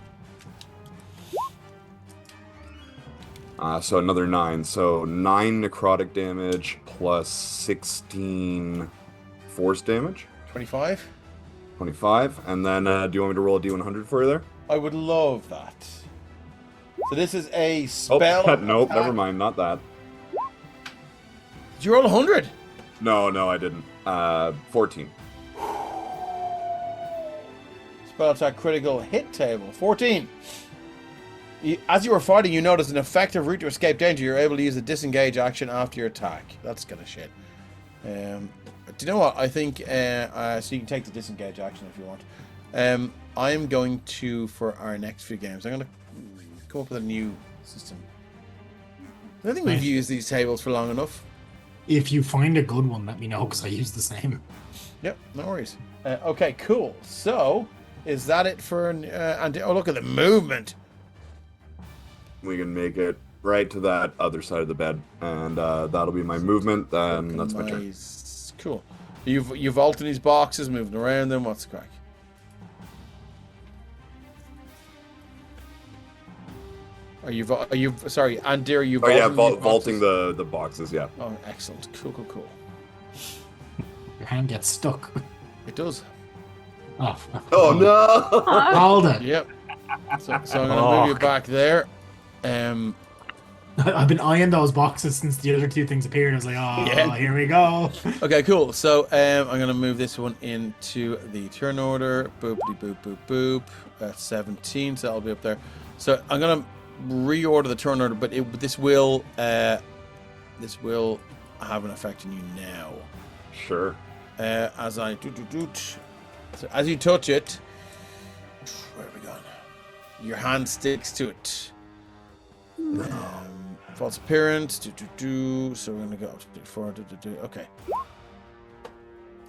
So another 9. So 9 necrotic damage plus 16 force damage. 25. 25. And then do you want me to roll a d100 for you there? I would love that. So this is a spell. Oh, nope, attack. never mind, not that. Did you roll 100? No, I didn't. 14. Spell attack critical hit table. 14. As you were fighting, you noticed an effective route to escape danger. You're able to use the disengage action after your attack. That's kind of shit. Do you know what? I think so you can take the disengage action if you want. I'm going to, for our next few games, I'm going to come up with a new system. I don't think we've used these tables for long enough. If you find a good one, let me know, because I use the same. Yep, no worries. Okay, cool. So, is that it for... and oh, look at the movement. We can make it right to that other side of the bed, and that'll be my movement. Then that's my turn. Cool. You've vaulted these boxes, moving around them. What's the crack? Are you sorry, Andy, are you Oh yeah, vaulting the boxes. Yeah. Oh, excellent. Cool. Your hand gets stuck. It does. Oh no! Hold it. Yep. So I'm gonna move you back there. I've been eyeing those boxes since the other two things appeared. I was like, Here we go. Okay, cool. So I'm gonna move this one into the turn order. Boopity boop boop boop. That's 17, so that'll be up there. So I'm gonna reorder the turn order, but this will have an effect on you now. Sure. As I so as you touch it, where have we gone? Your hand sticks to it. False appearance. So we're gonna go up to 4. Okay.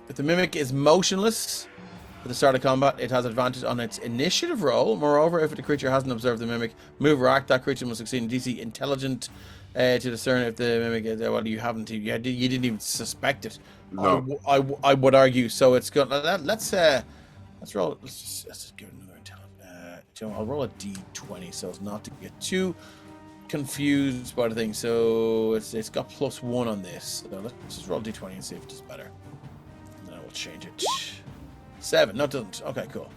If the mimic is motionless at the start of combat, it has advantage on its initiative roll. Moreover, if the creature hasn't observed the mimic move or act, that creature must succeed in DC intelligent to discern if the mimic is. Well, you haven't. You didn't even suspect it. No. I would argue. So it's good. Let's roll. Let's just give it another intelligence. I'll roll a d20 so as not to get too confused by the thing. So it's got +1 on this. So let's just roll d20 and see if it's better. And then I will change it. 7. No, it doesn't. Okay, cool.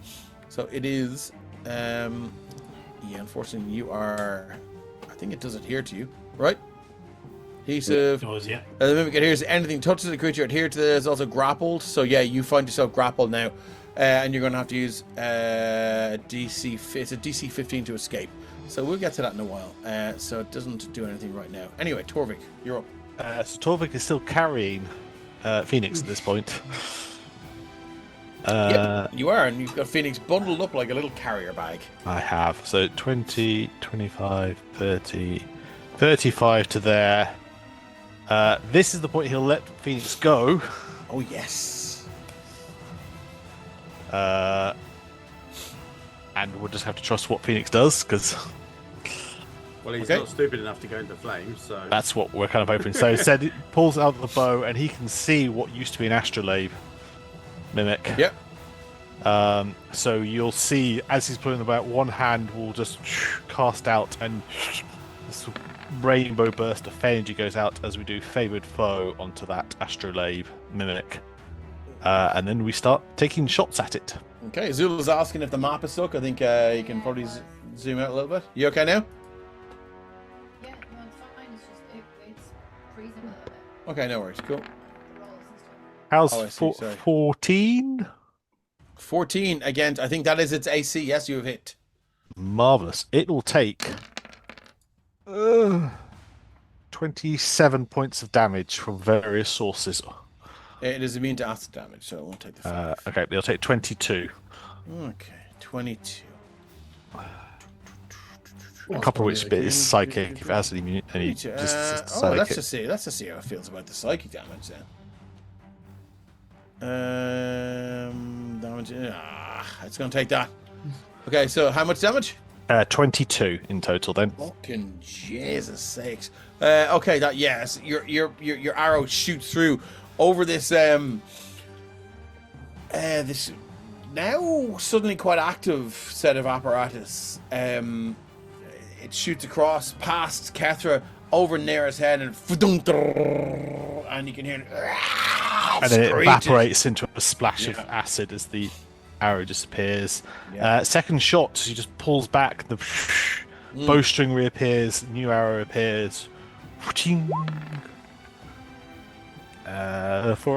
So it is. Unfortunately, you are. I think it does adhere to you, right? Adhesive. It does, yeah. The mimic adheres to anything touches the creature. Adhered to this, also grappled. So yeah, you find yourself grappled now, and you're going to have to use DC. It's a DC 15 to escape. So we'll get to that in a while. So it doesn't do anything right now. Anyway, Torvik, you're up. So Torvik is still carrying Phoenix at this point. Yep, you are, and you've got Phoenix bundled up like a little carrier bag. I have. So 20, 25, 30, 35 to there. This is the point he'll let Phoenix go. Oh, yes. And we'll just have to trust what Phoenix does, because... Well, he's not stupid enough to go into flames, so... That's what we're kind of hoping. So instead, he pulls out the bow, and he can see what used to be an astrolabe mimic. Yep. So you'll see, as he's pulling the bow, one hand will just cast out, and this rainbow burst of energy goes out as we do favoured foe onto that astrolabe mimic. And then we start taking shots at it. Okay, Zula's asking if the map is stuck. I think you can probably zoom out a little bit. You okay now? Yeah, no, it's fine. It's just it's freezing a little bit. Okay, no worries. Cool. The rolls and stuff. How's Oh, I see, sorry. 14? 14 again. I think that is its AC. Yes, you have hit. Marvellous. It will take 27 points of damage from various sources. It is immune to acid damage, so it won't take the 5. Okay, they'll take 22. Okay, 22. A couple of which bit is psychic, if it has any just psychic. Let's just see how it feels about the psychic damage then. Damage. It's going to take that. Okay, so how much damage? 22 in total then. Fucking Jesus sakes. Okay, that yes, your arrow shoots through over this this now suddenly quite active set of apparatus. It shoots across past Kethra over Nera's head and you can hear it, and then it evaporates into a splash of acid as the arrow disappears. Yeah. Second shot, she just pulls back. The bowstring reappears. New arrow appears. For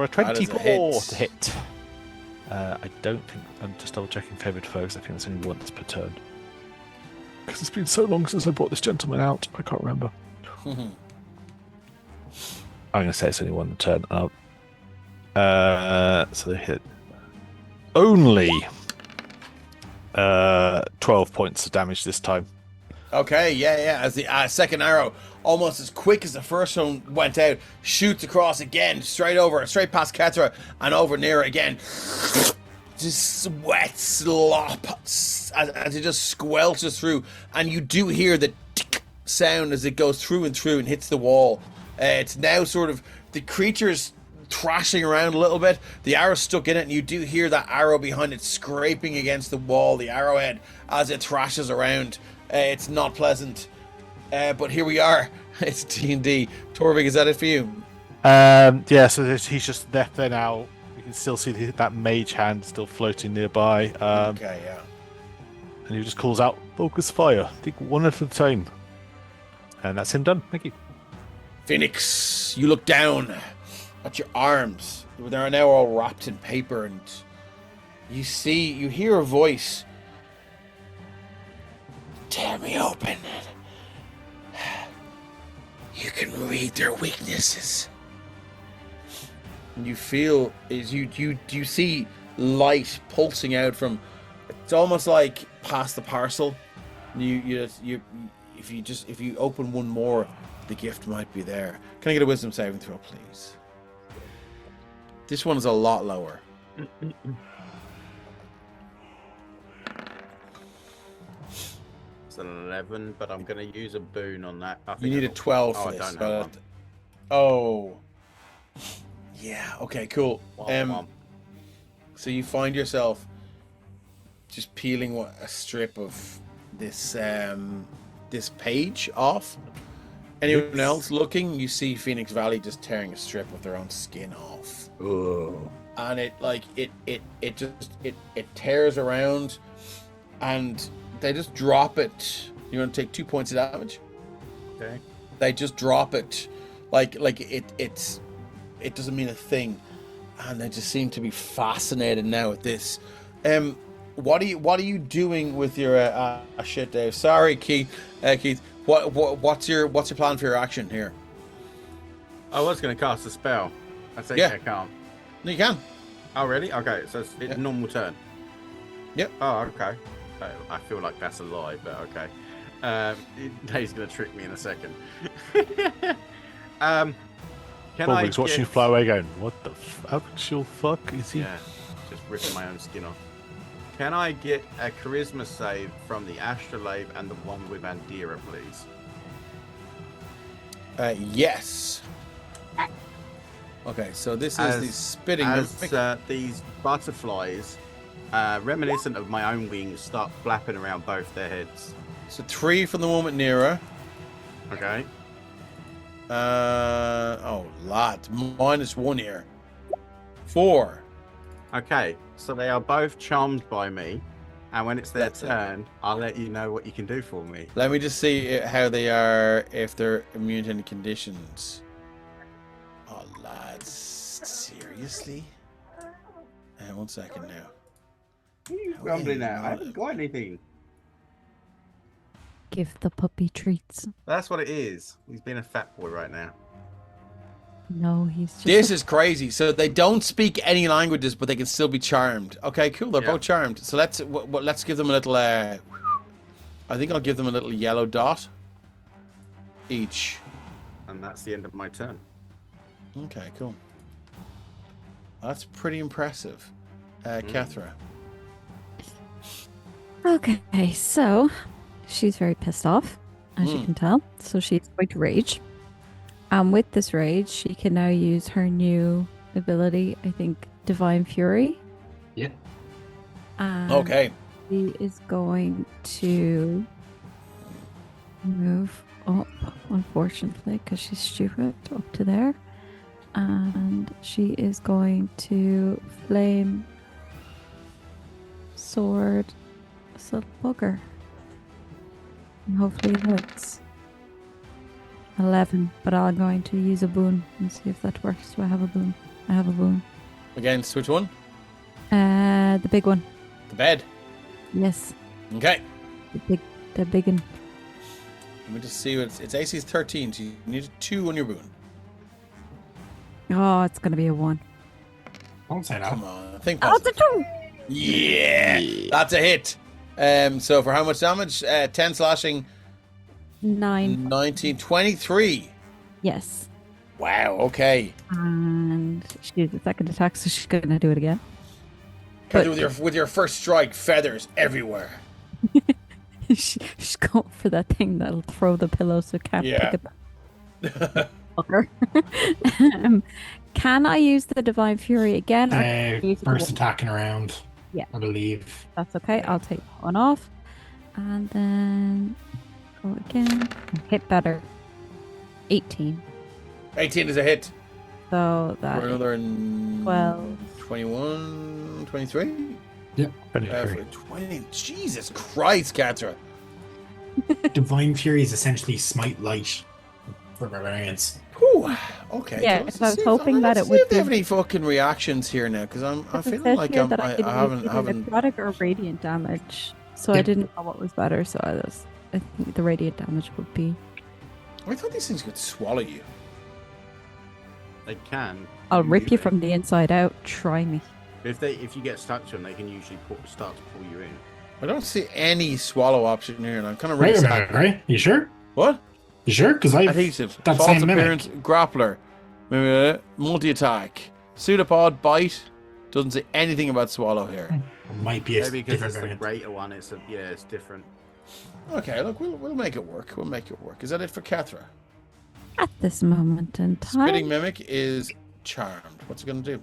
a That is a 24 hit. to hit. I don't think. I'm just double checking favoured foes. I think it's only once per turn. Because it's been so long since I brought this gentleman out. I can't remember. I'm going to say it's only one turn. So they hit only 12 points of damage this time. Okay, yeah. As the second arrow, almost as quick as the first one went out, shoots across again, straight past Kethra, and over near her again. Just sweat slop as it just squelches through, and you do hear the tick sound as it goes through and hits the wall. It's now sort of the creature's thrashing around a little bit. The arrow's stuck in it, and you do hear that arrow behind it scraping against the wall, the arrowhead, as it thrashes around. It's not pleasant, but here we are. It's D&D. Torvig, is that it for you? Yeah, so he's just left there now. You can still see that mage hand still floating nearby. Okay, yeah. And he just calls out, focus fire. Take one at a time. And that's him done. Thank you. Phoenix, you look down at your arms. They are now all wrapped in paper, and you hear a voice. Tear me open. You can read their weaknesses. And you feel you see light pulsing out from. It's almost like past the parcel. If you open one more, the gift might be there. Can I get a wisdom saving throw, please? This one is a lot lower. It's an 11, but I'm going to use a boon on that. You need a 12 for I this. don't have one. Oh. Yeah, okay, cool. Well, So you find yourself just peeling a strip of this this page off. Anyone else looking, you see Phoenix Valley just tearing a strip of their own skin off. Oh. And it tears around, and they just drop it. You're going to take 2 points of damage. Okay. They just drop it, like it doesn't mean a thing, and they just seem to be fascinated now with this. What are you doing with your shit, Dave? Sorry, Keith. Keith, what's your plan for your action here? I was going to cast a spell. I think Yeah. I can't. No, you can. Oh, really? Okay, so it's Yeah. normal turn. Yep. Oh, okay. I feel like that's a lie, but okay. He's going to trick me in a second. Can Torvig's watching you fly away going, what the actual fuck is he? Yeah, just ripping my own skin off. Can I get a charisma save from the astrolabe and the one with Andira, please? Yes. Okay, so this is the spitting. These butterflies, reminiscent of my own wings, start flapping around both their heads. So 3 from the moment Nera. Okay. Oh, lads, -1 here. 4. Okay, so they are both charmed by me, and when it's their That's it. turn, I'll let you know what you can do for me. Let me just see how they are, if they're immune to any conditions. Oh, lads, seriously? 1 second now. What are you grumbling now? I haven't got anything. Give the puppy treats. That's what it is. He's being a fat boy right now. No, he's just. This is crazy. So they don't speak any languages, but they can still be charmed. Okay, cool. They're Yeah. both charmed. So let's give them a little. I think I'll give them a little yellow dot each. And that's the end of my turn. Okay, cool. That's pretty impressive, Kethra. Okay, so she's very pissed off, as you can tell. So she's going to rage. And with this rage, she can now use her new ability, I think, Divine Fury. Yeah. And Okay. she is going to move up, unfortunately, because she's stupid, up to there. And she is going to flame sword. This little bugger. And hopefully it hits. 11, but I'm going to use a boon and see if that works. Do I have a boon? I have a boon. Against which one? The big one. The bed. Yes. Okay. The big one. Let me just see what it's AC is 13, so you need a 2 on your boon. Oh, it's gonna be a 1. Don't say that. Come on, think Oh, it's a positive. 2! Yeah, that's a hit. So for how much damage? 10 slashing, 9. 19, 23. Yes. Wow, okay. And she used the second attack, so she's gonna do it again. But with your first strike, feathers everywhere. She's going for that thing that'll throw the pillow so it can't Yeah. pick it up. Fucker. Can I use the Divine Fury again? or can I use it First once? attacking around. Yeah. I believe. That's okay. I'll take one off. And then go again. Hit better. 18. 18 is a hit. So For that another 12. 21, 23? Yep. For 20. Jesus Christ, Catra. Divine Fury is essentially Smite Light for barbarians. Whew. Okay. Yeah, let's so I was see if- hoping that let's it see would if they have be- any fucking reactions here now, because I'm It feeling says like here I that I could use either haven't. necrotic or radiant damage. So I Yep. didn't know what was better. So I think the radiant damage would be. I thought these things could swallow you. They can. I'll rip you usually. from the inside out. Try me. If you get stuck to them, they can usually start to pull you in. I don't see any swallow option here, and I'm kind of Wait really a minute, sad. right? You sure? What? You sure? Because I Adhesive, that false same appearance, grappler, multi-attack, pseudopod, bite. Doesn't say anything about swallow here. might be a Maybe because different it's the variant. greater one. It's different. Okay, look, we'll make it work. We'll make it work. Is that it for Cathra? At this moment in time. Spitting mimic is charmed. What's it gonna do?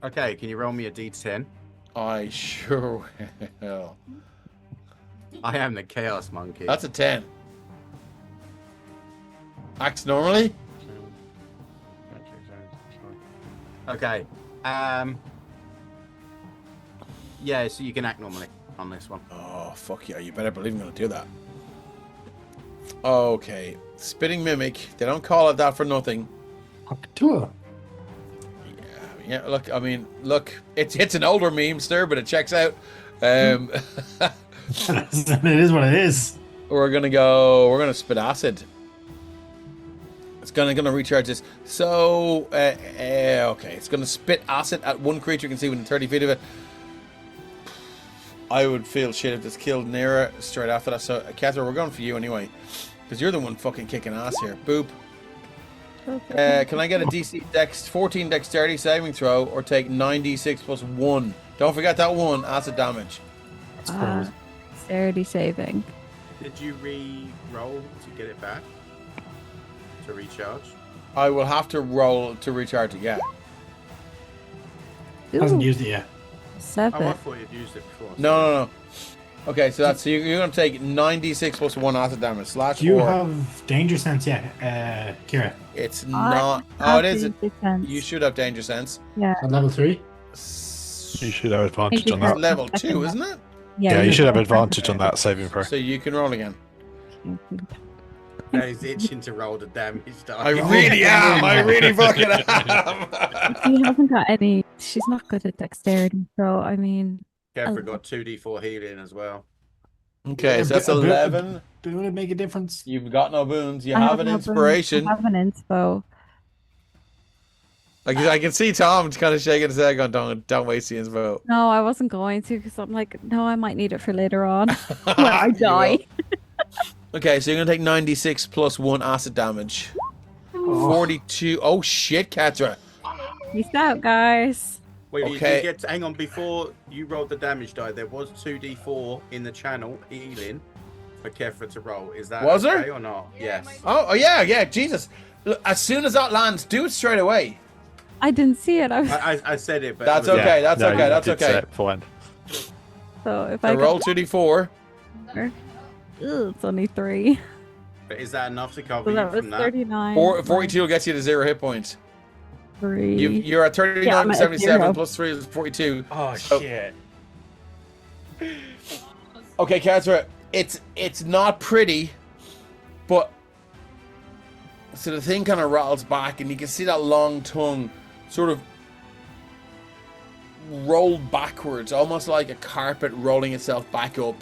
Okay, can you roll me a d10? I sure will. I am the chaos monkey. That's a 10. Acts normally. Okay. Yeah, so you can act normally on this one. Oh, fuck yeah. You better believe I'm going to do that. Okay. Spitting Mimic. They don't call it that for nothing. Tua. Yeah, look, I mean, look, it's an older meme, stir, but it checks out. It is what it is. We're going to spit acid. It's gonna recharge this. So, okay. It's going to spit acid at one creature you can see within 30 feet of it. I would feel shit if this killed Nera straight after that. So, Catherine, we're going for you anyway. Because you're the one fucking kicking ass here. Boop. Can I get a DC Dex 14 Dexterity saving throw or take 9d6 plus 1? Don't forget that 1 acid damage. Dexterity saving. Did you re-roll to get it back? To recharge? I will have to roll to recharge it, yeah. Hasn't Ooh, used it yet. Oh, I 7. thought you'd used it before. No. Okay, so you're going to take 9d6 plus 1 acid damage. Slash Do you 4. have Danger Sense yet, Kira? It's not. Oh, it is. You should have danger sense. Yeah. At level 3? You should have advantage on Yeah. that. Level 2, isn't it? Yeah, you should have advantage on that saving throw. So you can roll again. Now he's itching to roll the damage die. I really am. I really fucking am. She hasn't got any. She's not good at dexterity, so I mean. Kefra got 2d4 healing as well. Okay, so that's A bit- 11. Would it make a difference? You've got no boons. You I have an no inspiration. bonus. I have an inspo. I can see Tom kind of shaking his head, going, "Don't waste the inspo." No, I wasn't going to because I'm like, no, I might need it for later on when I You die. will. Okay, so you're gonna take 96 plus 1 acid damage. 42. Oh shit, Katra. Peace out, guys. Wait, you Okay. did get hang on, before you rolled the damage die, there was 2d4 in the channel healing for Kefra to roll. Is that Was okay there? or not? Yes. Oh yeah, Jesus. Look, as soon as that lands, do it straight away. I didn't see it. I said it, but That's it was- okay. That's no, okay. you That's did say okay. it beforehand. so if I I roll 2d4. it's only 3. But is that enough to cover So you that was from that? 39. 42 gets you to 0 hit points. 3. You're at 39 Yeah, I'm at 77 0. plus 3 is 42. Oh So- shit! Okay, Kazra, it's not pretty, but so the thing kind of rattles back, and you can see that long tongue sort of rolled backwards, almost like a carpet rolling itself back up,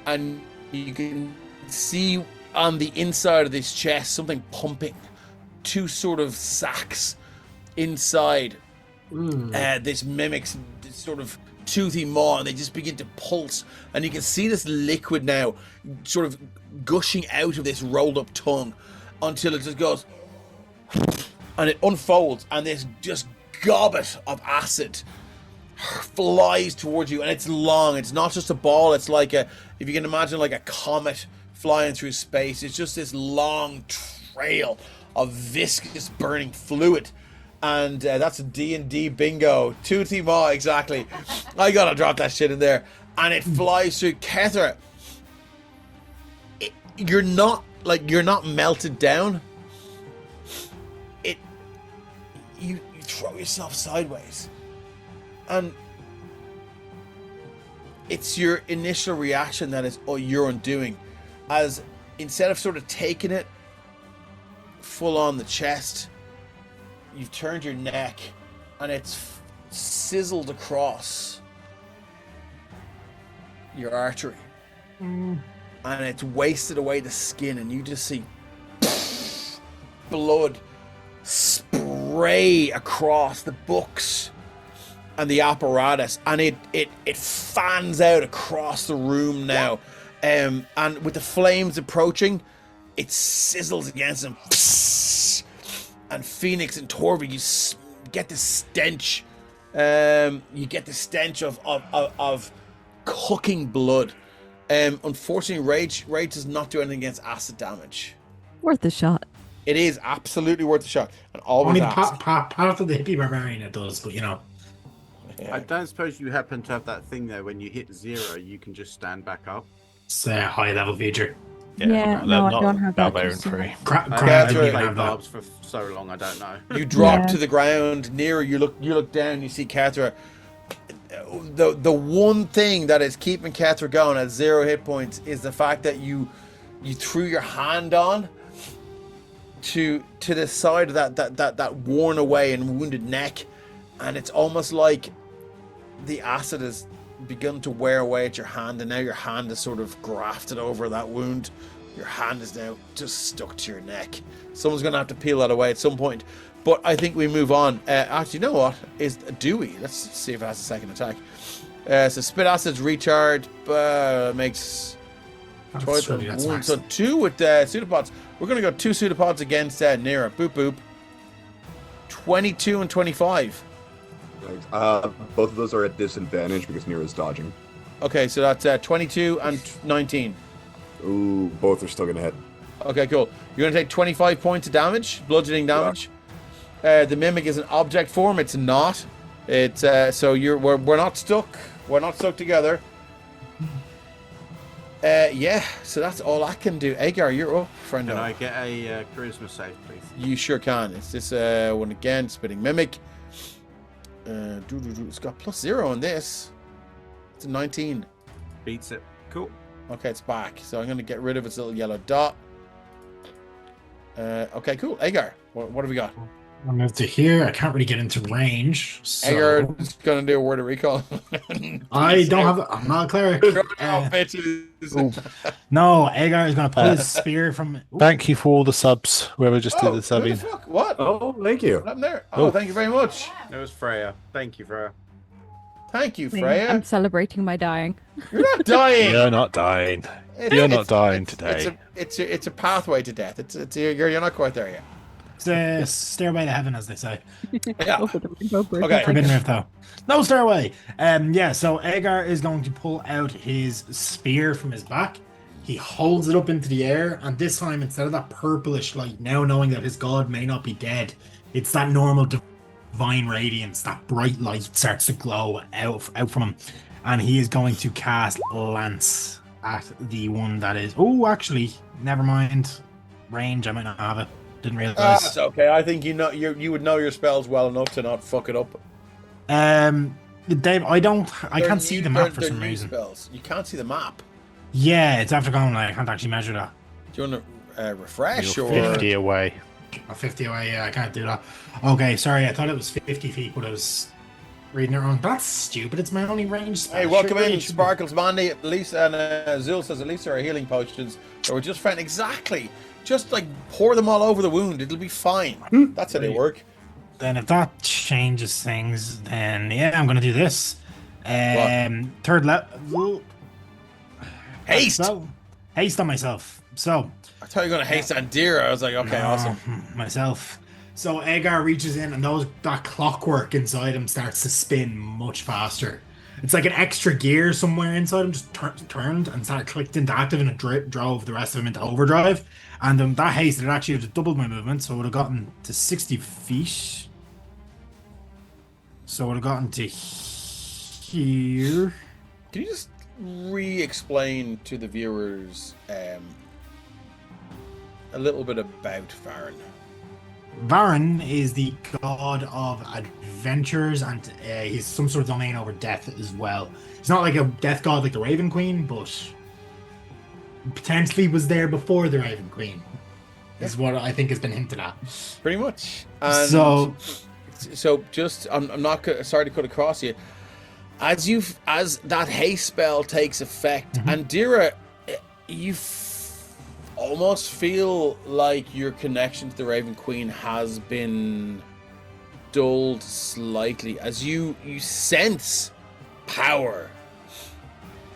and you can see on the inside of this chest something pumping, two sort of sacs inside this mimic's sort of toothy maw, and they just begin to pulse, and you can see this liquid now sort of gushing out of this rolled up tongue until it just goes and it unfolds, and this just gobbet of acid flies towards you, and it's long. It's not just a ball, it's like if you can imagine like a comet flying through space. It's just this long trail of viscous burning fluid. And that's a D&D bingo. Toothy maw, exactly. I gotta drop that shit in there. And it flies through. Kethra, you're not melted down. You throw yourself sideways. And it's your initial reaction that is, oh, you're undoing. As instead of sort of taking it full on the chest, you've turned your neck, and it's sizzled across your artery, and it's wasted away the skin, and you just see blood spray across the books and the apparatus, and it fans out across the room now, and with the flames approaching, it sizzles against them. And Phoenix and Torvi, you get the stench. You get the stench of cooking blood. Unfortunately, Rage does not do anything against acid damage. Worth a shot. It is absolutely worth a shot. And always part of the hippie barbarian it does, but you know. Yeah. I don't suppose you happen to have that thing there when you hit 0, you can just stand back up. It's a high level feature. Yeah, no, I don't have that. Barbarian free. I've Kethra, played barbs for so long, I don't know. You drop Yeah. to the ground. Near you look down. You see Kethra. The one thing that is keeping Kethra going at 0 hit points is the fact that you threw your hand on to the side of that worn away and wounded neck, and it's almost like the acid has begun to wear away at your hand, and now your hand is sort of grafted over that wound. Your hand is now just stuck to your neck. Someone's going to have to peel that away at some point. But I think we move on. Actually, you know what? Is Dewey. Let's see if it has a second attack. So Spit Acid's recharge makes choice of one. So 2 with pseudopods. We're going to go 2 pseudopods against Nira. Boop, boop. 22 and 25. Both of those are at disadvantage because Nira's dodging. Okay, so that's 22 and 19. Ooh, both are still gonna hit. Okay, cool. You're gonna take 25 points of damage, bludgeoning damage. The mimic is an object form. It's not. It's so we're not stuck. We're not stuck together. Yeah. So that's all I can do. Aegar, you're up, friend. Can I get a charisma save, please? You sure can. It's this one again. Spitting mimic. It's got +0 on this. It's a 19. Beats it. Cool. Okay, it's back. So I'm going to get rid of its little yellow dot. Okay, cool. Aegar, what have we got? I'll move to here. I can't really get into range. So Aegar is going to do a word of recall. I don't have. I'm not a cleric. No, Aegar is going to pull his spear from. Ooh. Thank you for all the subs, whoever just did the who the subbing. fuck? What? Oh, thank you. What happened there? Oh, thank you very much. It was Freya. Thank you, Freya. Thank you, Freya. I'm celebrating my dying. You're not dying. You're not dying. You're not dying today. It's a pathway to death. You're not quite there yet. It's a stairway to heaven, as they say. Yeah. Okay. Forbidden Rift, though. No stairway. Yeah. So Aegar is going to pull out his spear from his back. He holds it up into the air, and this time, instead of that purplish light, now knowing that his god may not be dead, it's that normal divine radiance, that bright light starts to glow out from him, and he is going to cast Lance at the one that is. Oh, actually, never mind. Range, I might not have it. Didn't realize. That's okay. I think you would know your spells well enough to not fuck it up. Dave, I can't see the map for they're some new reason. spells. You can't see the map. Yeah, it's after going. I can't actually measure that. Do you want to refresh You're or 50 away. 50 away, yeah, I can't do that. Okay, sorry, I thought it was 50 feet, but I was reading it wrong. That's stupid. It's my only range spell. Hey, welcome Surely in, it should be- Sparkles Mandy. Lisa and Zul says at least there are healing potions. So we're just found exactly. Just like pour them all over the wound. It'll be fine. That's how they work. Then if that changes things, then yeah, I'm gonna do this. Third level. Haste. Haste on myself. So I thought you were gonna haste Andira. I was like, okay, awesome. myself. So Aegar reaches in, and that clockwork inside him starts to spin much faster. It's like an extra gear somewhere inside him just turned and started clicked into active, and it drove the rest of him into overdrive. And that haste, it actually would have doubled my movement, so I would have gotten to 60 feet. So I would have gotten to here. Can you just re-explain to the viewers a little bit about Varen? Varen is the god of adventures, and he's some sort of domain over death as well. He's not like a death god like the Raven Queen, but potentially was there before the Raven Queen. Is what I think has been hinted at. Pretty much. And so just, I'm not sorry to cut across you. As that haste spell takes effect, Andira, you almost feel like your connection to the Raven Queen has been dulled slightly as you sense power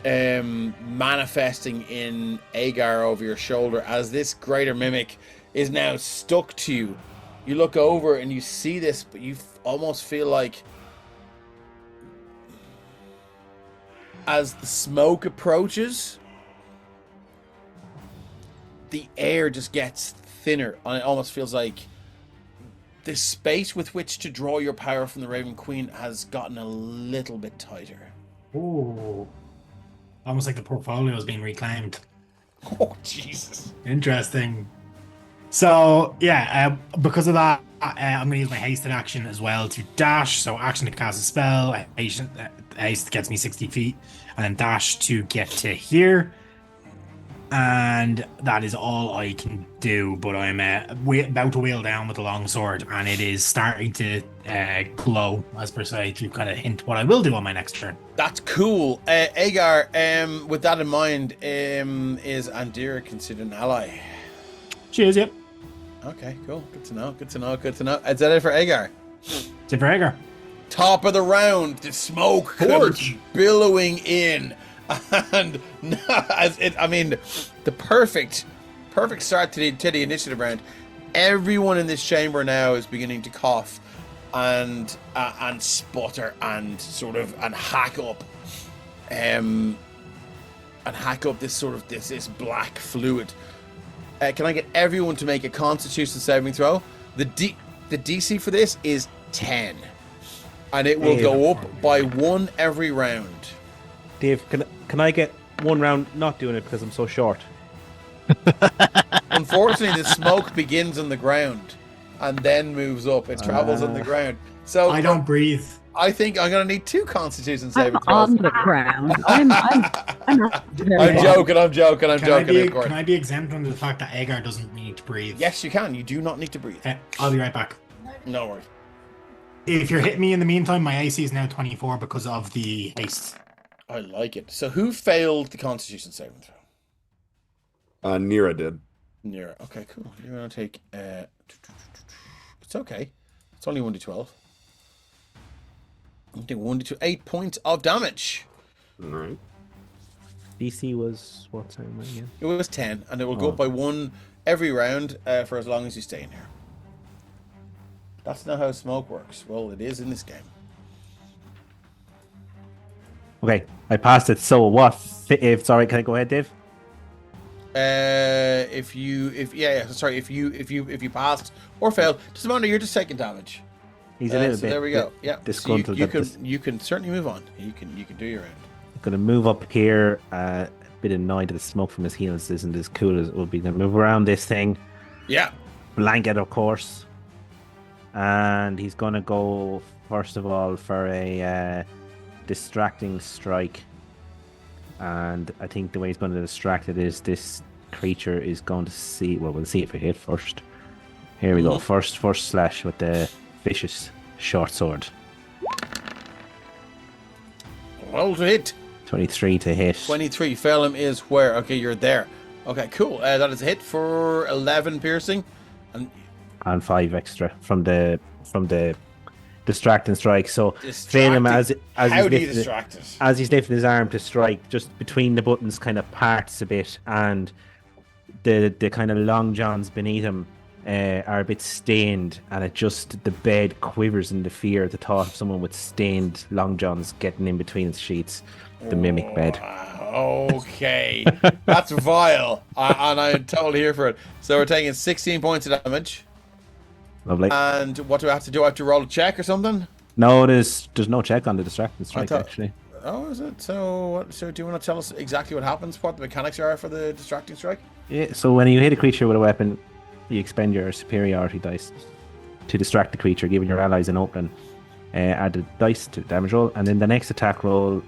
manifesting in Aegar over your shoulder as this greater mimic is now stuck to you. You look over and you see this, but you almost feel like as the smoke approaches, the air just gets thinner, and it almost feels like the space with which to draw your power from the Raven Queen has gotten a little bit tighter. Ooh. Almost like the portfolio is being reclaimed. Oh, Jesus. Interesting. So, yeah, because of that, I'm going to use my hasted action as well to dash. So, action to cast a spell. Haste gets me 60 feet. And then dash to get to here. And that is all I can do. But I'm about to wheel down with the longsword. And it is starting to glow, as per se, to kind of hint what I will do on my next turn. That's cool. Aegar, with that in mind, is Andira considered an ally? Cheers, yep. Okay, cool. Good to know. Is that it for Aegar? It's it for Aegar. Top of the round, the smoke comes billowing in. And the perfect start to the initiative round. Everyone in this chamber now is beginning to cough and sputter and hack up this black fluid. Can I get everyone to make a Constitution saving throw? The DC for this is 10, and it will go up by 1 every round. Dave, can I get 1 round not doing it because I'm so short? Unfortunately, the smoke begins on the ground and then moves up. It travels on the ground. So I don't breathe. I think I'm going to need 2 Constitution saving throws. On the ground. I'm joking. Of course. Can I be exempt under the fact that Aegar doesn't need to breathe? Yes, you can. You do not need to breathe. I'll be right back. No worries. If you're hitting me in the meantime, my AC is now 24 because of the haste. I like it. So who failed the Constitution saving throw? Nira did. Nira. Okay, cool. You're going to take... It's okay. It's only 1d12. I'm doing 1d2. 8 points of damage. All right. DC was what time again? It was 10, and it will go up by 1 every round for as long as you stay in here. That's not how smoke works. Well, it is in this game. Okay, I passed it. So what? Sorry, can I go ahead, Dave? If you passed or failed, doesn't matter. You're just taking damage. He's a little bit. There we go. Yeah, disgruntled. You can certainly move on. You can do your round. I'm gonna move up here. A bit annoyed that the smoke from his heels isn't as cool as it would be. Gonna move around this thing. Yeah. Blanket, of course. And he's gonna go first of all for a distracting strike. And I think the way he's going to distract it is this creature is going to see. Well, we'll see if it hit first. Here we go. First slash with the vicious short sword. Roll to hit. 23 to hit. 23. Phelim is where? Okay, you're there. Okay, cool. That is a hit for 11 piercing. And 5 extra from the distracting strike. So Distracting. Phelim How do you distract it? as he's lifting his arm to strike, just between the buttons kind of parts a bit, and the kind of long johns beneath him are a bit stained, and the bed quivers in the fear at the thought of someone with stained long johns getting in between its sheets. The mimic bed. Okay, that's vile, and I'm totally here for it. So we're taking 16 points of damage. Lovely. And what do I have to do? I have to roll a check or something? No, there's no check on the distracting strike actually. Oh, is it? So do you want to tell us exactly what happens? What the mechanics are for the distracting strike? Yeah. So when you hit a creature with a weapon, you expend your superiority dice to distract the creature, giving your allies an opening. Add the dice to the damage roll, and then the next attack roll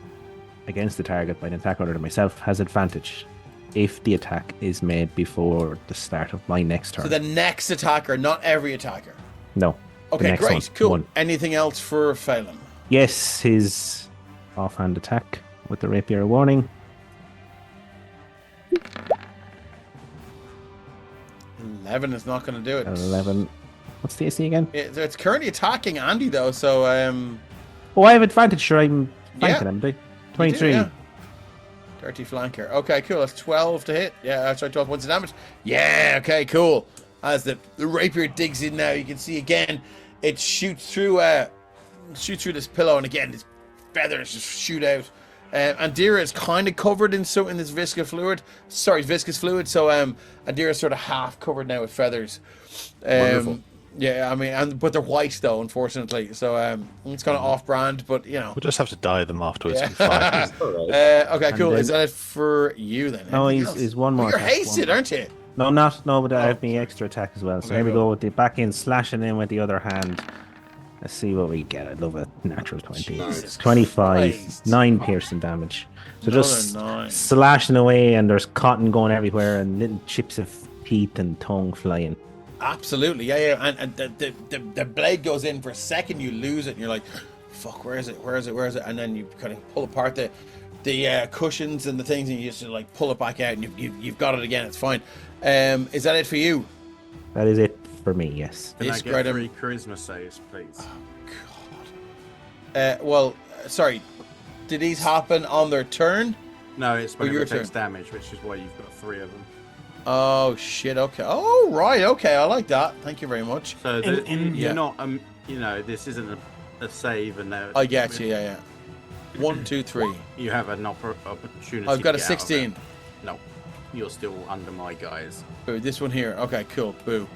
against the target by an attack roller to myself has advantage if the attack is made before the start of my next turn. So the next attacker, not every attacker. No. Okay, great, cool. Anything else for Phelim? Yes, his offhand attack with the rapier warning. 11 is not going to do it. 11. What's the AC again? It's currently attacking Andy though, so Oh, I have advantage. Sure, I'm flanking him. 23. Do, yeah. Dirty flanker. Okay, cool. That's 12 to hit. Yeah, that's right. 12 points of damage. Yeah. Okay, cool. As the rapier digs in now, you can see again it shoots through this pillow, and again his feathers just shoot out. And Dira is kind of covered in this viscous fluid. So Adira is sort of half covered now with feathers. Wonderful. Yeah, I mean, but they're white though, unfortunately. So it's kind of off-brand, but you know. We'll just have to dye them afterwards. Yeah. Right. Okay, cool. then, is that it for you then? No, Anything he's else? one more. You're attack, hasted, aren't you? No, I'm not. No, but I have my extra attack as well. So Okay, here we go. go with the back end slashing in with the other hand. Let's see what we get. I love a natural 20. Jesus 25, Christ. 9 piercing damage. So Another just 9. slashing away, and there's cotton going everywhere, and little chips of teeth and tongue flying. Absolutely, yeah. And the blade goes in for a second, you lose it, and you're like, fuck, where is it? And then you kind of pull apart the cushions and the things, and you just like pull it back out, and you've got it again. It's fine. Is that it for you? That is it for me, yes. Can I Yes, get Greta. 3 charisma saves, please? Well, sorry. Did these happen on their turn? No, it's when your it takes turn. damage, which is why you've got 3 of them. Oh shit. Okay. Oh right. Okay. I like that. Thank you very much. So yeah. you're not, this isn't a save, and I get you. Yeah. 1, 2, 3. You have an opportunity. I've got to a get out of 16. it. No, you're still under my guys. Boo. This one here. Okay. Cool. Boo.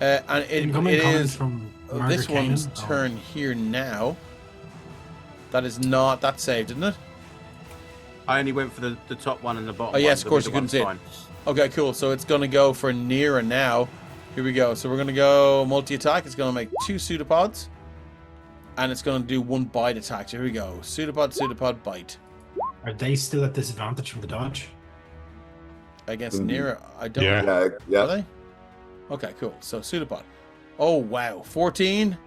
And Incoming it comments is from this Margaret one's Kanan. turn here now. That is not that saved, isn't it? I only went for the top one and the bottom. Oh yes, one. of course The you middle couldn't see it. one's fine. Okay, cool. So it's gonna go for Nira now. Here we go. So we're gonna go multi-attack. It's gonna make 2 pseudopods, and it's gonna do 1 bite attack. So here we go. Pseudopod, bite Are they still at disadvantage from the dodge? against Nira. I don't. Yeah. know. Are Yeah. they? Okay, cool. So pseudopod. Oh wow, 14,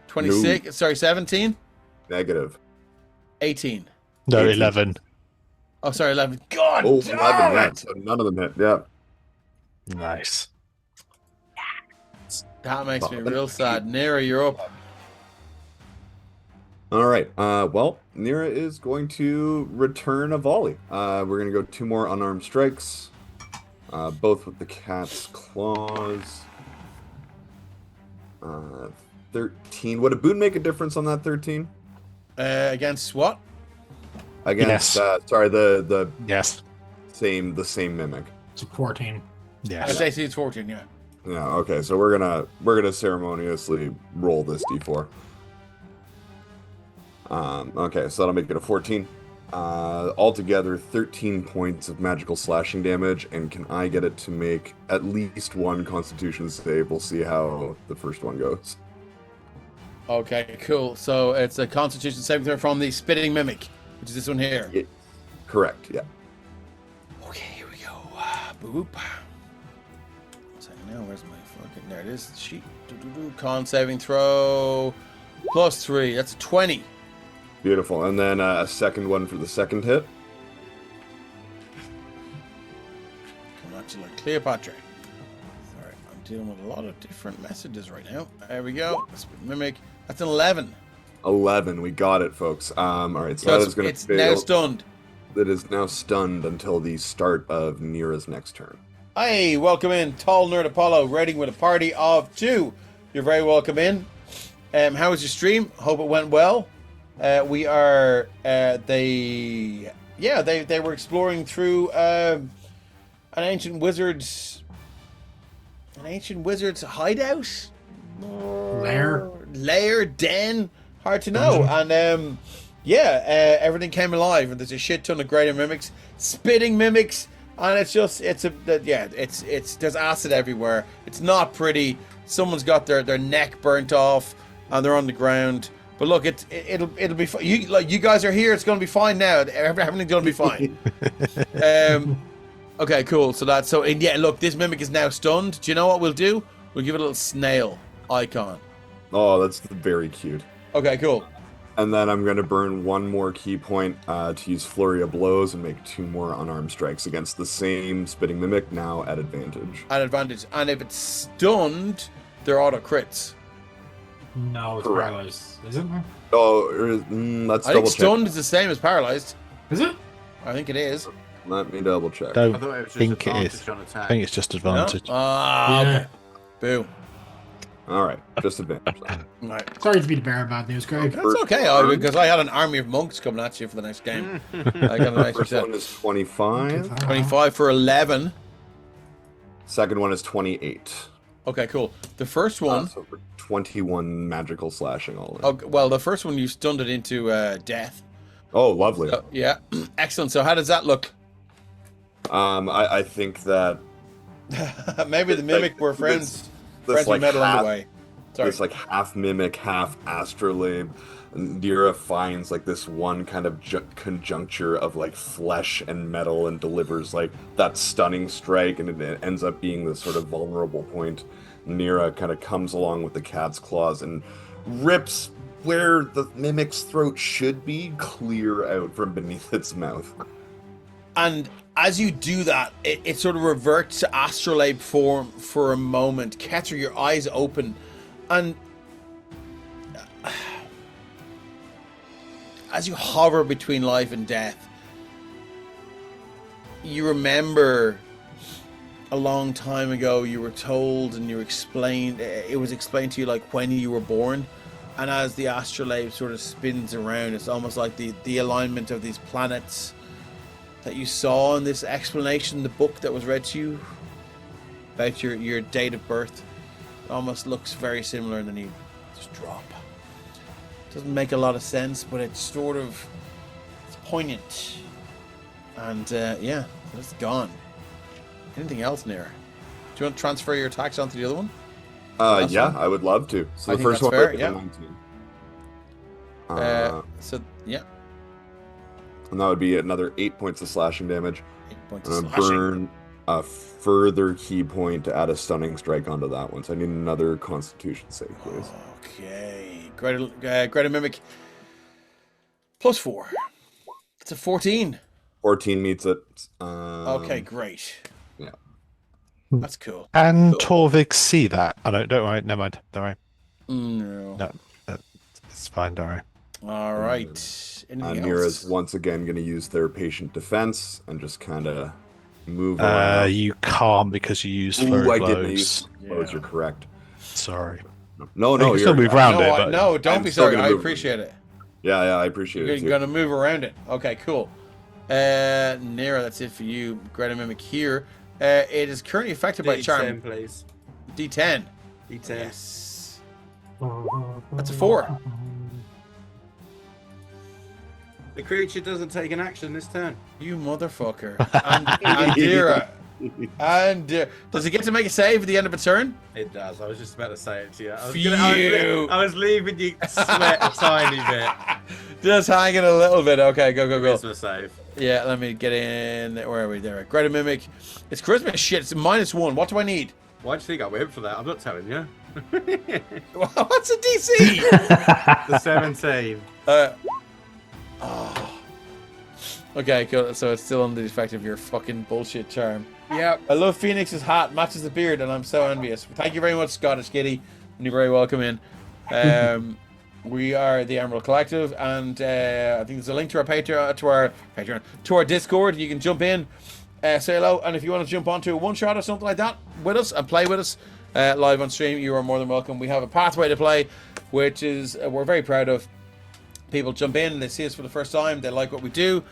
26. Sorry, 17, Negative. 18. No, 18. 11. Oh, sorry, 11. God Oh, damn 11, yeah. it! So none of them hit. Yeah. Nice. That makes me real sad. Nira, you're up. All right. Well, Nira is going to return a volley. We're going to go 2 more unarmed strikes, both with the cat's claws. 13. Would a boon make a difference on that 13? Against what? Against, Yes. sorry, the Yes. same mimic. It's 14. Yes. AC it's 14, yeah. Yeah. Okay. So we're gonna ceremoniously roll this d4. Okay. So that'll make it a 14. Altogether 13 points of magical slashing damage, and can I get it to make at least 1 Constitution save? We'll see how the first one goes. Okay, cool. So it's a Constitution saving throw from the Spitting Mimic, which is this one here. Yeah. Correct. Yeah. Okay, here we go. Boop. So now, where's my fucking... There it is. Sheet. Con saving throw. +3. That's a 20. Beautiful. And then a second one for the second hit. Coming at you like Cleopatra. Sorry, I'm dealing with a lot of different messages right now. There we go. Mimic. That's an 11. 11. We got it, folks. All right. So So that is going to it's fail. now stunned. That is now stunned until the start of Nira's next turn. Hey, welcome in, Tall Nerd Apollo, raiding with a party of 2. You're very welcome in. How was your stream? Hope it went well. We are they were exploring through an ancient wizard's hideout, lair, den, hard to know. And everything came alive, and there's a shit ton of greater mimics, spitting mimics, and there's acid everywhere. It's not pretty. Someone's got their neck burnt off, and they're on the ground. But look, it'll be fine. You guys are here. It's going to be fine now. Everything's going to be fine. Okay, cool. So look, this mimic is now stunned. Do you know what we'll do? We'll give it a little snail icon. Oh, that's very cute. Okay, cool. And then I'm going to burn one more key point to use Flurry of Blows and make 2 more unarmed strikes against the same Spitting Mimic, now at advantage. At advantage. And if it's stunned, they're auto crits. No, it's Correct. paralyzed, is it? Oh, let's I double think check. stunned is the same as paralyzed. Is it? I think it is. Let me double check. I Don't thought it was just think it is. advantage on attack. I think it's just No? advantage. Ah, Yeah. okay. Boo. All right, just advantage. Right. Sorry to be the bearer of bad news, Craig. That's okay, because I had an army of monks coming at you for the next game. I got a nice First reset. one is 25. 25 for 11. Second one is 28. Okay, cool. The first one, So for 21 magical slashing all in. okay, well, the first one you stunned it into death. Oh, lovely. So, yeah, excellent. So how does that look? I think that Maybe the mimic were friends. this Friends like with metal half, anyway. Sorry. this like half mimic, half astrolabe. And Dira finds like this one kind of conjuncture of like flesh and metal and delivers like that stunning strike, and it ends up being this sort of vulnerable point. Nira kind of comes along with the cat's claws and rips where the mimic's throat should be clear out from beneath its mouth. And as you do that, it sort of reverts to astrolabe form for a moment. Ketra, your eyes open, and as you hover between life and death, you remember a long time ago you were told and it was explained to you like when you were born. And as the astrolabe sort of spins around, it's almost like the alignment of these planets that you saw in this explanation, the book that was read to you about your date of birth. It almost looks very similar, and then you just drop. Doesn't make a lot of sense, but it's sort of, it's poignant. And yeah, it's gone. Anything else, Nira? Do you want to transfer your attacks onto the other one? Yeah, one? I would love to. So I the think first that's one fair, is yeah. 19. So yeah, And that would be another 8 points of slashing damage. 8 points And of then slashing. burn a further key point to add a stunning strike onto that one. So I need another Constitution save, please. Okay, Greater Mimic +4. It's a 14. 14 meets it. Okay, great. yeah. That's cool. Can Torvik see that? Oh, no, don't worry. Never mind. Don't worry. No. No, it's fine. Don't worry. All right. Anything Nira's else? once again going to use their patient defense and just kind of move around. You can't because you used Ooh, flurry I blows. didn't use blows. Yeah. You're correct. Sorry. No, You no, can still you're move around no, it, but no, don't I'm be still sorry. gonna I move. appreciate it. Yeah, I appreciate You're it. Too. going to move around it. Okay, cool. Nira, that's it for you. Greater Mimic here. It is currently affected by D10, charm. please. D10. D10. Yes. That's a 4. The creature doesn't take an action this turn. You motherfucker. And Nira, And does it get to make a save at the end of a turn? It does. I was just about to say it to you. Phew. I was leaving you sweat a tiny bit. Just hanging a little bit. Okay, go. Charisma save. Yeah, let me get in. Where are we? There. Greater Mimic. It's charisma shit. It's -1. What do I need? Why do you think I went for that? I'm not telling you. What's a DC? The 17. Okay, cool. So it's still under the effect of your fucking bullshit charm. Yep. I love Phoenix's hat. Matches the beard, and I'm so envious. Thank you very much, Scottish Kitty. You're very welcome in. We are the Emerald Collective, and I think there's a link to our Patreon, to our Discord. You can jump in, say hello, and if you want to jump onto a one-shot or something like that with us and play with us live on stream, you are more than welcome. We have a pathway to play, which is we're very proud of. People jump in, they see us for the first time, they like what we do.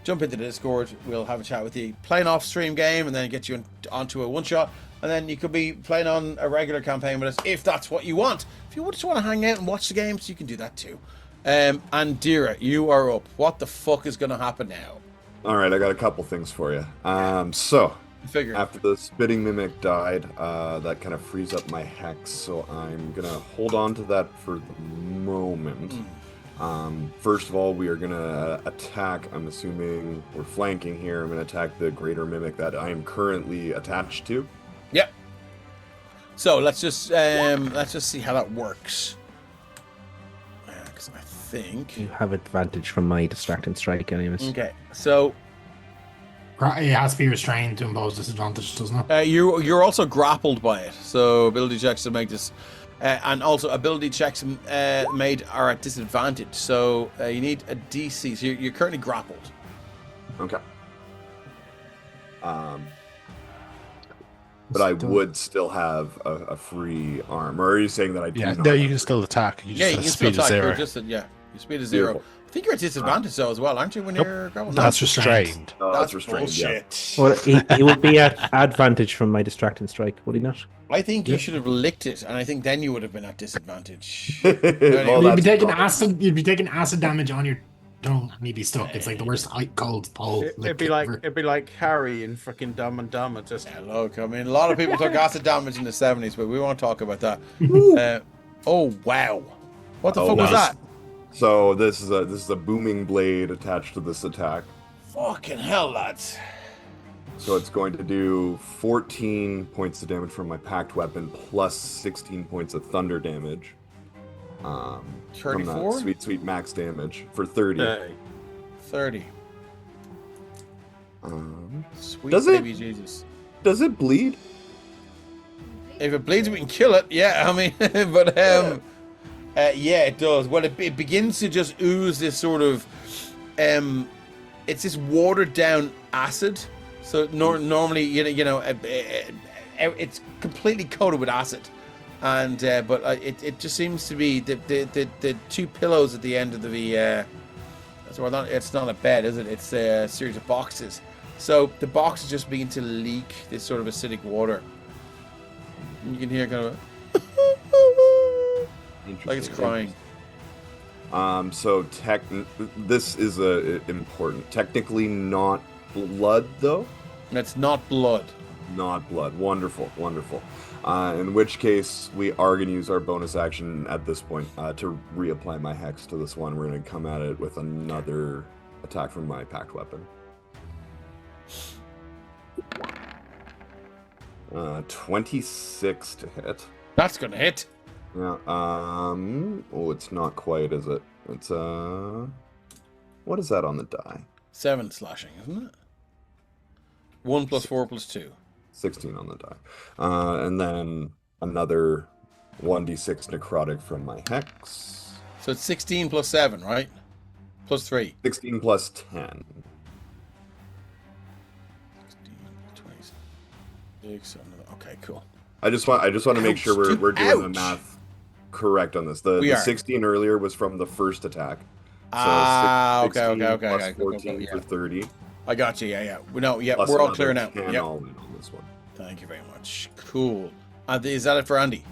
Jump into the Discord, we'll have a chat with you, play an off-stream game, and then get you onto a one-shot, and then you could be playing on a regular campaign with us if that's what you want. If you just want to hang out and watch the games, you can do that too. And Dira, you are up. What the fuck is going to happen now? All right, I got a couple things for you. So Figure. after the spitting mimic died, that kind of frees up my hex, so I'm gonna hold on to that for the moment. First of all, we are gonna attack. I'm assuming we're flanking here. I'm gonna attack the greater mimic that I am currently attached to. Yep. So let's just see how that works. Because I think You have advantage from my distracting strike, anyways. okay. So It has to be restrained to impose disadvantage, doesn't it? you're also grappled by it. So ability checks to make this, and also ability checks made are at disadvantage. So you need a DC. So you're currently grappled. Okay. But I would still have a free arm. Or are you saying that I do Yeah, not no, have you a can free- still attack. You just Yeah, you have can speed still of attack. 0. Your speed is 0. Beautiful. I think you're at disadvantage though as well, aren't you? When you're grappled? That's That's restrained. restrained. No, that's restrained. bullshit. Well, he would be at advantage from my distracting strike, would he not? I think you should have licked it, and I think then you would have been at disadvantage. Well, You'd be that's taking probably- acid. You'd be taking acid damage on your tongue, and you'd be stuck. It's like the worst cold pole. It'd be like Harry in fucking Dumb and Dumber. Just Yeah, look, I mean, a lot of people took acid damage in the 70s, but we won't talk about that. Oh wow, what the Oh, fuck was nice. that? So this is a booming blade attached to this attack. Fucking hell, lads! So it's going to do 14 points of damage from my packed weapon plus 16 points of thunder damage. From 34? that sweet max damage for 30. 30. Sweet Does it? baby Jesus. Does it bleed? If it bleeds, we can kill it. Yeah, I mean, but yeah, it does. Well, it begins to just ooze this sort of, it's this watered down acid. So normally, it's completely coated with acid, and but it just seems to be the two pillows at the end of the it's not a bed, is it? It's a series of boxes. So the boxes just begin to leak this sort of acidic water. And you can hear kind of like it's crying. So this is important. Technically not blood though. It's not blood. Not blood. Wonderful, wonderful. In which case, we are going to use our bonus action at this point to reapply my hex to this one. We're going to come at it with another attack from my packed weapon. 26 to hit. That's gonna hit. Yeah. Oh, it's not quite, is it? It's what is that on the die? 7 slashing, isn't it? 1 + 4 + 2. 16 on the die. And then another 1d6 necrotic from my hex. So it's 16 + 7, right? + 3. 16 plus 10. 16, 26. Okay, cool. I just want to make sure Ouch, we're dude, doing the ouch. math correct on this. The We are. 16 earlier was from the first attack. So okay, 16 okay. plus Okay, 14 yeah. for 30. I got you. Yeah. No, yeah, Plus we're all another clear now. 10 Yep. all in on this one. Thank you very much. Cool. Is that it for Andy?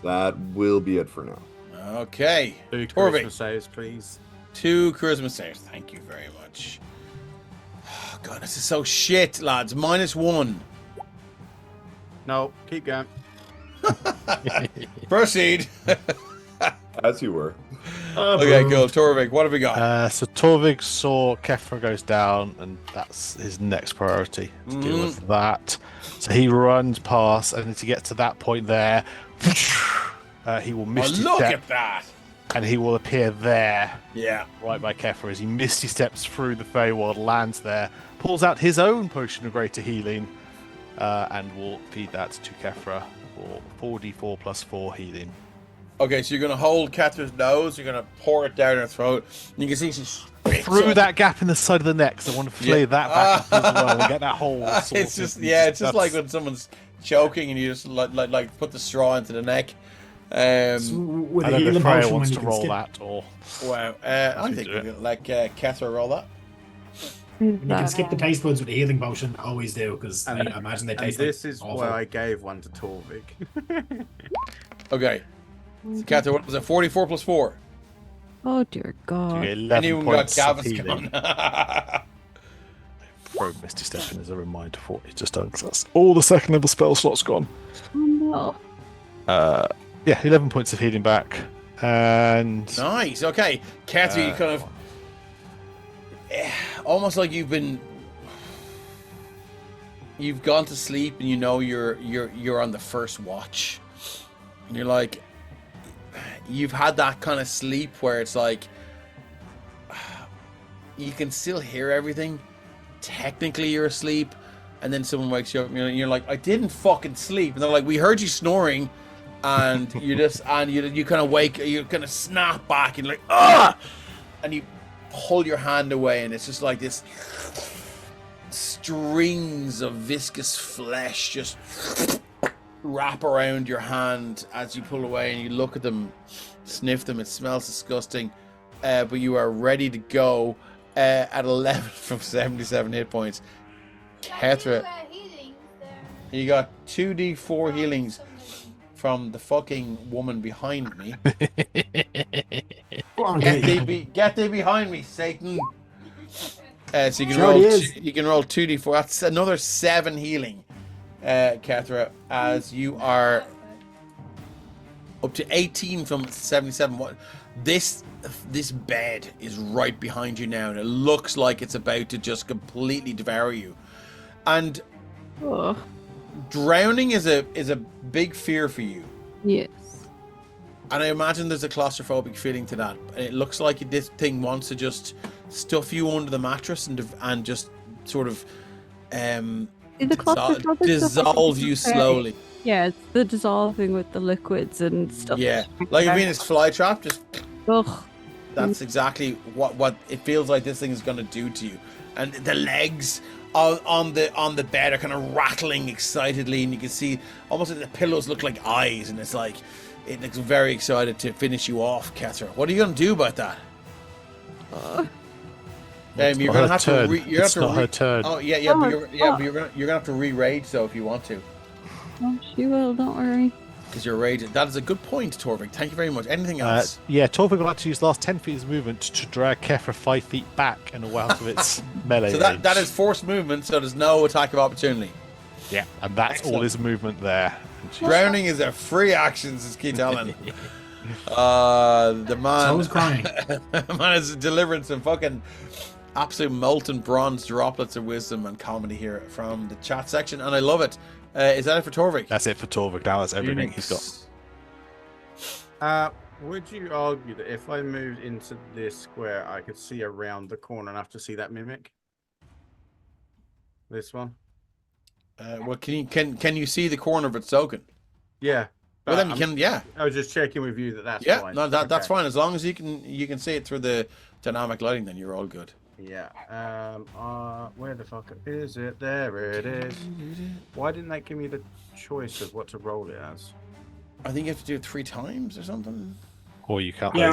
That will be it for now. Okay. 2 Torvik. charisma saves, please. 2 charisma saves. Thank you very much. Oh, God, this is so shit, lads. -1. No, keep going. Proceed. As you were. Okay, cool. Torvik, what have we got? So Torvig saw Kefra goes down, and that's his next priority to deal with that. So he runs past, and to get to that point there, he will misty Look step, at that. and he will appear there, Yeah. right by Kefra, as he misty steps through the Feywild, lands there, pulls out his own potion of greater healing, and will feed that to Kefra for 4d4 plus 4 healing. Okay, so you're going to hold Catherine's nose, you're going to pour it down her throat, and you can see she's Through that gap in the side of the neck, so I want to flay that back up as well and get that hole sorted. It's just, it's just like when someone's choking and you just like put the straw into the neck. With I a don't know healing if Freya potion, wants when to you roll can that, or... Wow. I think we can let Kethra roll that. you can skip the taste buds with the healing potion, always do, because I imagine they And taste this like is awful. why I gave one to Torvik. Okay. So Kethra, what was it? 44 plus 4. Oh dear God. You get 11 Anyone got points of Gavin's healing. gun? Throw Misty Step in as a reminder for you, just don't, 'cause that's all the second level spell slots gone. Oh no. Yeah, 11 points of healing back. And Nice. Okay. Kethra, you kind of... almost like you've gone to sleep and you know you're on the first watch. And you're like... You've had that kind of sleep where it's like... You can still hear everything. Technically you're asleep. And then someone wakes you up and you're like, I didn't fucking sleep. And they're like, we heard you snoring. And you just... And you kind of wake... You kind of snap back and you're like, ah! And you pull your hand away and it's just like this... Strings of viscous flesh just... wrap around your hand as you pull away, and you look at them, sniff them. It smells disgusting, but you are ready to go at 11 from 77 hit points. Kethra, you got 2d4 healings from the fucking woman behind me. Go on, Get thee behind me, Satan. So you can Sure roll. he is. You can roll 2d4. That's another 7 healing. Kethra, as you are up to 18 from 77. This bed is right behind you now, and it looks like it's about to just completely devour you. And Oh. drowning is a big fear for you. Yes. And I imagine there's a claustrophobic feeling to that. And it looks like this thing wants to just stuff you under the mattress and just sort of Is the claustrophobic dissolve stuff you okay? slowly. Yeah, it's the dissolving with the liquids and stuff. Yeah, like a Venus flytrap. Just Ugh. that's exactly what it feels like this thing is going to do to you. And the legs on the bed are kind of rattling excitedly, and you can see almost like the pillows look like eyes, and it's like it looks very excited to finish you off, Kethra. What are you going to do about that? You're going to have to. It's not her turn. Oh yeah, but you're going to have to re-rage though if you want to. Oh, she will. Don't worry. Because you're raging. That is a good point, Torvik. Thank you very much. Anything else? Yeah, Torvik will like to use the last 10 feet of movement to drag Kefra 5 feet back and away out of its melee So range. that is forced movement, so there's no attack of opportunity. Yeah, and that's all his movement there. Drowning is a free action, says Keith Allen. The man, So is crying. the man is delivering some fucking absolute molten bronze droplets of wisdom and comedy here from the chat section, and I love it. Is that it for Torvik? That's it for Torvik. Now that's everything he's got. Would you argue that if I moved into this square, I could see around the corner enough to see that mimic? This one? Well, can you see the corner of its token? Yeah. Well, then you can. Yeah. I was just checking with you that's Yeah. fine. No, that's Okay. fine as long as you can see it through the dynamic lighting. Then you're all good. Yeah. Where the fuck is it? There it is. Why didn't they give me the choice of what to roll it as? I think you have to do it 3 times or something. Or you can't. Yeah,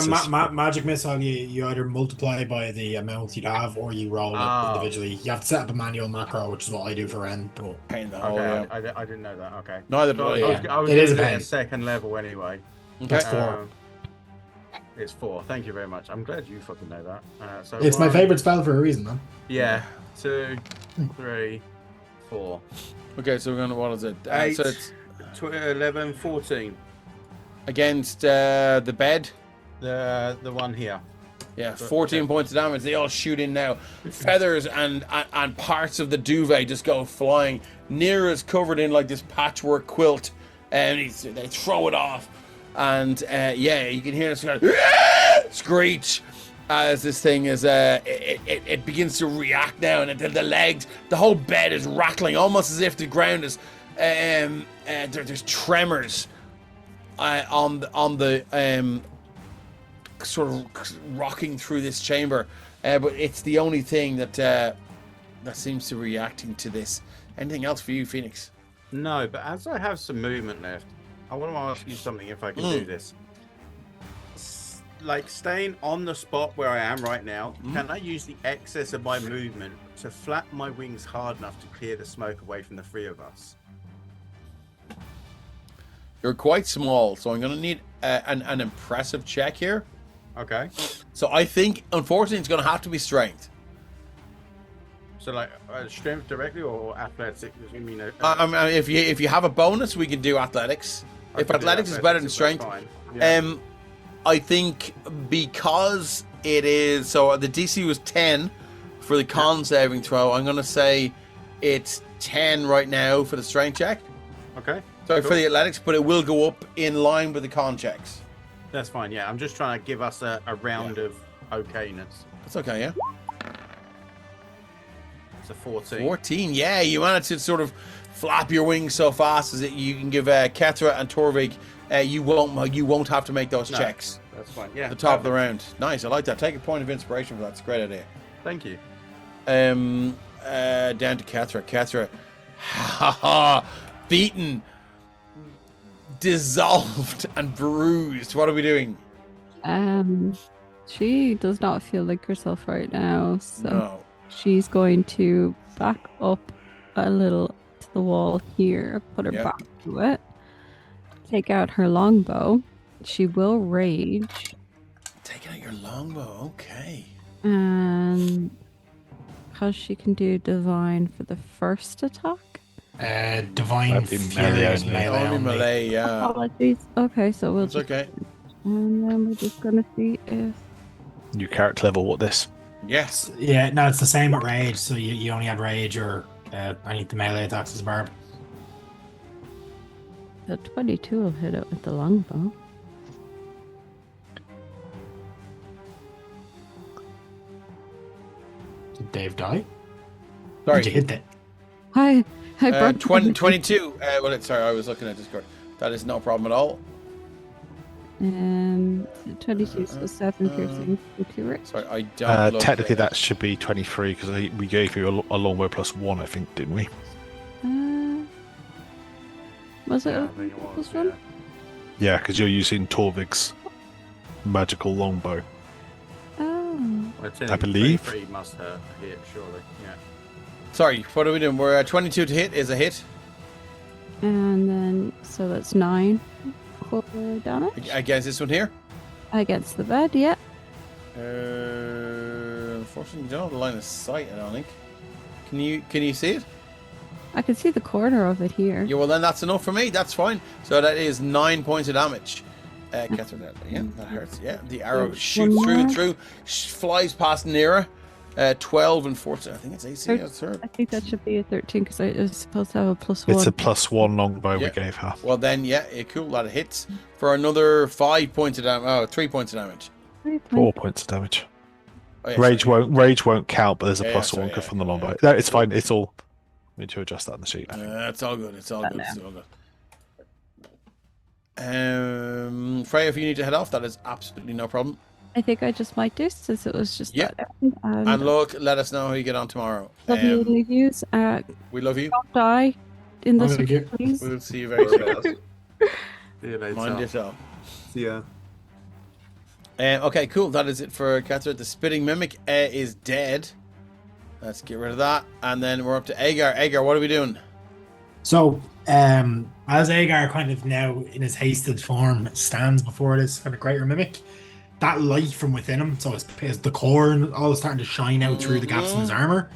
magic missile, you either multiply by the amount you'd have, or you roll it individually. You have to set up a manual macro, which is what I do for Ren. But Pain in the Okay, hole, yeah. I didn't know that. Okay. Neither So do I. I was It is a gonna do pain. second level anyway. that's Okay. 4. It's 4. Thank you very much. I'm glad you fucking know that. So It's my 1, favorite spell for a reason, man. Yeah. 2, 3, 4. Okay, so we're going to, what is it? 8, So it's 11, 14. against the bed. The one here. Yeah, 14 points of damage. They all shoot in now. Feathers and parts of the duvet just go flying. Nira is covered in like this patchwork quilt, and they throw it off. And yeah, you can hear this kind of screech as this thing is it begins to react now, and the legs, the whole bed is rattling, almost as if the ground is there's tremors on the sort of rocking through this chamber, but it's the only thing that seems to be reacting to this. Anything else for you, Phoenix? No, but as I have some movement left, I want to ask you something if I can do this. Like staying on the spot where I am right now, can I use the excess of my movement to flap my wings hard enough to clear the smoke away from the three of us? You're quite small, so I'm going to need an impressive check here. Okay. So I think, unfortunately, it's going to have to be strength. So like strength directly or athletics? I mean, I mean, if you have a bonus, we can do athletics. If athletics is better than strength, yeah. I think because it is, so the DC was 10 for the con saving throw. I'm going to say it's 10 right now for the strength check. Okay. Sorry, for the athletics, but it will go up in line with the con checks. That's fine, yeah. I'm just trying to give us a round of okayness. That's okay, yeah. It's a 14. 14, yeah. You managed to sort of flap your wings so fast as that you can give Kethra and Torvig. You won't have to make those checks. That's fine, yeah. At the top of the round. Nice, I like that. Take a point of inspiration for that. It's a great idea. Thank you. Down to Kethra. Kethra, beaten, dissolved, and bruised. What are we doing? She does not feel like herself right now, so No. she's going to back up a little to the wall here, put her Yep. back to it, take out her longbow. She will rage, Taking out your longbow. Okay. and because she can do divine for the first attack. Divine That'd be Fury melee is only. melee Only only. melee, yeah. Apologies. Okay, so we'll It's just, okay. and then we're just gonna see if New character level. What this? Yes. Yeah, no, it's the same at rage. So you only add rage or any of the melee attacks as barb. the 22 will hit it with the longbow. Did Dave die? Sorry. Did you hit that? Hi, brought 22. Sorry, I was looking at Discord. That is no problem at all. 22, so 7 piercing, 2 rich. Sorry, I don't. look Technically, at- that should be 23 because we gave you a longbow plus 1, I think, didn't we? Was it Yeah, I a think it was, plus yeah. one? Yeah, because you're using Torvig's magical longbow. Oh, I believe. 3 must hit, surely. Yeah. Sorry, what are we doing? We're at 22 to hit is a hit and then so that's 9 core damage against this one here. against the bed. Yeah. Unfortunately, you don't have the line of sight. I don't think. Can you see it? I can see the corner of it here. Yeah, well then that's enough for me. That's fine. So that is 9 points of damage. Catherine, yeah, that hurts. Yeah, the arrow One shoots through and more. through, flies past Nira. 12 and 14. I think it's AC. That's her. I think that should be a 13 because I was supposed to have a plus 1. It's a plus 1 longbow Yeah. we gave her. Well then, yeah, cool. That hits for another 5 points of damage. Oh, 3 points of damage. 4 points of damage. Oh, yeah, Rage sorry. won't count, but there's a Yeah, plus sorry, 1 yeah, from the yeah. longbow. No, it's fine. It's all. We need to adjust that on the sheet. It's all good. It's all good. It's all good. Freya, if you need to head off, that is absolutely no problem. I think I just might do since it was just Yeah. that end. And look, let us know how you get on tomorrow. Love you, leave yous. We love you. Don't die in this, Thank you. please. We'll see you very soon. See you later. Mind yourself. See ya. Okay, cool. That is it for Catherine. The spitting mimic is dead. Let's get rid of that. And then we're up to Aegar. Aegar, what are we doing? So, as Aegar kind of now in his hasted form stands before this kind of greater mimic, that light from within him, so his the core and all is starting to shine out through the gaps in his armor,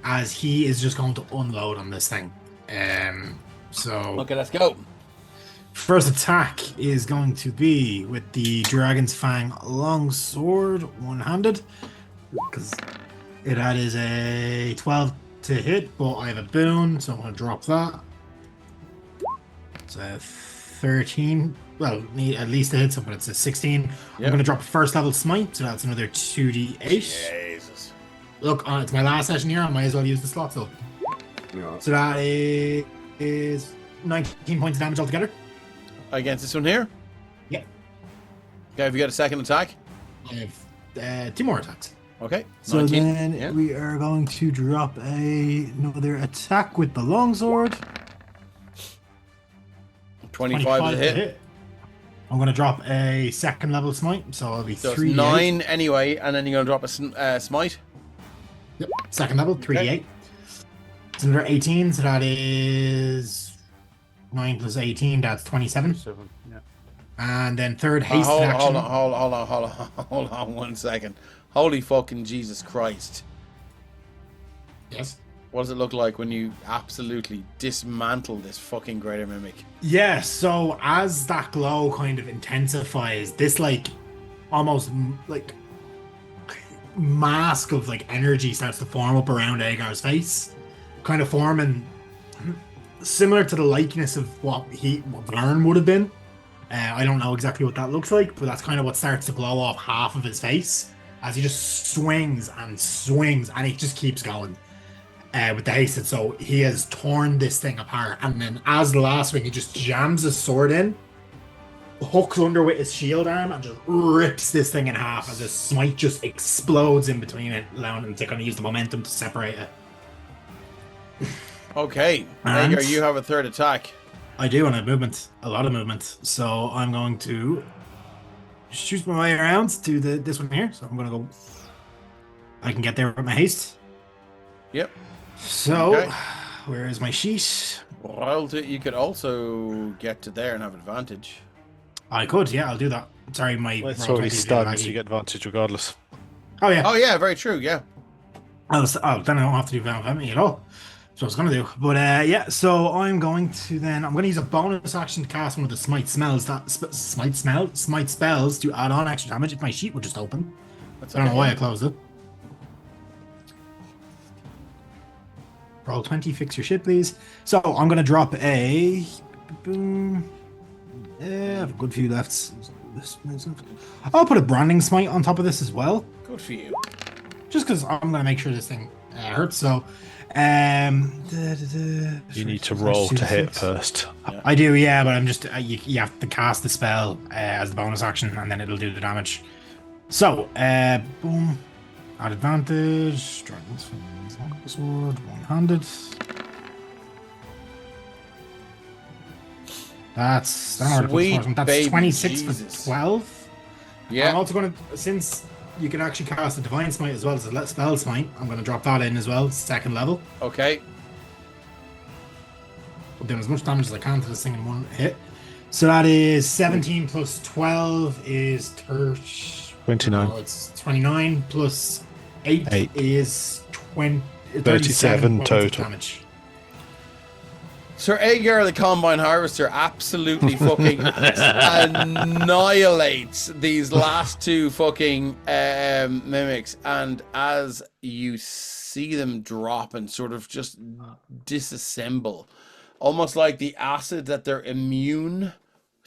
as he is just going to unload on this thing. So Okay, let's go. first attack is going to be with the Dragon's Fang longsword, one-handed, because that is a 12 to hit, but I have a boon, so I'm going to drop that. So 13. Well, at least a hit, so but it's a 16. Yep. I'm going to drop a first level smite, so that's another 2d8. Jesus. Look, it's my last session here. I might as well use the slot. So that is 19 points of damage altogether. Against this one here? Yeah. Okay, have you got a second attack? I have 2 more attacks. Okay. So 19. then Yeah. we are going to drop another attack with the longsword. 25 is a hit. I'm going to drop a second level smite, so it'll be So 3d8. it's 9 anyway, and then you're going to drop a smite. Yep. Second level, 3d8. It's another 18, so that is 9 plus 18, that's 27. Yeah. And then third haste hold action. on 1 second. Holy fucking Jesus Christ. Yes. What does it look like when you absolutely dismantle this fucking greater mimic? Yeah, so as that glow kind of intensifies, this like almost like mask of like energy starts to form up around Aegar's face, kind of forming similar to the likeness of what Vern would have been. I don't know exactly what that looks like, but that's kind of what starts to glow off half of his face as he just swings, and it just keeps going. With the haste, so he has torn this thing apart, and then as the last swing, he just jams his sword in, hooks under with his shield arm, and just rips this thing in half as his smite just explodes in between it, allowing him to kind of use the momentum to separate it. Okay, And- Aegar, you have a third attack. I do, and I have movement, a lot of movement. So I'm going to shoot my way around to this one here. So I'm going to go. I can get there with my haste. Yep. So, Okay. where is my sheet? Well, you could also get to there and have advantage. I could, yeah, I'll do that. Sorry, my Well, it's roll already 20 is stunned, laggy. so you get advantage regardless. Oh yeah. Oh yeah, very true. Yeah. Then I don't have to do Valve me at all. That's what I was gonna do. But yeah, so I'm going to use a bonus action to cast one of the smite spells to add on extra damage if my sheet would just open. That's I don't know okay. why I closed it. Roll 20, fix your shit, please. So I'm gonna drop a boom. I have a good few left. I'll put a branding smite on top of this as well, Good for you. just because I'm gonna make sure this thing hurts. So, You need to roll to hit first. I do, yeah, but I'm just you have to cast the spell as the bonus action, and then it'll do the damage. So, boom, at advantage, Dragon's Sword, one-handed. That's Sweet that's baby 26 Jesus. for 12. Yeah. I'm also going to, since you can actually cast a Divine Smite as well as a Spell Smite, I'm going to drop that in as well, second level. Okay. I'm doing as much damage as I can to this thing in one hit. So that is 17 plus 12 is 29. No, it's 29 plus 8, Eight. is 37 37 points of total. damage. Sir Aegar, the Combine Harvester, absolutely fucking annihilates these last two fucking mimics, and as you see them drop and sort of just disassemble, almost like the acid that they're immune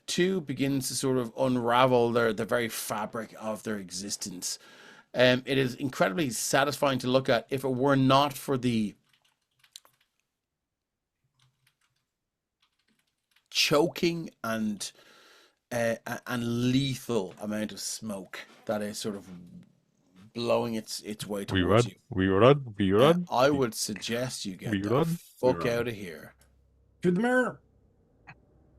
to begins to sort of unravel the very fabric of their existence. It is incredibly satisfying to look at. If it were not for the choking and lethal amount of smoke that is sort of blowing its way We towards run, you, we run, we run. I would suggest you get We the run, we fuck run. out of here. Through the mirror.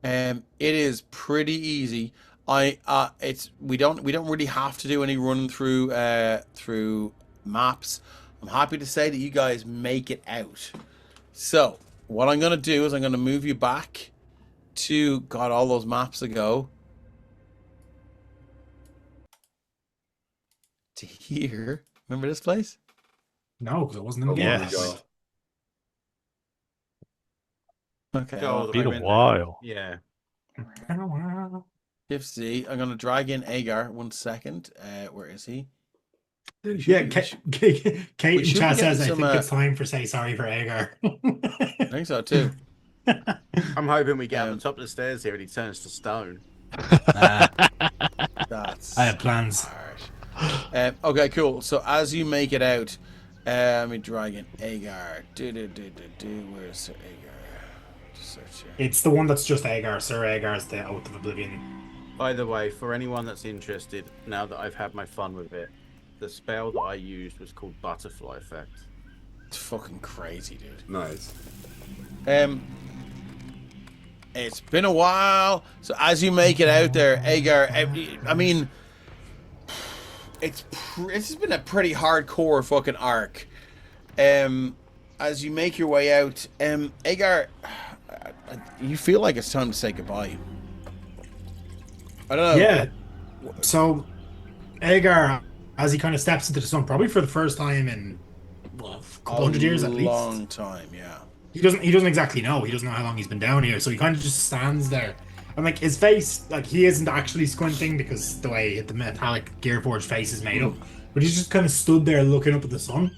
It is pretty easy. We don't really have to do any run through maps. I'm happy to say that you guys make it out. So what I'm gonna do is I'm gonna move you back to all those maps ago to here. Remember this place? No, because it wasn't in the Oh, game. Yes. there we go. Okay. Go all the Been way a in while. there. Yeah. Shift Z. I'm going to drag in Aegar. 1 second. Where is he? Yeah, Kate in should be chat says, getting I some, think it's time for say sorry for Aegar. I think so too. I'm hoping we get up the top of the stairs here and he turns to stone. That's I have plans. hard. Okay, cool. So as you make it out, let me drag in Aegar. Where's Sir Aegar? Just search here. It's the one that's just Aegar. Sir Aegar's the Oath of Oblivion. By the way, for anyone that's interested, now that I've had my fun with it, the spell that I used was called Butterfly Effect. It's fucking crazy, dude. Nice. It's been a while. So as you make it out there, Aegar, I mean, this has been a pretty hardcore fucking arc. As you make your way out, Aegar, you feel like it's time to say goodbye. I don't know. Yeah. So, Aegar, as he kind of steps into the sun, probably for the first time in a couple hundred years at least. Long time, yeah. He doesn't exactly know. He doesn't know how long he's been down here, so he kind of just stands there. And like his face, like he isn't actually squinting because the way the metallic Gearforged face is made up. But he's just kind of stood there looking up at the sun.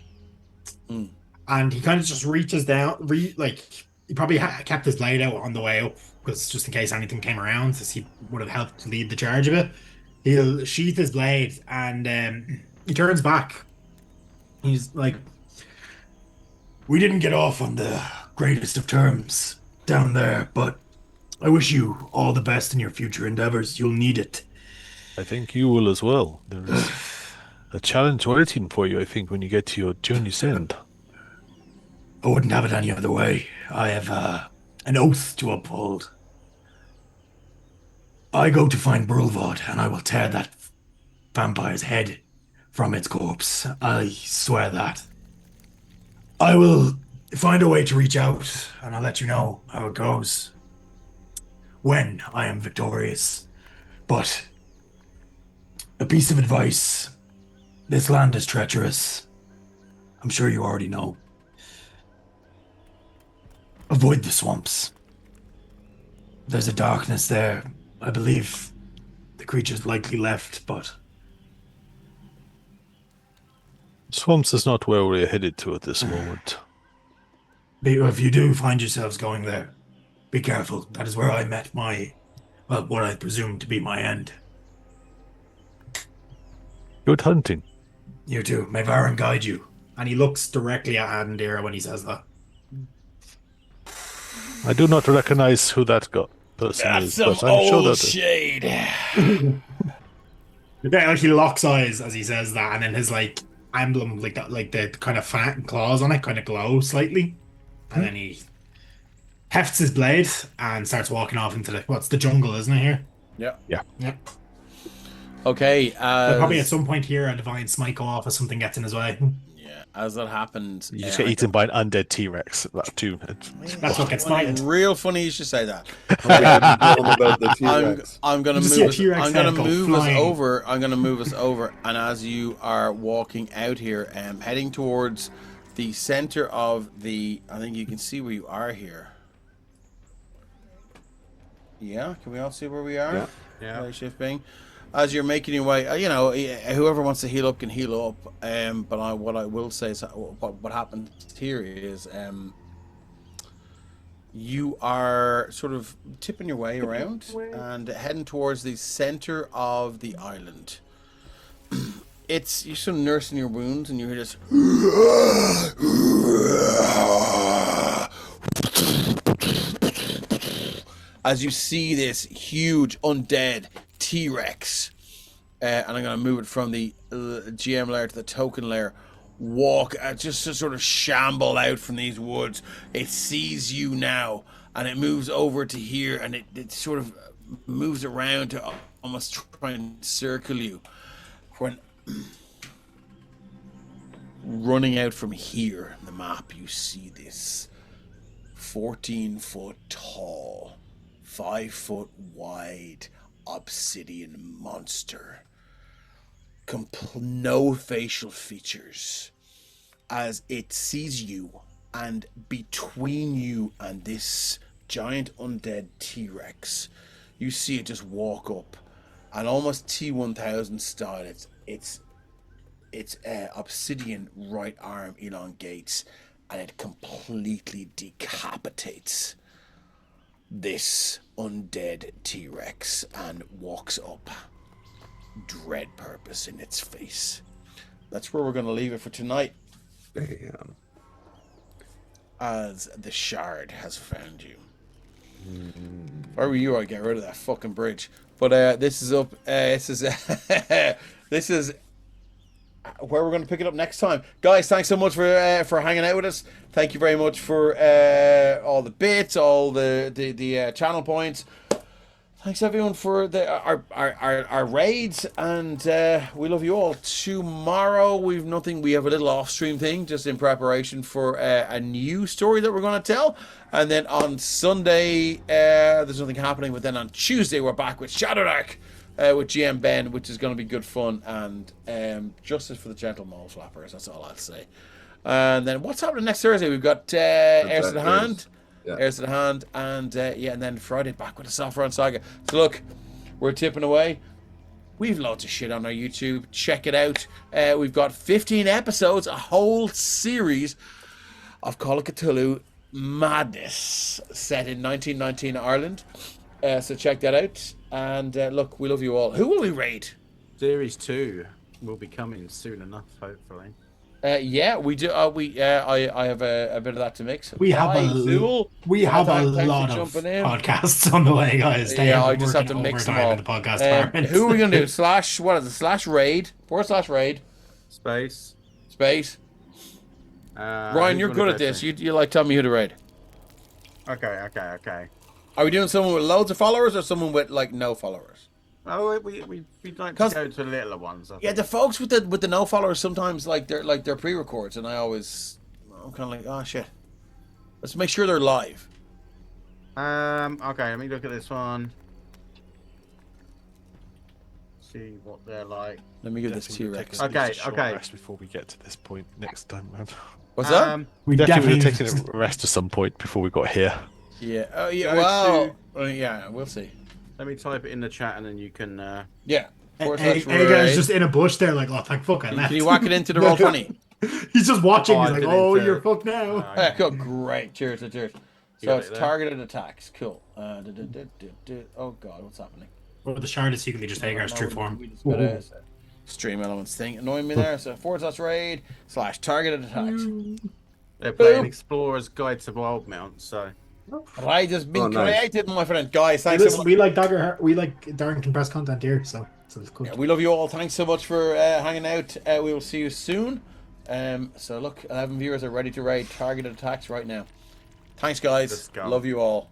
And he kind of just reaches down, like he probably kept his blade out on the way up because just in case anything came around, since he would have helped lead the charge of it. He'll sheath his blade and he turns back. He's like, "We didn't get off on the greatest of terms down there, but I wish you all the best in your future endeavors. You'll need it." I think you will as well. There is a challenge waiting for you, I think, when you get to your journey's end. I wouldn't have it any other way. I have an oath to uphold. I go to find Brulvod, and I will tear that vampire's head from its corpse. I swear that. I will find a way to reach out, and I'll let you know how it goes when I am victorious. But a piece of advice: this land is treacherous. I'm sure you already know. Avoid the swamps. There's a darkness there. I believe the creature's likely left, but Swamps is not where we're headed to at this moment. if you do find yourselves going there, be careful. That is where I met what I presume to be my end. Good hunting. You too. May Varen guide you. And he looks directly at Andira when he says that. I do not recognize who that person That's is, some but I'm sure old that shade. The guy actually locks eyes as he says that, and then his like emblem, like that, like the kind of fat and claws on it, kind of glow slightly, and then he hefts his blade and starts walking off into the jungle, isn't it here? Yeah. Yeah. Okay. But probably at some point here, a divine smite go off if something gets in his way. Yeah. As that happens, you just get eaten by an undead T-Rex. That too. That's what gets smited. Real funny you should say that. About the T-Rex. I'm gonna You just move. see a T-Rex I'm gonna head go move us flying. over. I'm gonna move us over. And as you are walking out here, heading towards the center of the, I think you can see where you are here. Yeah, can we all see where we are? Yeah. Shift bing. As you're making your way, whoever wants to heal up can heal up. But what I will say is what happens here is you are sort of tipping your way around and heading towards the center of the island. You're sort of nursing your wounds, and you hear this. As you see this huge undead T-Rex, and I'm going to move it from the GM layer to the token layer, walk just to sort of shamble out from these woods. It sees you now, and it moves over to here, and it sort of moves around to almost try and circle you. When running out from here on the map, you see this 14-foot tall, 5-foot wide obsidian monster. No facial features, as it sees you, and between you and this giant undead T-Rex. You see it just walk up, and almost T-1000 style. Its obsidian right arm elongates, and it completely decapitates this undead T-Rex and walks up, dread purpose in its face. That's where we're going to leave it for tonight. Damn. As the shard has found you. If I were you, I'd get rid of that fucking bridge. But this is up. This is this is where we're going to pick it up next time, guys. Thanks so much for hanging out with us. Thank you very much for all the bits, all the channel points. Thanks everyone for our raids, and we love you all. Tomorrow we have a little off stream thing just in preparation for a new story that we're going to tell, and then on Sunday there's nothing happening, but then on Tuesday we're back with Shadow Dark with GM Ben, which is going to be good fun, and justice for the gentle mole flappers. That's all I'll say. And then what's happening next Thursday? We've got Heirs to the Hand. Yeah. Heirs to the Hand, and and then Friday back with the Saffron Saga. So look, we're tipping away. We've loads of shit on our YouTube. Check it out. We've got 15 episodes, a whole series of Call of Cthulhu madness set in 1919 Ireland. So check that out. And look, we love you all. Who will we raid? Series 2 will be coming soon enough, hopefully. Yeah, we do. I have a bit of that to mix. We have a lot of podcasts on the way, guys. I just have to mix them all. The podcast who are we gonna do? What is it? /raid /raid space. Ryan, you're good at this. You like tell me who to raid. Okay. Are we doing someone with loads of followers or someone with like no followers? Oh, we'd like to go to the littler ones. Yeah, the folks with the no followers sometimes like they're pre-records, and I'm kind of like, oh shit. Let's make sure they're live. Okay, let me look at this one. See what they're like. Let me give this T-Rex. Okay. Rest before we get to this point next time, man. What's that? We definitely taking a rest at some point before we got here. Yeah. Oh yeah. Well. Yeah. We'll see. Let me type it in the chat and then you can. Yeah. Aegar's just in a bush there, like, oh, thank fuck, I left. Can you whack it into the roll 20? He's just watching. He's like, oh, you're fucked now. Cool. Great. Cheers. So it's targeted attacks. Cool. Oh god, what's happening? Well, the shard is secretly just Aegar's true form. We just got a stream elements thing annoying me there. So /raid /targeted attacks. They're playing Explorer's Guide to Wild Mount, so. Right, has been created, my friend. Guys, thanks so much. We like Darrington press content here, so it's good. Yeah, we love you all. Thanks so much for hanging out. We will see you soon. So look, 11 viewers are ready to raid targeted attacks right now. Thanks, guys. Love you all.